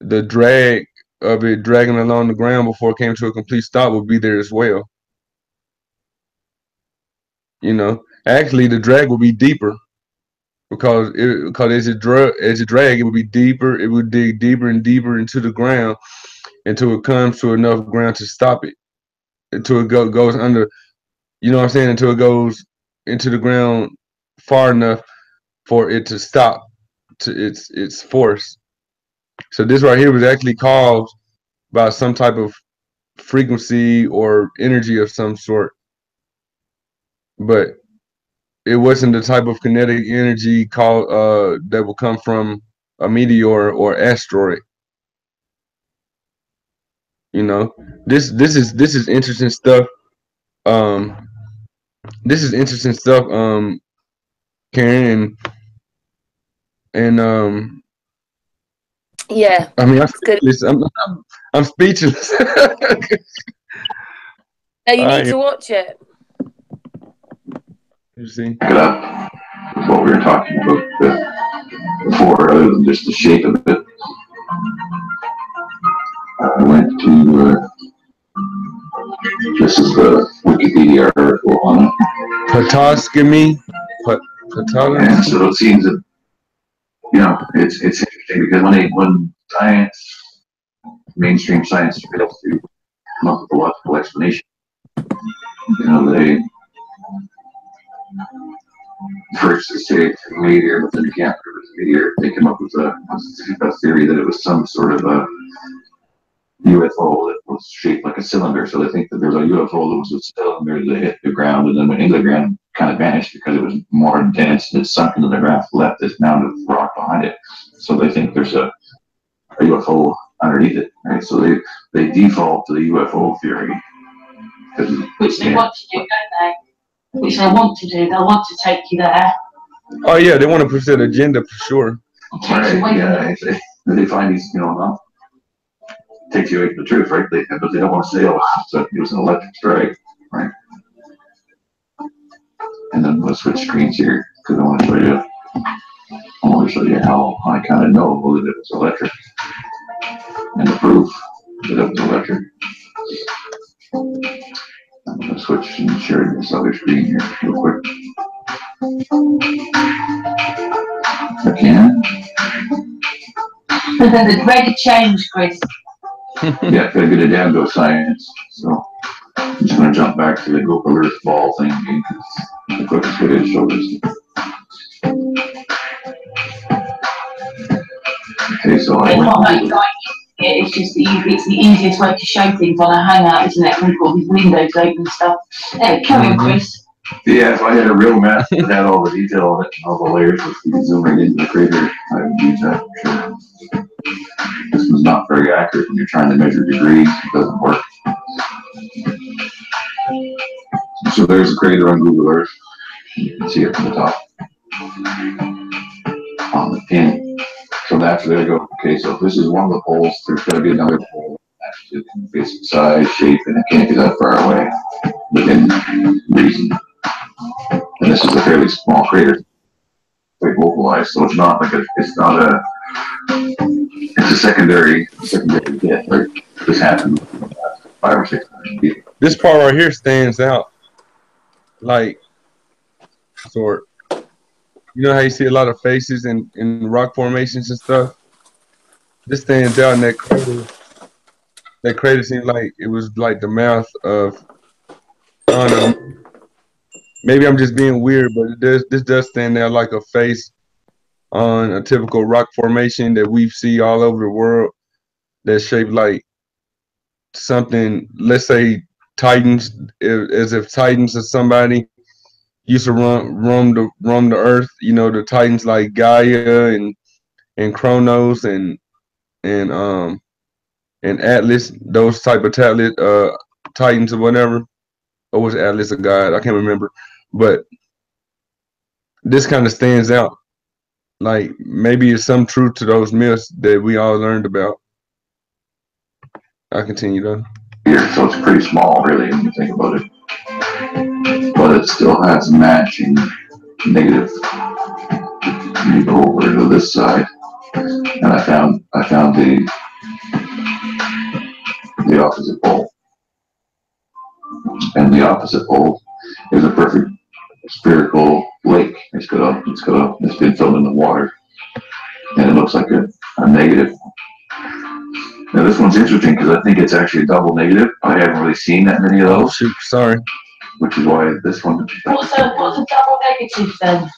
the drag of it dragging along the ground before it came to a complete stop would be there as well. Actually, the drag would be deeper because as it drag, it would be deeper. It would dig deeper and deeper into the ground until it comes to enough ground to stop it. Until it goes under, you know what I'm saying? Until it goes into the ground far enough for it to stop to its force. So this right here was actually caused by some type of frequency or energy of some sort, but it wasn't the type of kinetic energy called that will come from a meteor or asteroid. This is interesting stuff. This is interesting stuff, Karen, and yeah. I mean, I'm speechless. Yeah, you need to watch it. You see? Back it up with what we were talking about before, other than just the shape of it. I went to This is the Wikipedia article on it. Patoscemy. And so it seems that, you know, it's interesting because when science, mainstream science fails to come up with a logical explanation, you know, they first say it's a meteor, but then they can't prove it's a meteor. They come up with a theory that it was some sort of a UFO that was shaped like a cylinder. So they think that there's a UFO that was a cylinder that hit the ground and then went into the ground, kind of vanished because it was more dense and it sunk into the ground, left this mound of rock behind it. So they think there's a UFO underneath it, right? So they default to the UFO theory. Which they want to do, don't they? Which they want to do. They want to take you there. Oh yeah, they want to push that agenda for sure. Right, yeah, they find these, you know, takes you away from the truth, right? But they don't want to say, oh, it was an electric strike, right? And then we'll switch screens here because I want to show you how I kind of know that it was electric and the proof that it was electric. I'm going to switch and share this other screen here real quick. I can. Ready to change, Chris. Yeah, gotta get it down to science. So I'm just gonna jump back to the Google Earth ball thing again. The quickest way to show this. Okay, so I went. It's just it's the easiest way to show things on a hangout, isn't it? When you've got these windows open and stuff. Anyway, carry on, Chris. Yeah, if I had a real map that had all the detail on it, all the layers, if you could zoom right into the crater, I would use that for sure. This was not very accurate when you're trying to measure degrees. It doesn't work. So there's the crater on Google Earth. You can see it from the top on the pin. So naturally I go, okay, so if this is one of the poles, there's got to be another pole. Actually, basic size, shape, and it can't be that far away within reason. And this is a fairly small crater, quite localized, so it's not like it's a secondary hit. Right? This happened 5 or 6 times. This part right here stands out, like sort. You know how you see a lot of faces in rock formations and stuff? This stands out in that crater. That crater seemed like it was like the mouth of, I don't know, maybe I'm just being weird, but this does stand out like a face on a typical rock formation that we see all over the world that's shaped like something, let's say Titans, as if Titans or somebody used to roam the earth. You know, the Titans like Gaia and Kronos and Atlas, those type of Titans or whatever. Or was Atlas a god? I can't remember. But this kind of stands out. Like maybe it's some truth to those myths that we all learned about. I continue though. Here, so it's pretty small, really, when you think about it. But it still has matching negative. You go over to this side, and I found the opposite pole, and the opposite pole is a perfect spherical lake. It's been filled in the water, and it looks like a negative. Now this one's interesting because I think it's actually a double negative. I haven't really seen that many of those. Oh shoot, sorry. Which is why this one. What's a double negative then?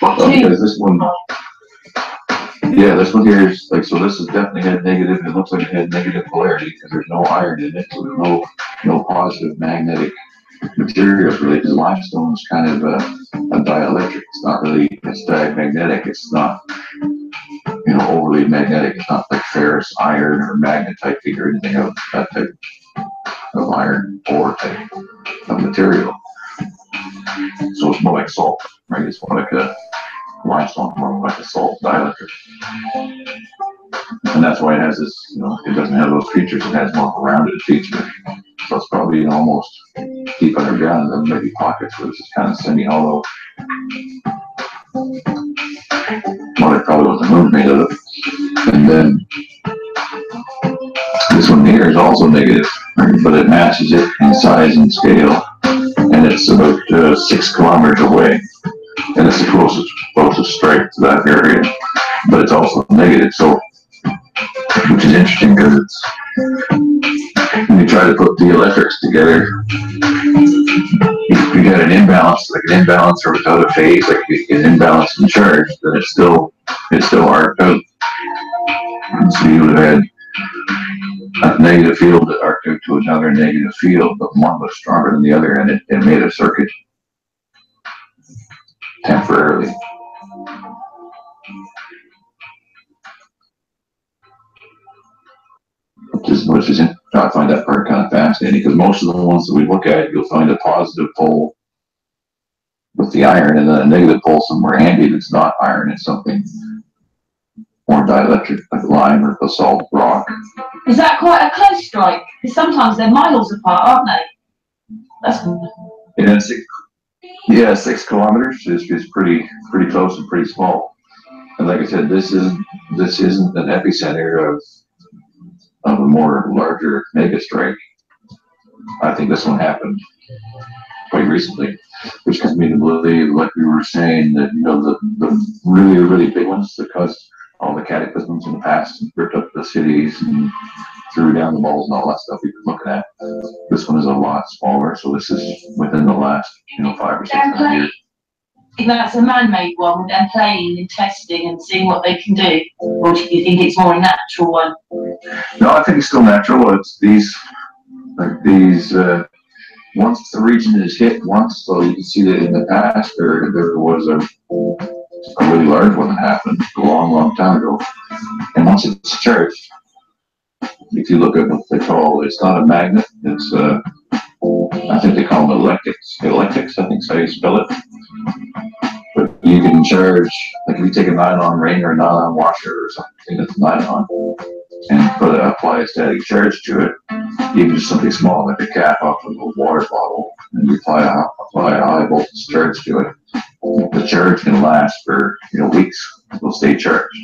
Well, because this one, yeah, this one here is like, so this is definitely had negative, and it looks like it had negative polarity because there's no iron in it, so there's no positive magnetic materials really, because limestone is kind of a dielectric. It's not really, it's diamagnetic. It's not, you know, overly magnetic. It's not like ferrous iron or magnetite or anything of that type of iron ore type of material. So it's more like salt, right? It's more like a limestone, more like a salt dielectric. And that's why it has this, you know, it doesn't have those features. It has more of a rounded feature. So it's probably, you know, almost deep underground, and then maybe pockets where this is kind of semi-hollow. Well, it probably was the moon made of it. And then This one here is also negative, but it matches it in size and scale, and it's about 6 kilometers away, and it's the closest strike to that area, but it's also negative. So, which is interesting because it's when you try to put the electrics together, if you get an imbalance, like an imbalance or without a phase, like if you get an imbalance in charge, then it's still arced out. And so you would have had a negative field that arced out to another negative field, but one was stronger than the other, and it made a circuit temporarily. I find that part kind of fascinating because most of the ones that we look at, you'll find a positive pole with the iron and then a negative pole somewhere handy that's not iron, it's something more dielectric, like lime or basalt rock. Is that quite a close strike? Because sometimes they're miles apart, aren't they? That's yeah, 6 kilometers is pretty close and pretty small. And like I said, this isn't an epicenter of a more larger mega strike. I think this one happened quite recently, which caused me to believe, like we were saying, that the really big ones that caused all the cataclysms in the past and ripped up the cities and threw down the walls and all that stuff we've been looking at. This one is a lot smaller, so this is within the last 5 or 6 years. That's a man-made one with them playing and testing and seeing what they can do, or do you think it's more a natural one? No, I think it's still natural. It's these once the region is hit once, so you can see that in the past there was a really large one that happened a long time ago, and once it's charged, if you look at what they call, it's not a magnet, it's I think they call them electrics, I think is how you spell it. But you can charge, like if you take a nylon ring or a nylon washer or something that's nylon and apply a static charge to it, even just something small like a cap off of a water bottle, and you apply a high voltage charge to it. The charge can last for weeks. It'll stay charged,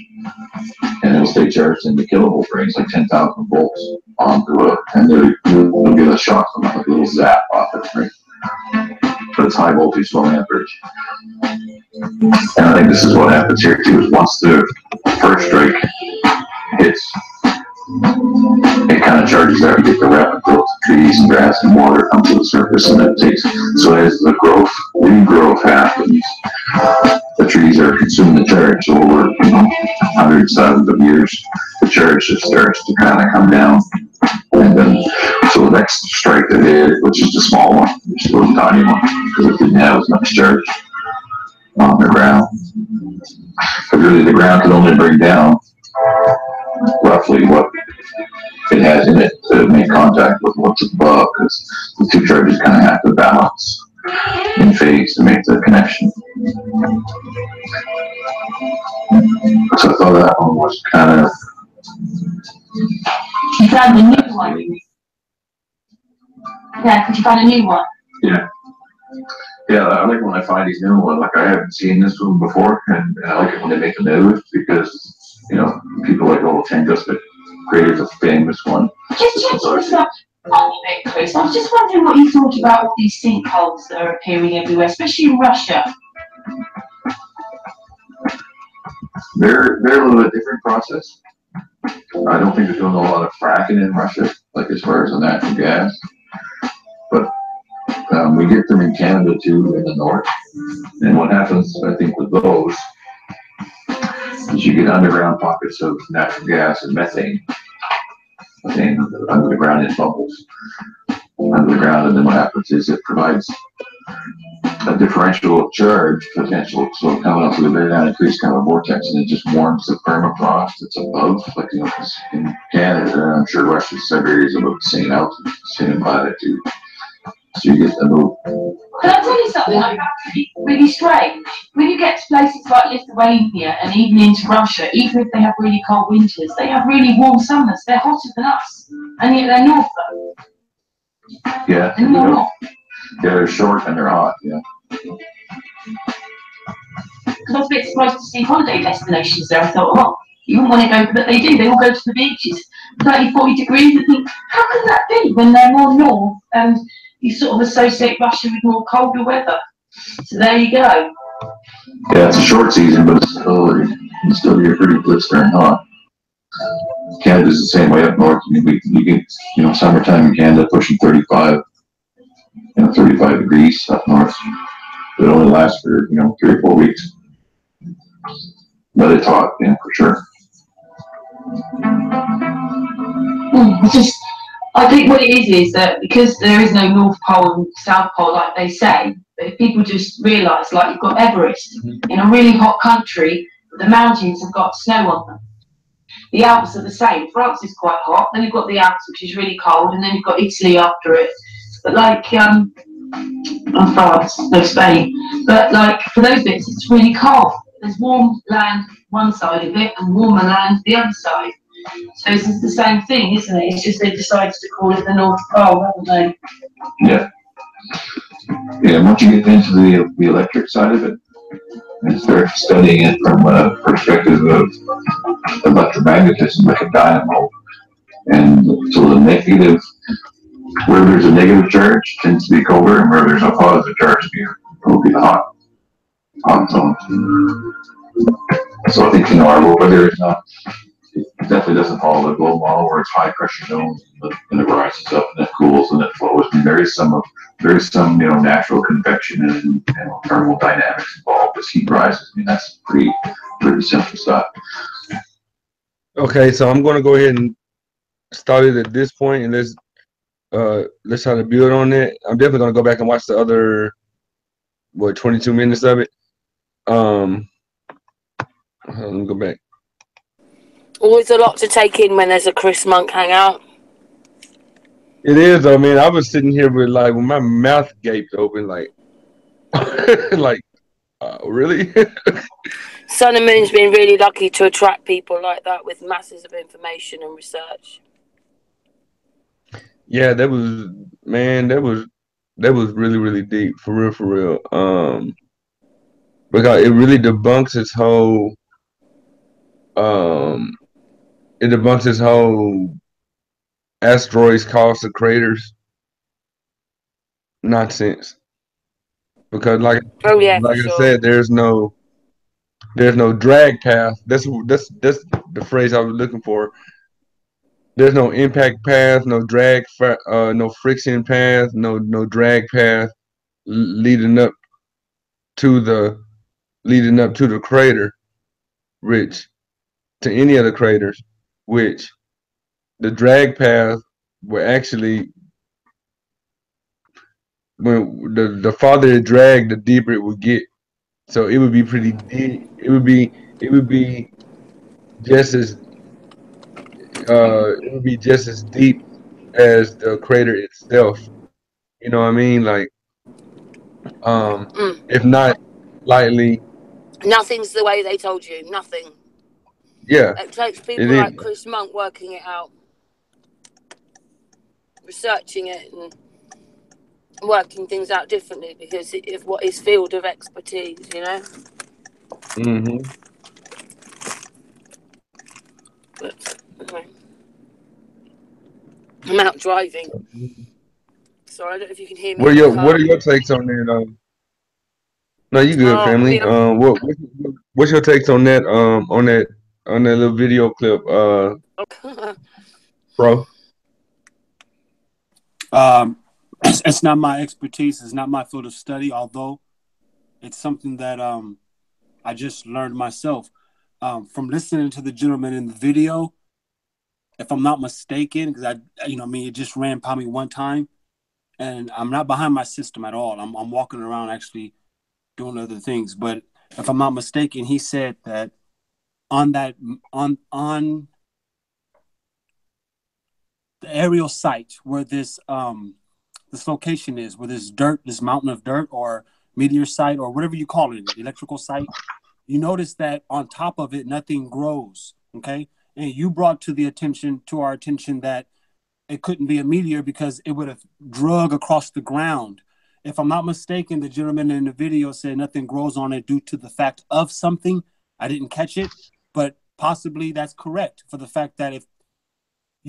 and it'll stay charged in the kilovolt range, like 10,000 volts onto it, and you'll get a shock from like a little zap off it, right? But it's high voltage, low amperage. And I think this is what happens here too, is once the first strike hits, it kind of charges there. You get the rapid growth of trees and grass and water come to the surface, and it takes, so as the regrowth happens, the trees are consuming the charge. So over hundreds, thousands of years, the charge just starts to kind of come down. And then, so the next strike that hit, which is the small one, which is a little tiny one, because it didn't have as much charge on the ground. But really, the ground can only bring down roughly what it has in it to make contact with what's above, because the two charges kind of have to balance in phase to make the connection. So I thought that one was kind of. You found a new one. Yeah, could you find a new one? Yeah. Yeah, I like when I find these new ones. Like I haven't seen this one before, and I like it when they make the news because people like Tango's the creator's a famous one. Chris, I was just wondering what you thought about all these sinkholes that are appearing everywhere, especially in Russia. They're a little bit different process. I don't think they're doing a lot of fracking in Russia, like as far as the natural gas. But we get them in Canada too, in the north. And what happens, I think, with those is you get underground pockets of natural gas and methane. Methane under the ground in bubbles under the ground, and then what happens is it provides a differential charge potential. So coming up to the ground, it creates kind of a vortex, and it just warms the permafrost that's above. Like in Canada, and I'm sure Western Siberia is about the same altitude, same latitude. So you get a little. Can I tell you something? I found really strange. When you get to places like Lithuania and even into Russia, even if they have really cold winters, they have really warm summers. They're hotter than us, and yet they're north. Yeah. And they're not. Yeah, they're short and they're hot. Yeah. Because I was a bit surprised to see holiday destinations there. I thought, oh, you wouldn't want to go, but they do. They all go to the beaches. 30, 40 degrees, and think, how can that be when they're more north and you sort of associate Russia with more colder weather? So there you go. Yeah, it's a short season, but it's still get pretty blistering hot. Canada's the same way up north. You get, summertime in Canada pushing 35, 35 degrees up north. It only lasts for, 3 or 4 weeks. But it's hot, for sure. I think what it is that because there is no North Pole and South Pole like they say, if people just realise, like you've got Everest in a really hot country, the mountains have got snow on them. The Alps are the same. France is quite hot, then you've got the Alps, which is really cold, and then you've got Italy after it. But like France, no Spain. But like for those bits, it's really cold. There's warm land one side of it and warmer land the other side. So it's the same thing, isn't it? It's just they decided to call it the North Pole, haven't they? Yeah. Yeah, once you get into the electric side of it and start studying it from a perspective of electromagnetism, like a dynamo, and so the negative, where there's a negative charge tends to be colder, and where there's a positive charge will be the hot zone. So I think, our weather is not, it definitely doesn't follow the globe model where it's high pressure zones and it rises up and it cools and it flows. I mean, there is some natural convection and thermal dynamics involved as heat rises. I mean, that's pretty simple stuff. Okay, so I'm going to go ahead and start it at this point, and let's try to build on it. I'm definitely going to go back and watch the other 22 minutes of it. Let me go back. Always a lot to take in when there's a Chris Monk hangout. It is, though, man. I was sitting here with my mouth gaped open, like really? Sun and Moon's been really lucky to attract people like that with masses of information and research. Yeah, that was really, really deep, for real. Because it really debunks his whole asteroids cause the craters nonsense. Because I said, there's no drag path. That's the phrase I was looking for. There's no impact path, no drag, no friction path, no drag path leading up to the crater, to any of the craters, which the drag path were actually, when the farther it dragged, the deeper it would get. So it would be pretty deep. It would be just as deep as the crater itself. You know what I mean? Like, if not slightly. Nothing's the way they told you. Nothing. Yeah. It takes people like Chris Monk working it out, researching it, and working things out differently because of what his field of expertise, Mm-hmm. But anyway, I'm out driving. Sorry, I don't know if you can hear me. What are your takes on that? No, you good, family. Yeah. What's your takes on that? On that little video clip, bro? It's not my expertise. It's not my field of study. Although it's something that I just learned myself from listening to the gentleman in the video. If I'm not mistaken, because it just ran by me one time, and I'm not behind my system at all. I'm walking around actually doing other things. But if I'm not mistaken, he said that on the aerial site where this location is, where this mountain of dirt or meteor site or whatever you call it, electrical site, you notice that on top of it nothing grows. Okay. And you brought to our attention that it couldn't be a meteor because it would have drug across the ground. If I'm not mistaken, the gentleman in the video said nothing grows on it due to the fact of something. I didn't catch it, but possibly that's correct for the fact that if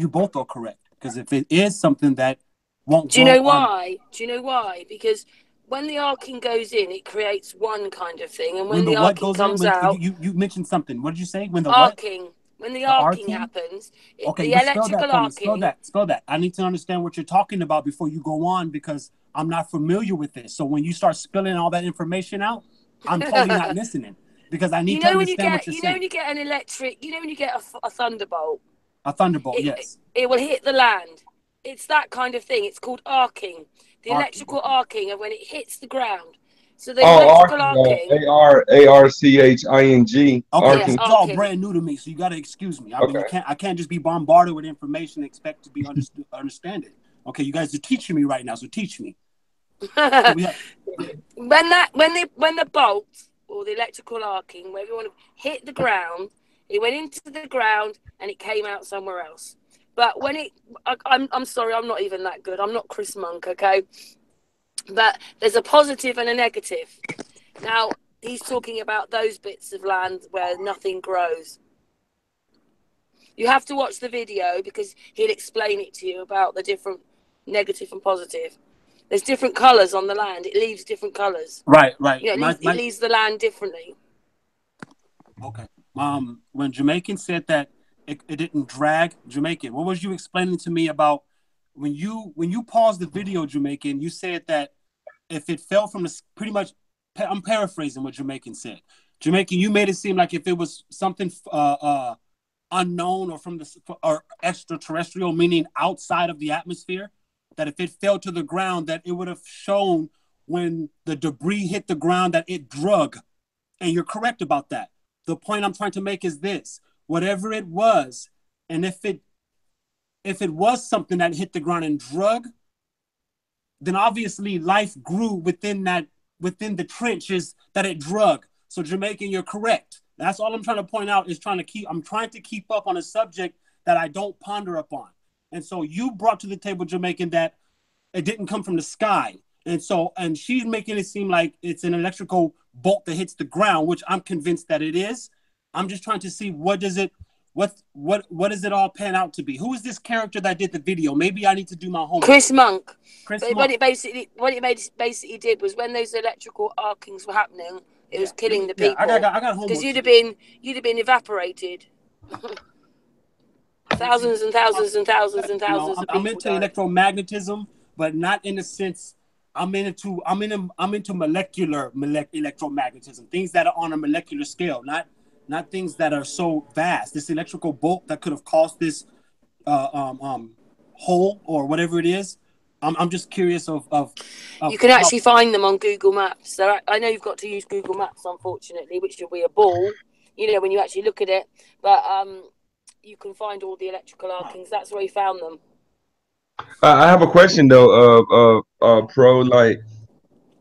you both are correct. Because if it is something that won't Do you grow know on, why? Do you know why? Because when the arcing goes in, it creates one kind of thing, and when when the the what arcing goes in, comes when out, you mentioned something. What did you say? When the what? arcing. When the The arcing arcing? happens, Okay, the but spell that electrical for me. Spell arcing. that. Spell that. I need to understand what you're talking about before you go on, because I'm not familiar with this. So when you start spilling all that information out, I'm totally not listening, because I need to When you understand what get, you're saying. when you get an electric, when you get a thunderbolt, A thunderbolt, yes. it will hit the land. It's that kind of thing. It's called arcing. The Arcing. electrical arcing of when it hits the ground. So the Oh, electrical arcing, arcing. ARCHING. Okay, Yes, this Arcing. is all arcing. brand new to me, so you got to excuse me. I mean, Okay. I can't just be bombarded with information and expect to be understand it. Okay, you guys are teaching me right now, so teach me. So we have, when the bolt or the electrical arcing, whatever you want to, hit the ground, it went into the ground and it came out somewhere else. But when I'm sorry, I'm not even that good. I'm not Chris Monk, okay? But there's a positive and a negative. Now he's talking about those bits of land where nothing grows. You have to watch the video because he'll explain it to you about the different negative and positive. There's different colours on the land. It leaves different colours. right. It leaves the land differently. Okay. When Jamaican said that it didn't drag, Jamaican, what was you explaining to me about when you paused the video, Jamaican? You said that if it fell from the pretty much, I'm paraphrasing what Jamaican said. Jamaican, you made it seem like if it was something unknown or from the or extraterrestrial, meaning outside of the atmosphere, that if it fell to the ground, that it would have shown when the debris hit the ground that it drug. And you're correct about that. The point I'm trying to make is this: whatever it was, and if it was something that hit the ground and drug, then obviously life grew within the trenches that it drug. So Jamaican, you're correct. That's all I'm trying to point out, is I'm trying to keep up on a subject that I don't ponder upon. And so you brought to the table, Jamaican, that it didn't come from the sky. And she's making it seem like it's an electrical bolt that hits the ground, which I'm convinced that it is. I'm just trying to see what does it all pan out to be? Who is this character that did the video? Maybe I need to do my homework. Chris Monk. Chris But Monk. What it basically did was when those electrical arcings were happening, it was killing the people. I got homework. Because you'd have been evaporated. Thousands and thousands and thousands and thousands of people. I'm into electromagnetism, but not in the sense I'm into molecular electromagnetism, things that are on a molecular scale, not things that are so vast. This electrical bolt that could have caused this hole or whatever it is. I'm just curious of you can actually find them on Google Maps. So I know you've got to use Google Maps, unfortunately, which will be a ball, when you actually look at it. But you can find all the electrical arcings. That's where he found them. I have a question though, Pro. Like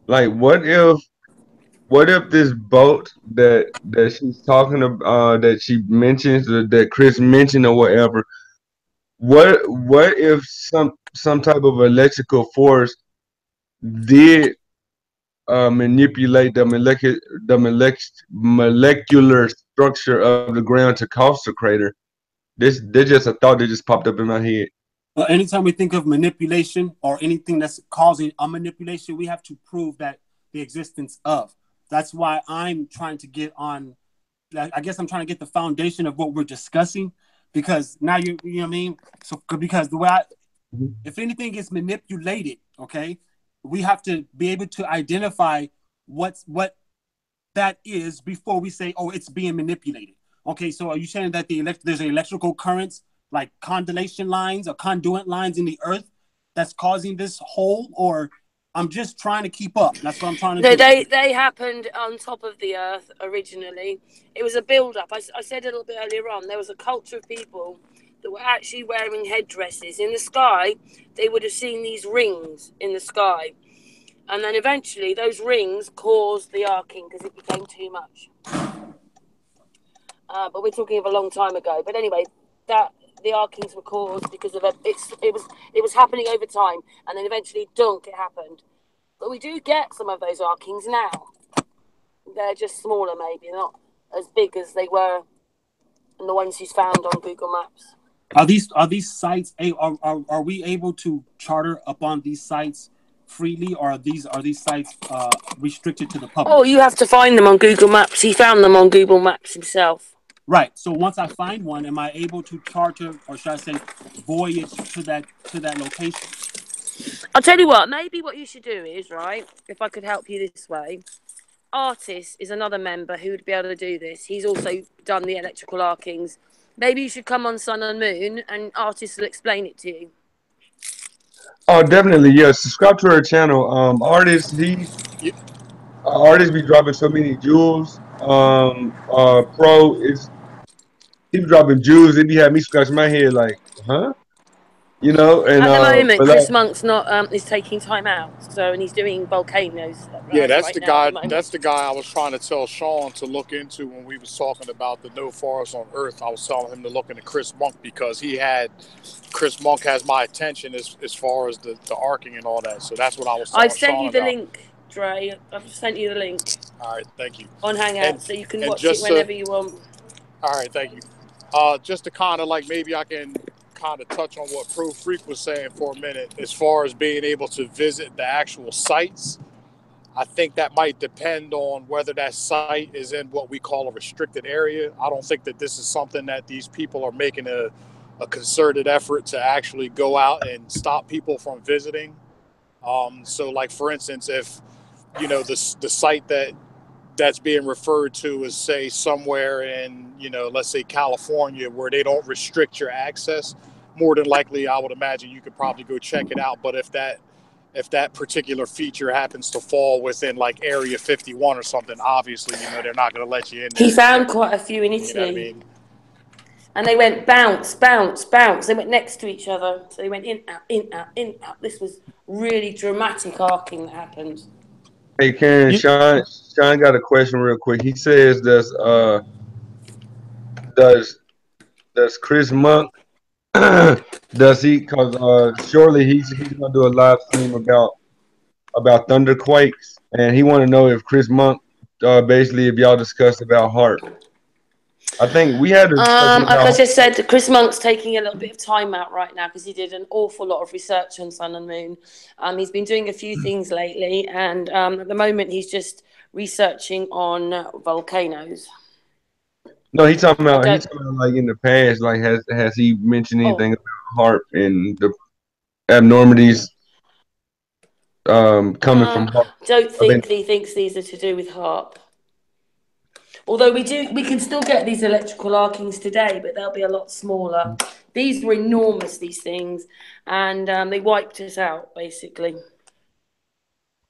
what if this boat that she's talking about, that she mentions, or that Chris mentioned, or whatever? What if some type of electrical force did manipulate the molecular structure of the ground to cause the crater? This just a thought that just popped up in my head. Well, anytime we think of manipulation or anything that's causing a manipulation, we have to prove that the existence of. That's why I'm trying to get on. I guess I'm trying to get the foundation of what we're discussing, because now you know what I mean. So because the way if anything gets manipulated, okay, we have to be able to identify what that is before we say, oh, it's being manipulated. Okay, so are you saying that there's electrical currents, like condensation lines or conduit lines in the earth that's causing this hole? Or I'm just trying to keep up. That's what I'm trying to do. No, they happened on top of the earth originally. It was a build-up. I said a little bit earlier on, there was a culture of people that were actually wearing headdresses. In the sky, they would have seen these rings in the sky. And then eventually those rings caused the arcing because it became too much. But we're talking of a long time ago. But anyway, that the arcings were caused because of it was happening over time, and then eventually, dunk, it happened. But we do get some of those arcings now. They're just smaller, maybe not as big as they were, and the ones he's found on Google Maps. Are these sites? Are we able to charter upon these sites freely, or are these sites restricted to the public? Oh, you have to find them on Google Maps. He found them on Google Maps himself. Right. So once I find one, am I able to charter, or should I say, voyage to that location? I'll tell you what. Maybe what you should do is, right, if I could help you this way. Artist is another member who would be able to do this. He's also done the electrical arkings. Maybe you should come on Sun and Moon, and Artist will explain it to you. Oh, definitely, yeah. Subscribe to her channel. Artist, artist be dropping so many jewels. Pro is he be dropping jewels. It be having me scratch my head like, huh? You know, and At the moment, but Chris Monk's not is taking time out, and he's doing volcanoes. Yeah, that's right the now guy. at the moment. That's the guy I was trying to tell Sean to look into when we was talking about the no forest on Earth. I was telling him to look into Chris Monk because Chris Monk has my attention as far as the arcing and all that. So that's what I was telling I've sent Sean you the about. link, Dre. I've sent you the link. All right, thank you. On Hangout, so you can watch just it whenever you want. All right, thank you. Just to kind of like maybe I can kind of touch on what Pro Freak was saying for a minute as far as being able to visit the actual sites. I think that might depend on whether that site is in what we call a restricted area. I don't think that this is something that these people are making a concerted effort to actually go out and stop people from visiting. So like, for instance, if, you know, the site that's being referred to is, say, somewhere in, you know, let's say California, where they don't restrict your access, more than likely, I would imagine you could probably go check it out. But if that particular feature happens to fall within like Area 51 or something, obviously, you know, they're not going to let you in there. He found quite a few in Italy. You know what I mean? And they went bounce, bounce, bounce. They went next to each other. So they went in, out, in, out, in, out. This was really dramatic arcing that happened. hey, Karen, Sean got a question real quick. He says, does Chris Monk does he? Because surely he's gonna do a live stream about thunderquakes, and he want to know if Chris Monk basically if y'all discussed about HAARP. I think we had a discussion like about I just said, Chris Monk's taking a little bit of time out right now because he did an awful lot of research on Sun and Moon. He's been doing a few things lately, and at the moment he's just researching on volcanoes. No, he's talking about like in the past, like has he mentioned anything about HAARP and the abnormalities coming from HAARP? Don't think he thinks these are to do with HAARP. Although we can still get these electrical arkings today, but they'll be a lot smaller. These were enormous, these things, and they wiped us out basically.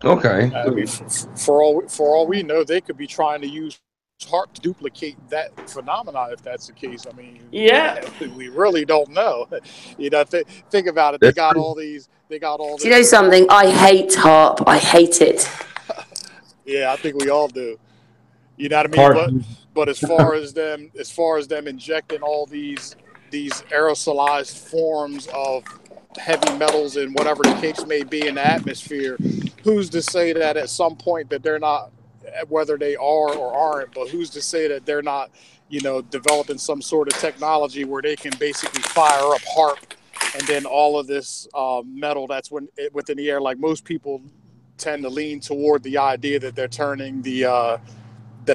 Okay. I mean, for all we know, they could be trying to use HAARP to duplicate that phenomenon if that's the case. I mean, yeah, we really don't know. You know, think about it. They got all these. Do you know something? I hate HAARP. I hate it. Yeah, I think we all do. You know what I mean? But as far as them injecting all these aerosolized forms of heavy metals and whatever the case may be in the atmosphere, who's to say that at some point that they're not, whether they are or aren't, but who's to say that they're not, you know, developing some sort of technology where they can basically fire up HAARP and then all of this metal that's within the air. Like most people tend to lean toward the idea that they're turning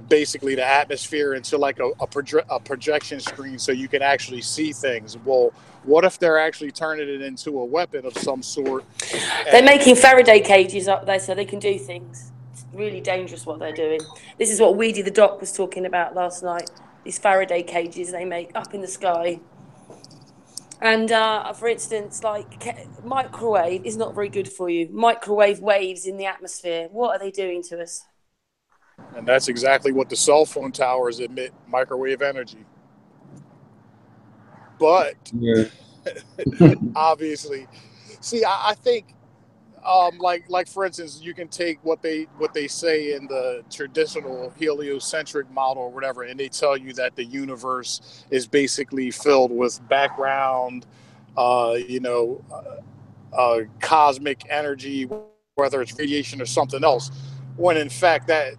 basically the atmosphere into like a projection screen so you can actually see things. Well, what if they're actually turning it into a weapon of some sort? They're making Faraday cages up there so they can do things. It's really dangerous what they're doing. This is what Weedy the Doc was talking about last night. These Faraday cages they make up in the sky. And for instance, like microwave is not very good for you. Microwave waves in the atmosphere. What are they doing to us? And that's exactly what the cell phone towers emit, microwave energy. But obviously, see, I think, like for instance, you can take what they say in the traditional heliocentric model or whatever, and they tell you that the universe is basically filled with background, cosmic energy, whether it's radiation or something else, when in fact that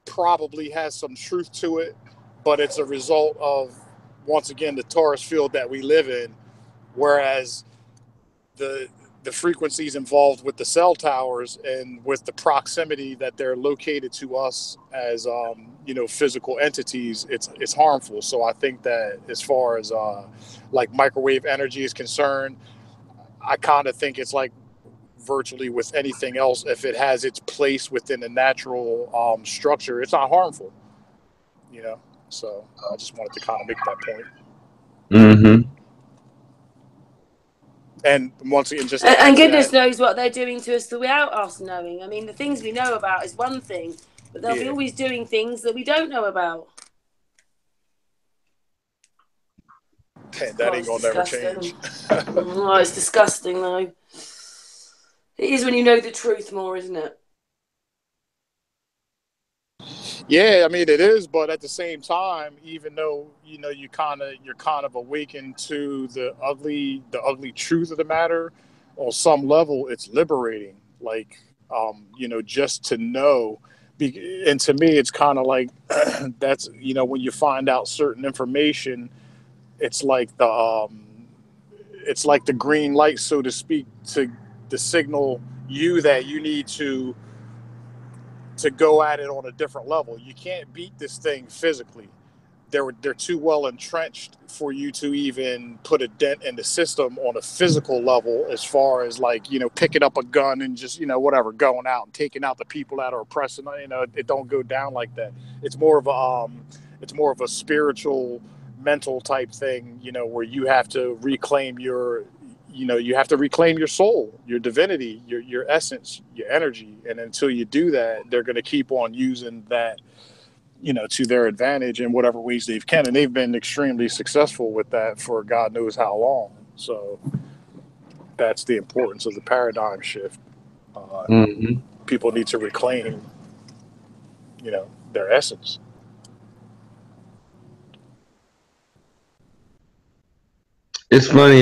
probably has some truth to it, but it's a result of once again, the torus field that we live in, whereas the the frequencies involved with the cell towers and with the proximity that they're located to us as physical entities, it's harmful. So I think that as far as like microwave energy is concerned, I kind of think it's like virtually with anything else, if it has its place within the natural structure, it's not harmful, you know. So I just wanted to kind of make that point. Mm-hmm. And once again, just to And add to goodness that, knows what they're doing to us without us knowing. I mean, the things we know about is one thing, but they'll be yeah, always doing things that we don't know about. that ain't gonna never change. Oh, it's disgusting, though. It is when you know the truth more, isn't it? Yeah, I mean it is, but at the same time, even though you're kind of awakened to the ugly truth of the matter, on some level, it's liberating. Like, just to know. And to me, it's kind of like that's when you find out certain information, it's like the green light, so to speak, to signal you that you need to go at it on a different level. You can't beat this thing physically. They're too well entrenched for you to even put a dent in the system on a physical level, as far as like picking up a gun and just whatever, going out and taking out the people that are oppressing. It don't go down like that. It's more of a spiritual, mental type thing, where you have to reclaim your soul, your divinity, your essence, your energy. And until you do that, they're going to keep on using that, to their advantage in whatever ways they can. And they've been extremely successful with that for God knows how long. So that's the importance of the paradigm shift. Mm-hmm. People need to reclaim, their essence. It's funny.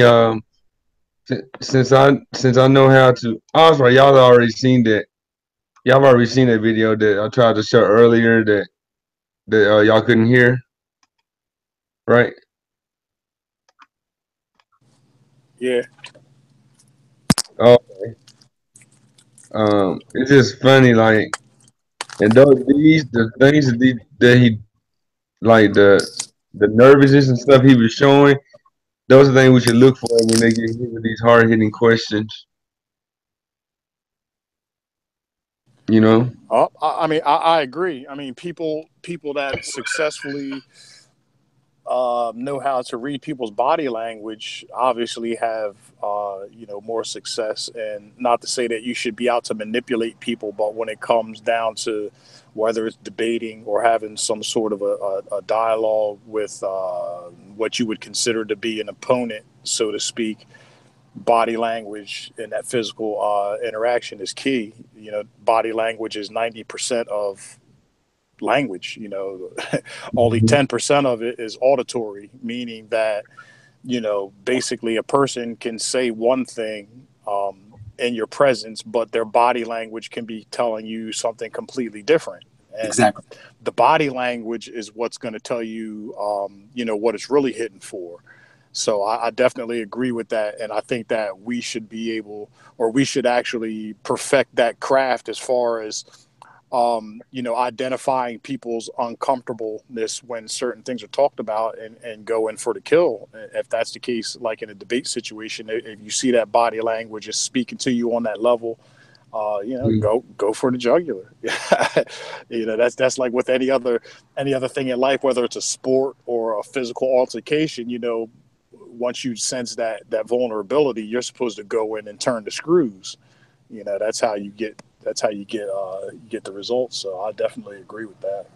Since I know how to. Oh, that's right. Y'all already seen that. Y'all have already seen that video that I tried to show earlier that y'all couldn't hear, right? Yeah. Oh, it's just funny, like, and the things that he like the nervousness and stuff he was showing. Those are things we should look for when they get hit with these hard hitting questions. You know. I mean, I agree. I mean, people that successfully know how to read people's body language obviously have more success. And not to say that you should be out to manipulate people, but when it comes down to whether it's debating or having some sort of a dialogue with what you would consider to be an opponent, so to speak, body language and that physical interaction is key. Body language is 90% of language. Only 10% of it is auditory, meaning that basically a person can say one thing in your presence, but their body language can be telling you something completely different. And Exactly. the body language is what's going to tell you what it's really hitting for. So I definitely agree with that. And I think that we should be able, or we should actually perfect that craft as far as identifying people's uncomfortableness when certain things are talked about, and go in for the kill. If that's the case, like in a debate situation, if you see that body language is speaking to you on that level, go for the jugular. That's like with any other thing in life, whether it's a sport or a physical altercation. Once you sense that vulnerability, you're supposed to go in and turn the screws. That's how you get the results. So I definitely agree with that.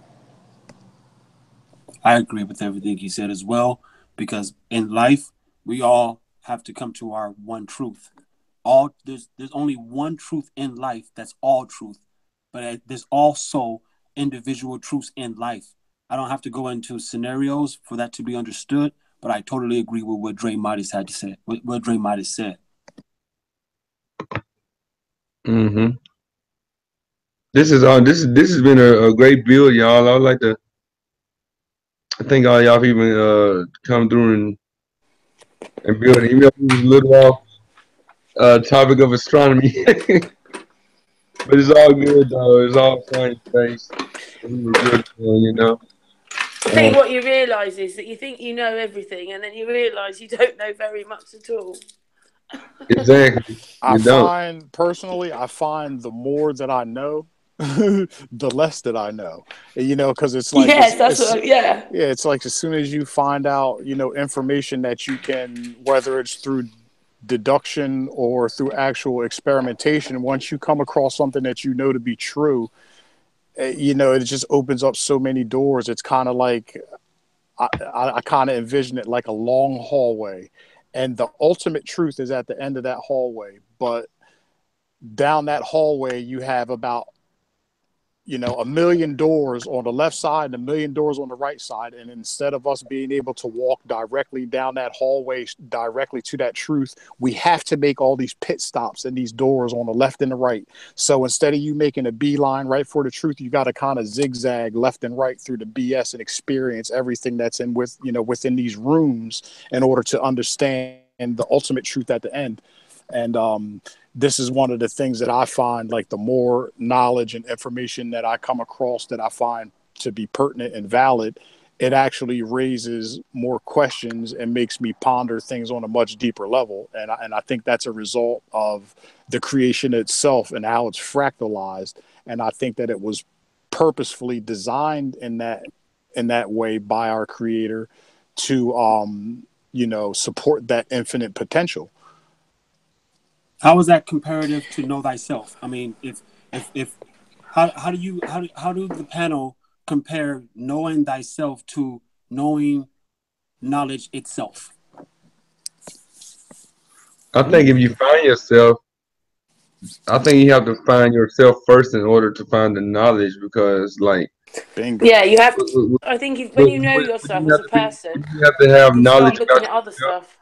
I agree with everything he said as well, because in life we all have to come to our one truth. There's only one truth in life, that's all truth, but there's also individual truths in life. I don't have to go into scenarios for that to be understood, but I totally agree with what Dre Midas had to say. What Dre Midas said. Mm-hmm. This has been a great build, y'all. I would like to I think all y'all even come through and build it. Even though we was a little off topic of astronomy. But it's all good though. It's all science based. We were building, I think what you realise is that you think you know everything, and then you realise you don't know very much at all. Exactly. I You don't. find personally, I find the more that I know, the less that I know. Because it's like Yes, that's what. Yeah. yeah, it's like as soon as you find out, information that you can, whether it's through deduction or through actual experimentation, once you come across something that you know to be true, it just opens up so many doors. It's kind of like I kind of envision it like a long hallway, and the ultimate truth is at the end of that hallway. But down that hallway, you have about a million doors on the left side and a million doors on the right side. And instead of us being able to walk directly down that hallway, directly to that truth, we have to make all these pit stops and these doors on the left and the right. So instead of you making a beeline right for the truth, you got to kind of zigzag left and right through the BS and experience everything that's within these rooms in order to understand the ultimate truth at the end. And this is one of the things that I find, like, the more knowledge and information that I come across that I find to be pertinent and valid, it actually raises more questions and makes me ponder things on a much deeper level. And I think that's a result of the creation itself and how it's fractalized. And I think that it was purposefully designed in that way by our creator to support that infinite potential. How is that comparative to know thyself? I mean, if how do the panel compare knowing thyself to knowing knowledge itself? I think if you find yourself, I think you have to find yourself first in order to find the knowledge, because like bingo. Yeah, you have. Would I think when you know yourself you as have a to be? person, You have to have you knowledge start looking about at other yourself. stuff.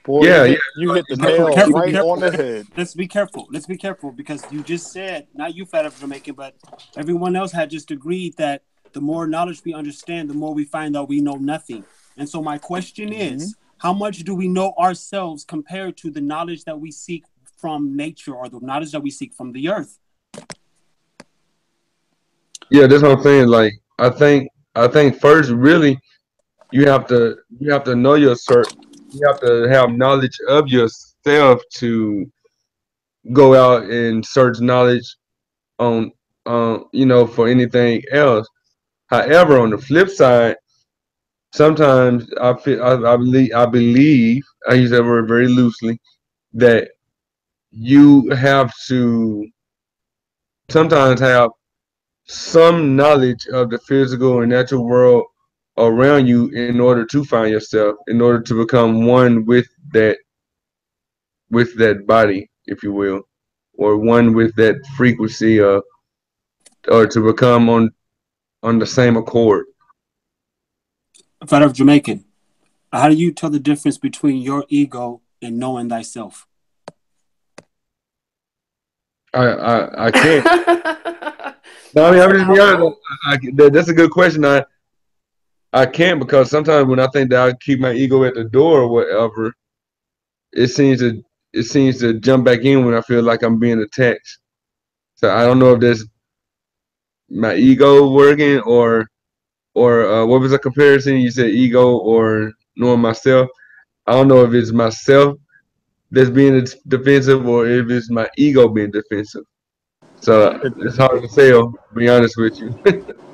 Boy, Yeah, yeah. you hit the You have to, nail Careful, right on careful. the head. Let's be careful. Let's be careful, because you just said, not you, Fat of Jamaican, but everyone else had just agreed that the more knowledge we understand, the more we find out we know nothing. And so my question is, how much do we know ourselves compared to the knowledge that we seek from nature, or the knowledge that we seek from the earth? yeah, that's what I'm saying. Like I think first, really, you have to know your cert. You have to have knowledge of yourself to go out and search knowledge on for anything else. However, on the flip side, sometimes I believe I use that word very loosely, that you have to sometimes have some knowledge of the physical and natural world around you in order to find yourself, in order to become one with that body, if you will, or one with that frequency, or to become on the same accord. Fat of Jamaican, how do you tell the difference between your ego and knowing thyself? I can't. No, I mean, I'm just being honest. That's a good question. I can't, because sometimes when I think that I keep my ego at the door or whatever, it seems to jump back in when I feel like I'm being attacked. So I don't know if that's my ego working, or what was the comparison? You said ego or knowing myself. I don't know if it's myself that's being defensive or if it's my ego being defensive. So It, it's hard to tell, to be honest with you.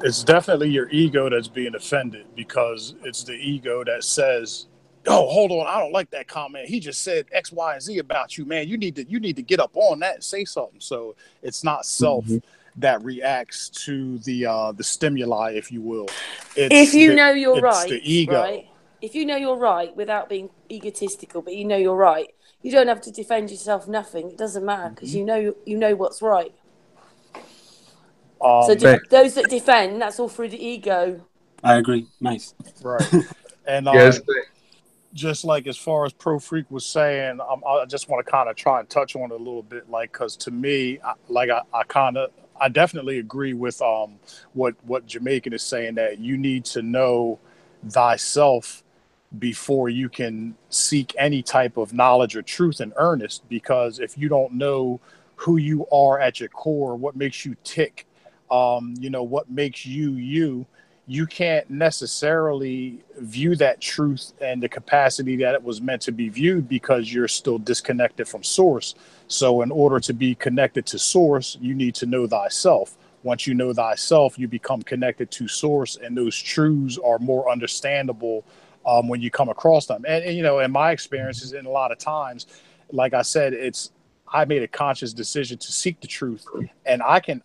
it's definitely your ego that's being offended, because it's the ego that says, "Oh, hold on, I don't like that comment. He just said X, Y, and Z about you, man. You need to get up on that and say something." So it's not self Mhm. that reacts to the stimuli, if you will. If It's you the know you're it's the right, ego. right? If you know you're right without being egotistical, but you know you're right, you don't have to defend yourself. Nothing. It doesn't matter, because you know what's right. So Thanks. those that defend, that's all through the ego. I agree. Nice. Right. And Yes. just like as far as Pro Freak was saying, I just want to kind of try and touch on it a little bit, like, because to me, I definitely agree with what Jamaican is saying, that you need to know thyself before you can seek any type of knowledge or truth in earnest. Because if you don't know who you are at your core, what makes you tick, what makes you, you can't necessarily view that truth and the capacity that it was meant to be viewed, because you're still disconnected from source. So in order to be connected to source, you need to know thyself. Once you know thyself, you become connected to source, and those truths are more understandable when you come across them. And in my experiences, and a lot of times, like I said, I made a conscious decision to seek the truth, and I can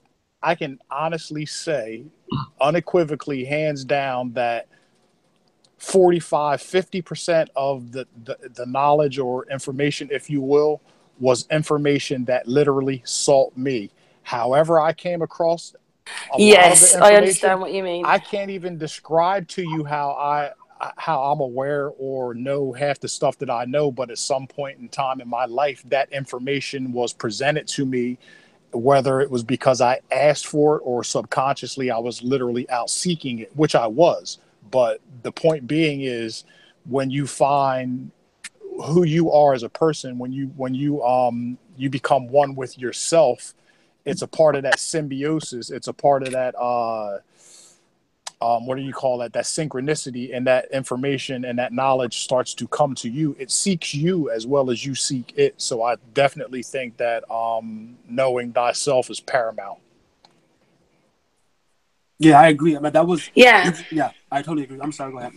honestly say, unequivocally, hands down, that 45-50% of the knowledge or information, if you will, was information that literally sought me. However I came across a lot of the Yes, I information, understand what you mean. I can't even describe to you how I'm aware or know half the stuff that I know, but at some point in time in my life, that information was presented to me, whether it was because I asked for it or subconsciously I was literally out seeking it, which I was. But the point being is, when you find who you are as a person, when you become one with yourself, it's a part of that symbiosis. It's a part of that what do you call that synchronicity, and that information and that knowledge starts to come to you. It seeks you as well as you seek it. So I definitely think that knowing thyself is paramount. Yeah, I agree. I mean, that was Yeah. yeah, I totally agree. I'm sorry, go ahead.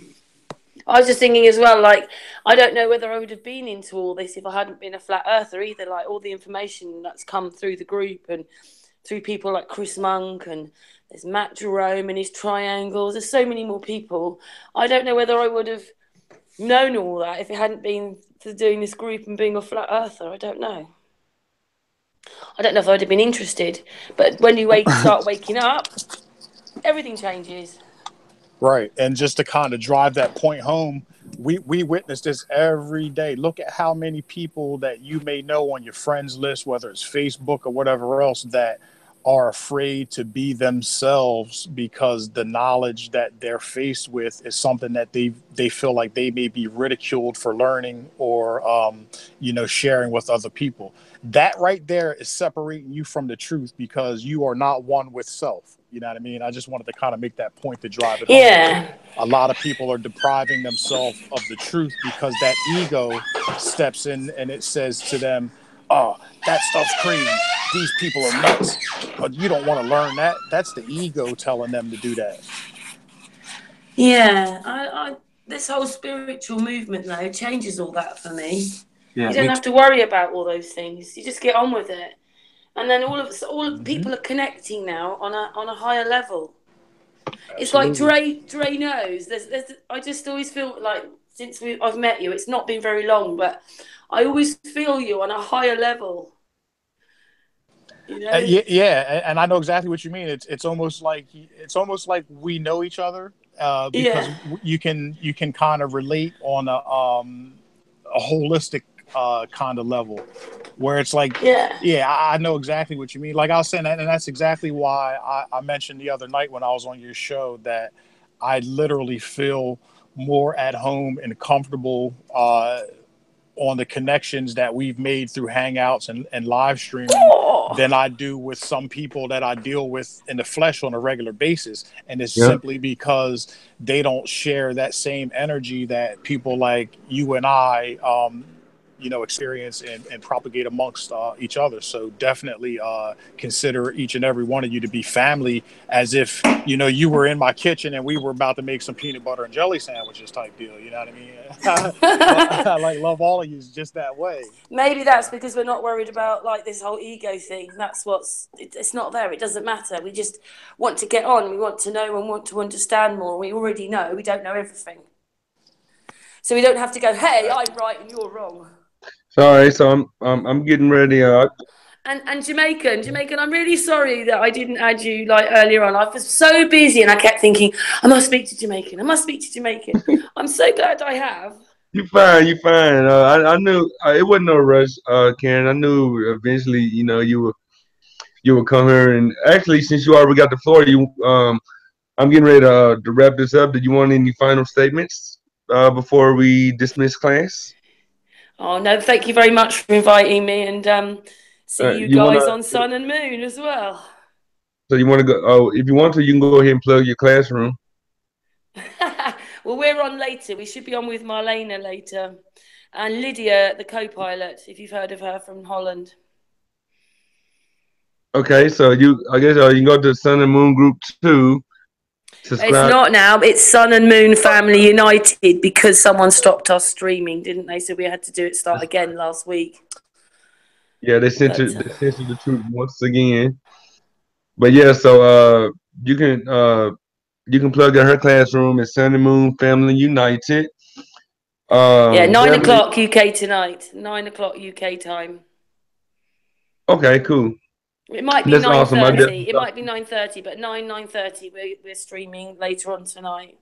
I was just thinking as well, like, I don't know whether I would have been into all this if I hadn't been a flat earther either. Like, all the information that's come through the group and through people like Chris Monk, and there's Matt Jerome and his triangles. There's so many more people. I don't know whether I would have known all that if it hadn't been for doing this group and being a flat earther. I don't know. I don't know if I'd have been interested. But when you start waking up, everything changes. Right. And just to kind of drive that point home, we witness this every day. Look at how many people that you may know on your friends list, whether it's Facebook or whatever else, that are afraid to be themselves because the knowledge that they're faced with is something that they feel like they may be ridiculed for learning or sharing with other people. That right there is separating you from the truth, because you are not one with self. You know what I mean? I just wanted to kind of make that point to drive it home. Yeah. A lot of people are depriving themselves of the truth because that ego steps in and it says to them, oh, that stuff's crazy. These people are nuts. But you don't want to learn that. That's the ego telling them to do that. Yeah. I this whole spiritual movement, though, changes all that for me. Yeah, you don't have to worry about all those things. You just get on with it. And then all people are connecting now on a higher level. It's like Dre knows. I just always feel like, since I've met you, it's not been very long, but I always feel you on a higher level. You know? Yeah, and I know exactly what you mean. It's almost like we know each other because you can kind of relate on a holistic kind of level, where it's like, I know exactly what you mean. Like I was saying, and that's exactly why I mentioned the other night when I was on your show that I literally feel more at home and comfortable on the connections that we've made through Hangouts and live streaming than I do with some people that I deal with in the flesh on a regular basis. And it's simply because they don't share that same energy that people like you and I, experience and propagate amongst each other. So definitely consider each and every one of you to be family, as if, you were in my kitchen and we were about to make some peanut butter and jelly sandwiches type deal. You know what I mean? I like love all of you just that way. Maybe that's because we're not worried about like this whole ego thing. That's it's not there. It doesn't matter. We just want to get on. We want to know and want to understand more. We already know. We don't know everything. So we don't have to go, hey, I'm right and you're wrong. Sorry, so I'm getting ready. And Jamaican, I'm really sorry that I didn't add you like earlier on. I was so busy and I kept thinking, I must speak to Jamaican. I'm so glad I have. You fine. I knew it wasn't no rush, Karen. I knew eventually, you would come here, and actually, since you already got the floor, I'm getting ready to wrap this up. Did you want any final statements before we dismiss class? Oh no, thank you very much for inviting me, and see you You want guys to? on Sun and Moon as well. So you want to go? Oh, if you want to, you can go ahead and plug your classroom. Well, we're on later. We should be on with Marlena later, and Lydia, the co-pilot, if you've heard of her from Holland. Okay, so I guess you can go to Sun and Moon Group 2. It's Subscribe. not now. It's Sun and Moon Family United because someone stopped us streaming, didn't they? So we had to do it start again last week. Yeah, they But, censored the truth once again. But yeah, so you can plug in her classroom at Sun and Moon Family United. yeah, 9 Family. o'clock UK tonight. 9 o'clock UK time. Okay, cool. It might be That's awesome. 9:30. It might be 9:30, but 9:30. We're streaming later on tonight.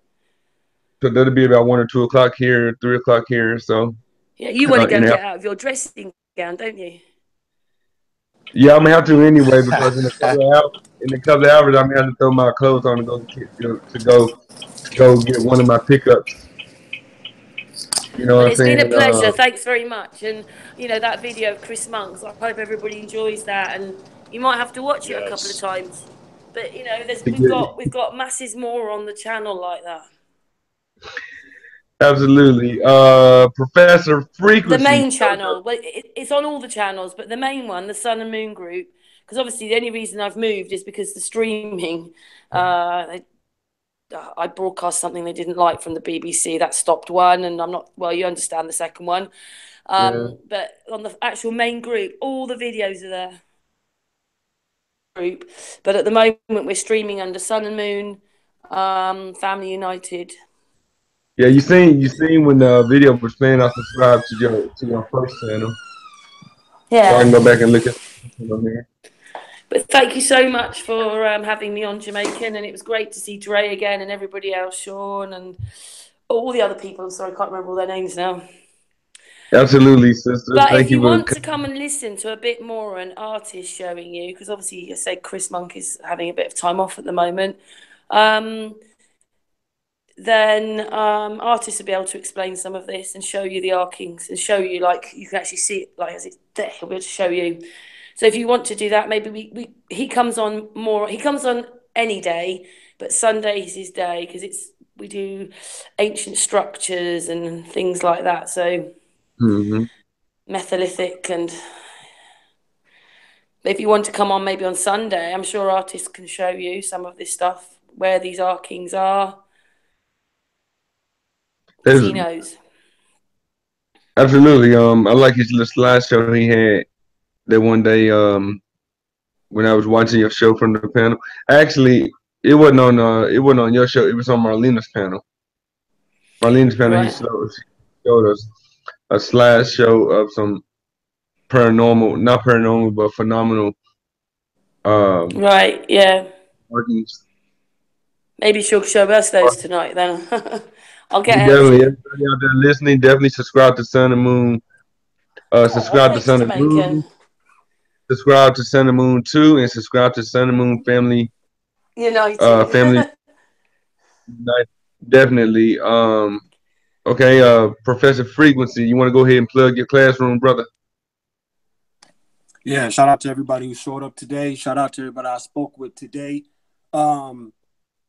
So that'll be about 1 or 2 o'clock here, 3 o'clock here. So Yeah, you want to go and get out of your dressing gown, don't you? yeah, I'm gonna have to anyway because in a couple of hours, I'm gonna have to throw my clothes on and go get one of my pickups. You know Well, what I'm it's been a saying? pleasure. Thanks very much. And that video of Chris Monks, I hope everybody enjoys that. And you might have to watch it a couple of times. But we've got masses more on the channel like that. Absolutely. Professor Frequency. The main channel, well, it's on all the channels, but the main one, the Sun and Moon Group, because obviously the only reason I've moved is because the streaming, I broadcast something they didn't like from the BBC. That stopped one, and you understand the second one. But on the actual main group, all the videos are there. Group, but at the moment we're streaming under Sun and Moon, Family United. Yeah, you seen when the video was playing, I subscribed to your first channel. Yeah. So I can go back and look at it on there. But thank you so much for having me on Jamaican, and it was great to see Dre again and everybody else, Sean and all the other people. I'm sorry, I can't remember all their names now. Absolutely, sister. But thank if you for want to come and listen to a bit more an artist showing you, because obviously I said Chris Monk is having a bit of time off at the moment, then artists will be able to explain some of this and show you the arkings and show you, like, you can actually see it like as it's there. He'll be able to show you. So if you want to do that, maybe he comes on more. He comes on any day, but Sunday is his day because we do ancient structures and things like that. So Metholithic, and if you want to come on maybe on Sunday, I'm sure artists can show you some of this stuff, where these arkings are. Because he knows. Absolutely. I like his little slideshow he had that one day when I was watching your show from the panel. Actually, it wasn't on your show. It was on Marlena's panel. Marlena's panel. Right. He showed us a slideshow of some not paranormal, but phenomenal. Right. Yeah. Workings. Maybe she'll show us those tonight then. I'll get definitely. Everybody out there listening, definitely subscribe to Sun and Moon. Subscribe to Sun and Moon. Subscribe to Sun and Moon 2 and subscribe to Sun and Moon Family United. Family United. Definitely. Okay, Professor Frequency, you want to go ahead and plug your classroom, brother? Yeah, shout out to everybody who showed up today. Shout out to everybody I spoke with today.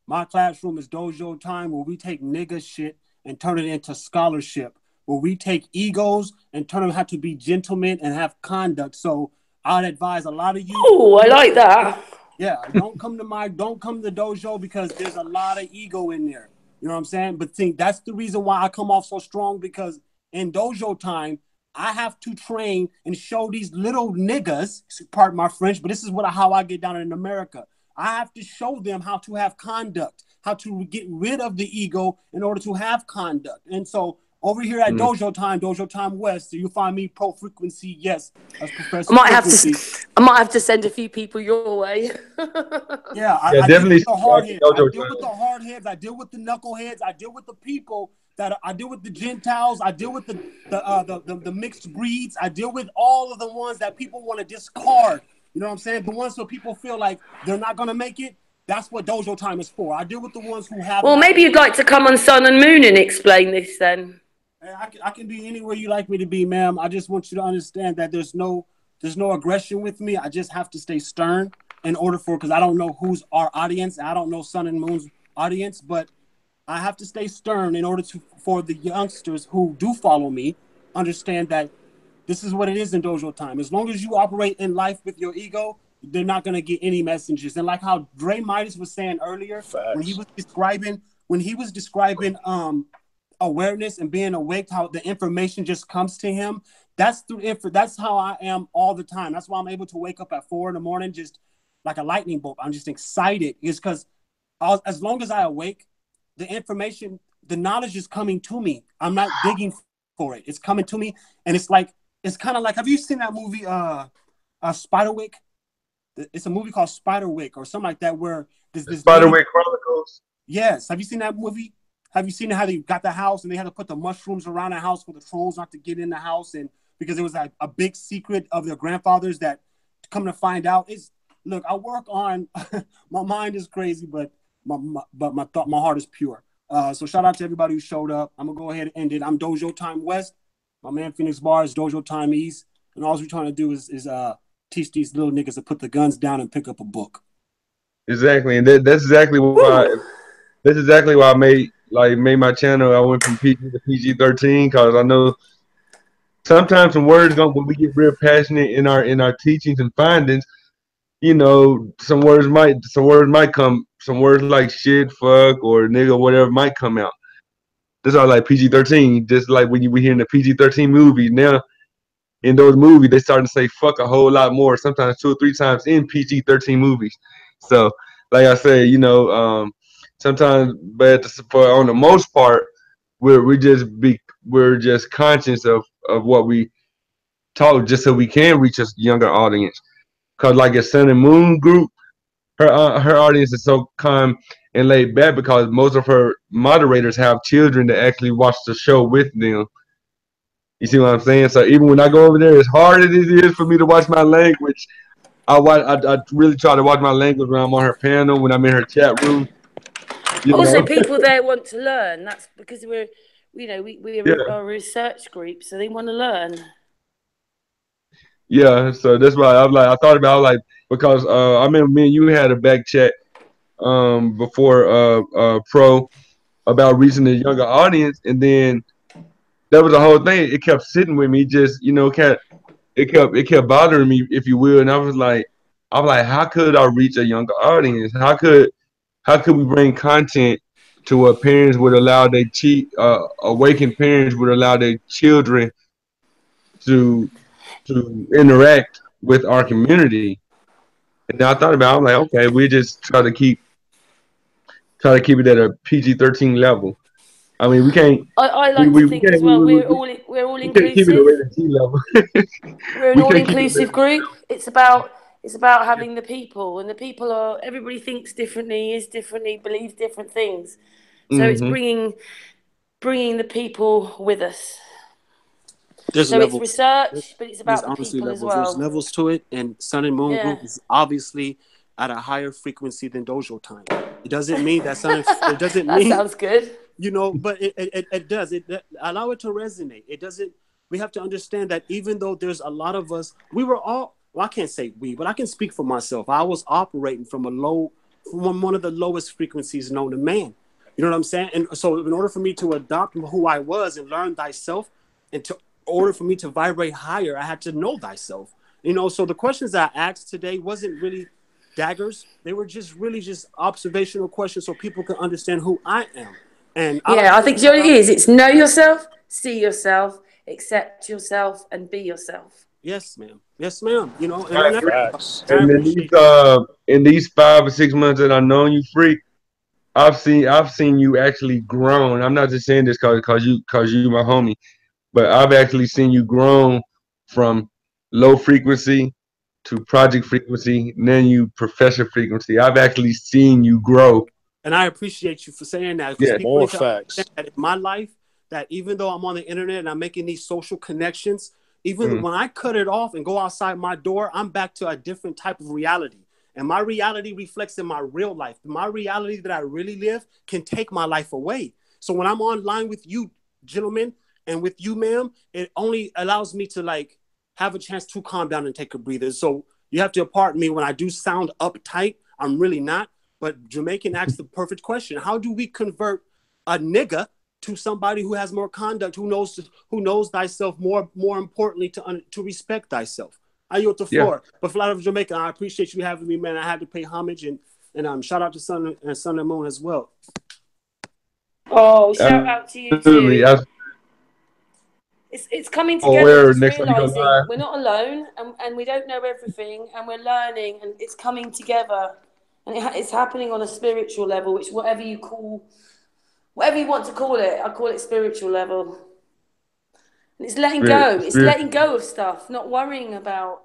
My classroom is Dojo Time, where we take nigga shit and turn it into scholarship, where we take egos and turn them how to be gentlemen and have conduct. So I'd advise a lot of you. Oh, I like that. Yeah, don't come to the dojo because there's a lot of ego in there. You know what I'm saying? But that's the reason why I come off so strong, because in Dojo Time, I have to train and show these little niggas, pardon my French, but this is how I get down in America. I have to show them how to have conduct, how to get rid of the ego in order to have conduct. And so over here at Dojo Time West, so you'll find me Pro Frequency, yes, as Professor Frequency. I might have to send a few people your way. Yeah, I definitely deal with the hard heads. I deal with the hard heads. I deal with the knuckleheads. I deal with the people I deal with the Gentiles. I deal with the mixed breeds. I deal with all of the ones that people want to discard. You know what I'm saying? The ones so people feel like they're not gonna make it. That's what dojo time is for. I deal with the ones who have. Well, maybe you'd like to come on Sun and Moon and explain this then. I can be anywhere you like me to be, ma'am. I just want you to understand that there's no aggression with me. I just have to stay stern in order for, because I don't know who's our audience. I don't know Sun and Moon's audience, but I have to stay stern in order for the youngsters who do follow me understand that this is what it is in dojo time. As long as you operate in life with your ego, they're not going to get any messages. And like how Dre Midas was saying earlier, when he was describing awareness and being awake, how the information just comes to him. That's how I am all the time. That's why I'm able to wake up at 4 a.m, just like a lightning bolt. I'm just excited. It's because as long as I awake, the information, the knowledge is coming to me. I'm not digging for it. It's coming to me. And it's kind of like, have you seen that movie, Spiderwick? It's a movie called Spiderwick or something like that, where this Spiderwick Chronicles. Yes. Have you seen that movie? Have you seen how they got the house and they had to put the mushrooms around the house for the trolls not to get in the house, and because it was like a big secret of their grandfathers that come to find out look, I work on my mind is crazy, but my heart is pure. So shout out to everybody who showed up. I'm gonna go ahead and end it. I'm Dojo Time West. My man Phoenix Bar is Dojo Time East, and all we're trying to do is teach these little niggas to put the guns down and pick up a book. Exactly, and that's exactly why. That's exactly why I made my channel. I went from PG to PG-13 because I know sometimes some words when we get real passionate in our teachings and findings, you know, some words might come, some words like shit, fuck, or nigga, whatever might come out. That's all like PG-13. Just like when we hear in the PG-13 movies now, in those movies they starting to say fuck a whole lot more, sometimes 2 or 3 times in PG-13 movies. So, like I said, you know, sometimes, but on the most part, we're just conscious of what we talk, just so we can reach a younger audience. Cause like a Sun and Moon group, her audience is so calm and laid back because most of her moderators have children that actually watch the show with them. You see what I'm saying? So even when I go over there, as hard as it is for me to watch my language, I really try to watch my language when I'm on her panel, when I'm in her chat room. Also, people there want to learn. That's because we're a research group, so they want to learn. Yeah, so that's why I thought about because I remember me and you had a back chat before Pro about reaching the younger audience, and then that was the whole thing. It kept sitting with me, just it kept bothering me, if you will, and I was like, how could I reach a younger audience? How could we bring content to what parents would allow their awakened parents would allow their children to interact with our community? And I thought about it, I'm like, okay, we just try to keep it at a PG-13 level. I mean, we can't. I like to think as well. We're all we can't keep it a rated T level. We're an all-inclusive group. It's about having the people, and the people are, everybody thinks differently, is differently, believes different things. So it's bringing the people with us. There's levels. It's research, but it's about the people levels. as well. There's levels to it, and Sun and Moon Group is obviously at a higher frequency than Dojo Time. It doesn't mean that it doesn't that mean sounds good. You know, but it does. Allow it to resonate. It doesn't. We have to understand that even though there's a lot of us, we were all. Well, I can't say we, but I can speak for myself. I was operating from one of the lowest frequencies known to man. You know what I'm saying? And so, in order for me to adopt who I was and learn thyself, and in order for me to vibrate higher, I had to know thyself. You know, so the questions I asked today wasn't really daggers. They were just observational questions so people can understand who I am. And I think what it is, it's know yourself, see yourself, accept yourself, and be yourself. Yes, ma'am. Yes, ma'am. You know, and in these 5 or 6 months that I've known you, Freak, I've seen you actually grown. I'm not just saying this because you my homie, but I've actually seen you grown from low frequency to project frequency, and then you professor frequency. I've actually seen you grow. And I appreciate you for saying that. Yeah, more facts. That in my life, that even though I'm on the internet and I'm making these social connections, even when I cut it off and go outside my door, I'm back to a different type of reality. And my reality reflects in my real life. My reality that I really live can take my life away. So when I'm online with you, gentlemen, and with you, ma'am, it only allows me to like have a chance to calm down and take a breather. So you have to pardon me when I do sound uptight. I'm really not. But Jamaican asked the perfect question. How do we convert a nigga to somebody who has more conduct, who knows thyself more importantly to respect thyself? I yield the floor. But Flight of Jamaica, I appreciate you having me, man. I had to pay homage and shout out to Sun and Moon as well. Oh, shout out to you too. It's coming together, just realizing we're not alone and we don't know everything and we're learning and it's coming together and it's happening on a spiritual level, which whatever you want to call it, I call it spiritual level. And it's letting go. It's letting go of stuff, not worrying about,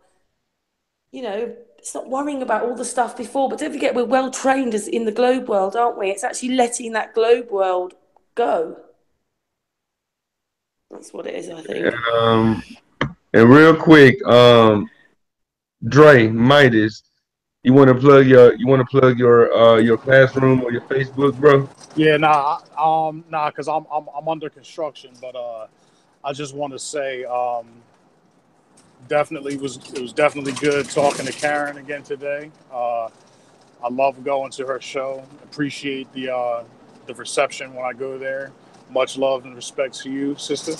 it's not worrying about all the stuff before. But don't forget, we're well trained as in the globe world, aren't we? It's actually letting that globe world go. That's what it is, I think. And real quick, Dre, Midas, you want to plug your classroom or your Facebook, bro? Yeah, because I'm under construction, but I just want to say, it was definitely good talking to Karen again today. I love going to her show. Appreciate the reception when I go there. Much love and respect to you, sister.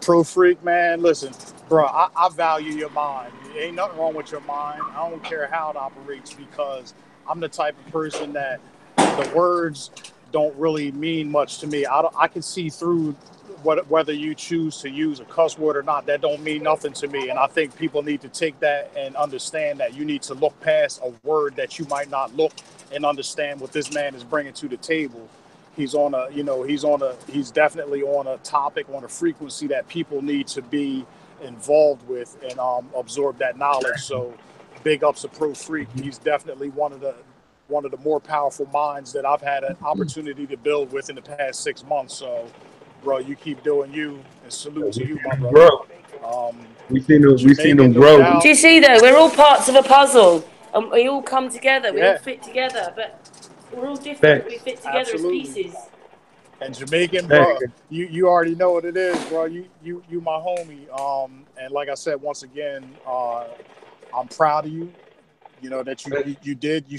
Pro Freak, man, listen, bro, I value your mind. Ain't nothing wrong with your mind. I don't care how it operates because I'm the type of person that the words don't really mean much to me. I can see through whether you choose to use a cuss word or not. That don't mean nothing to me. And I think people need to take that and understand that you need to look past a word that you might not look and understand what this man is bringing to the table. He's he's definitely on a topic, on a frequency that people need to be involved with and absorb that knowledge. So big ups to Pro Freak. He's definitely one of the more powerful minds that I've had an opportunity to build with in the past 6 months. So, bro, you keep doing you, and salute to you, my brother. We seen them No grow. doubt. Do you see though? We're all parts of a puzzle, and we all come together. We all fit together, but we're all different. But we fit together as pieces. And Jamaican, bro, you already know what it is, bro. You my homie. And like I said, once again, I'm proud of you. You know that you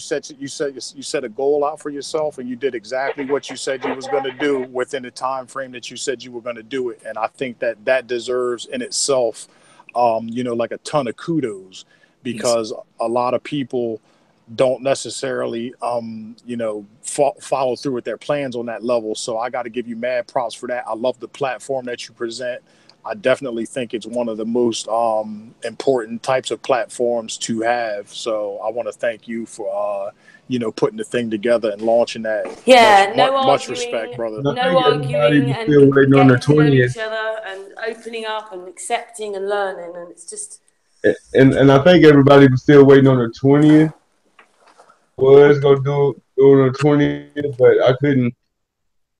set a goal out for yourself, and you did exactly what you said you was going to do within the time frame that you said you were going to do it. And I think that deserves in itself, like a ton of kudos, because a lot of people don't necessarily, follow through with their plans on that level. So I got to give you mad props for that. I love the platform that you present. I definitely think it's one of the most important types of platforms to have. So I want to thank you for, putting the thing together and launching that. Yeah, much respect, brother. No arguing and getting to know each other and opening up and accepting and learning. And it's just... And I think everybody was still waiting on the 20th. Was going to do it on the 20th, but I couldn't.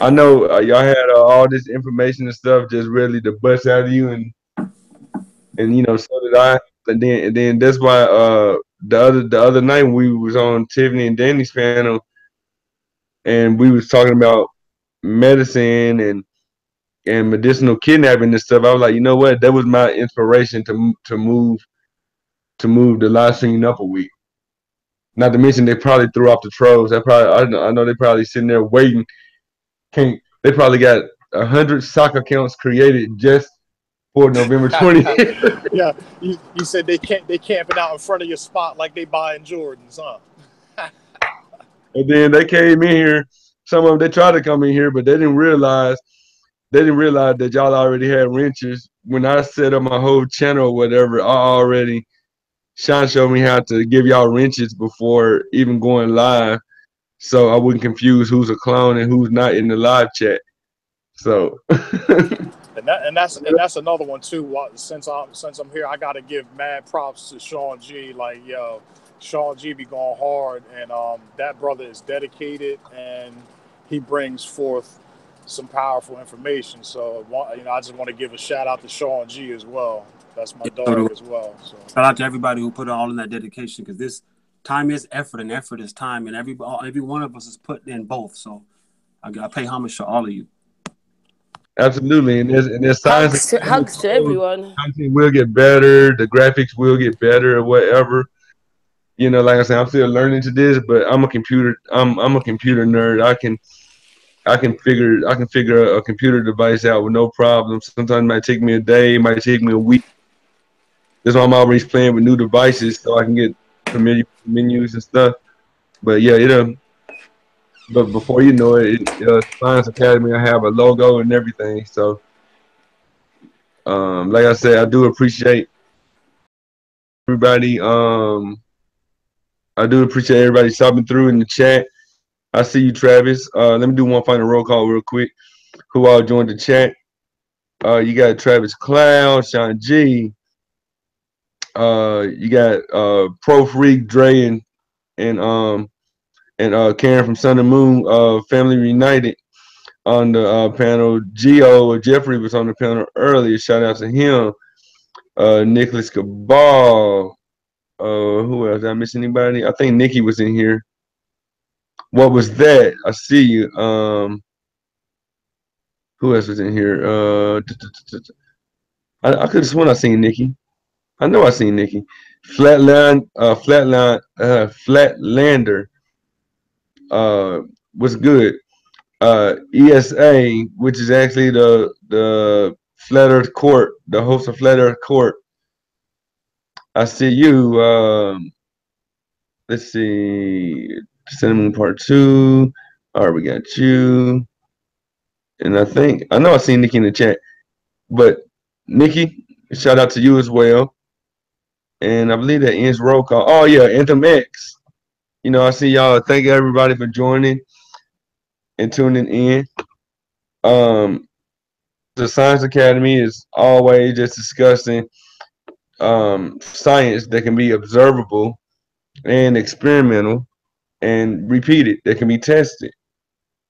I know y'all had all this information and stuff just really to bust out of you, and so did I. And then that's why the other night when we was on Tiffany and Danny's panel, and we was talking about medicine and medicinal kidnapping and stuff. I was like, you know what? That was my inspiration to move the live stream up a week. Not to mention they probably threw off the trolls. I know they probably sitting there waiting. They probably got 100 sock accounts created just for November 20th. Yeah, you said they camping out in front of your spot like they buying Jordans, huh? And then they came in here. Some of them, they tried to come in here, but they didn't realize that y'all already had wrenches. When I set up my whole channel or whatever, Sean showed me how to give y'all wrenches before even going live, so I wouldn't confuse who's a clone and who's not in the live chat. So, and that's another one too. Since I'm here, I got to give mad props to Sean G. Like, yo, Sean G be going hard, and that brother is dedicated, and he brings forth some powerful information. So, I just want to give a shout out to Sean G as well. That's my dog as well. So shout out to everybody who put all in that dedication, because Time is effort, and effort is time, and every one of us is putting in both. So I pay homage to all of you. Absolutely, and there's science academy Hugs to shows everyone. content will get better, the graphics will get better, or whatever. You know, like I said, I'm still learning to this, but I'm a computer nerd. I can figure a computer device out with no problem. Sometimes it might take me a day, it might take me a week. That's why I'm always playing with new devices so I can get familiar with menus and stuff. But yeah, but before you know it, Science Academy, I have a logo and everything. So, like I said, I do appreciate everybody. I do appreciate everybody stopping through in the chat. I see you, Travis. Let me do one final roll call real quick. Who all joined the chat? You got Travis Cloud, Sean G. You got Pro Freak, Dre, and Karen from Sun and Moon, Family Reunited on the panel. Geo Jeffrey was on the panel earlier. Shout out to him. Nicholas Cabal. Who else? Did I miss anybody? I think Nikki was in here. What was that? I see you. Who else was in here? I could have sworn I seen Nikki. I know I seen Nikki. Flatlander was good. ESA, which is actually the Flat Earth Court, the host of Flat Earth Court. I see you. Let's see. Cinnamon Part 2. All right, we got you. And I know I seen Nikki in the chat. But Nikki, shout out to you as well. And I believe that ends roll call. Oh yeah, Anthem X. You know, I see y'all. Thank everybody for joining and tuning in. The Science Academy is always just discussing science that can be observable and experimental and repeated, that can be tested.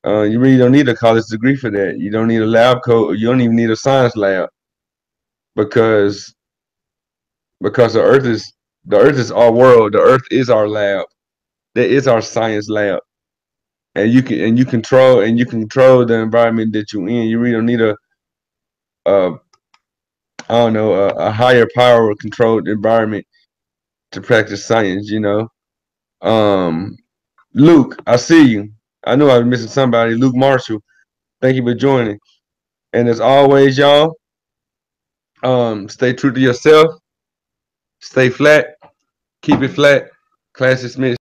You really don't need a college degree for that. You don't need a lab coat. You don't even need a science lab because the Earth is our world. The Earth is our lab. That is our science lab, and you control the environment that you're in. You really don't need a I don't know a higher power controlled environment to practice science. You know, Luke, I see you. I knew I was missing somebody. Luke Marshall, thank you for joining. And as always, y'all, stay true to yourself. Stay flat. Keep it flat. Class dismissed.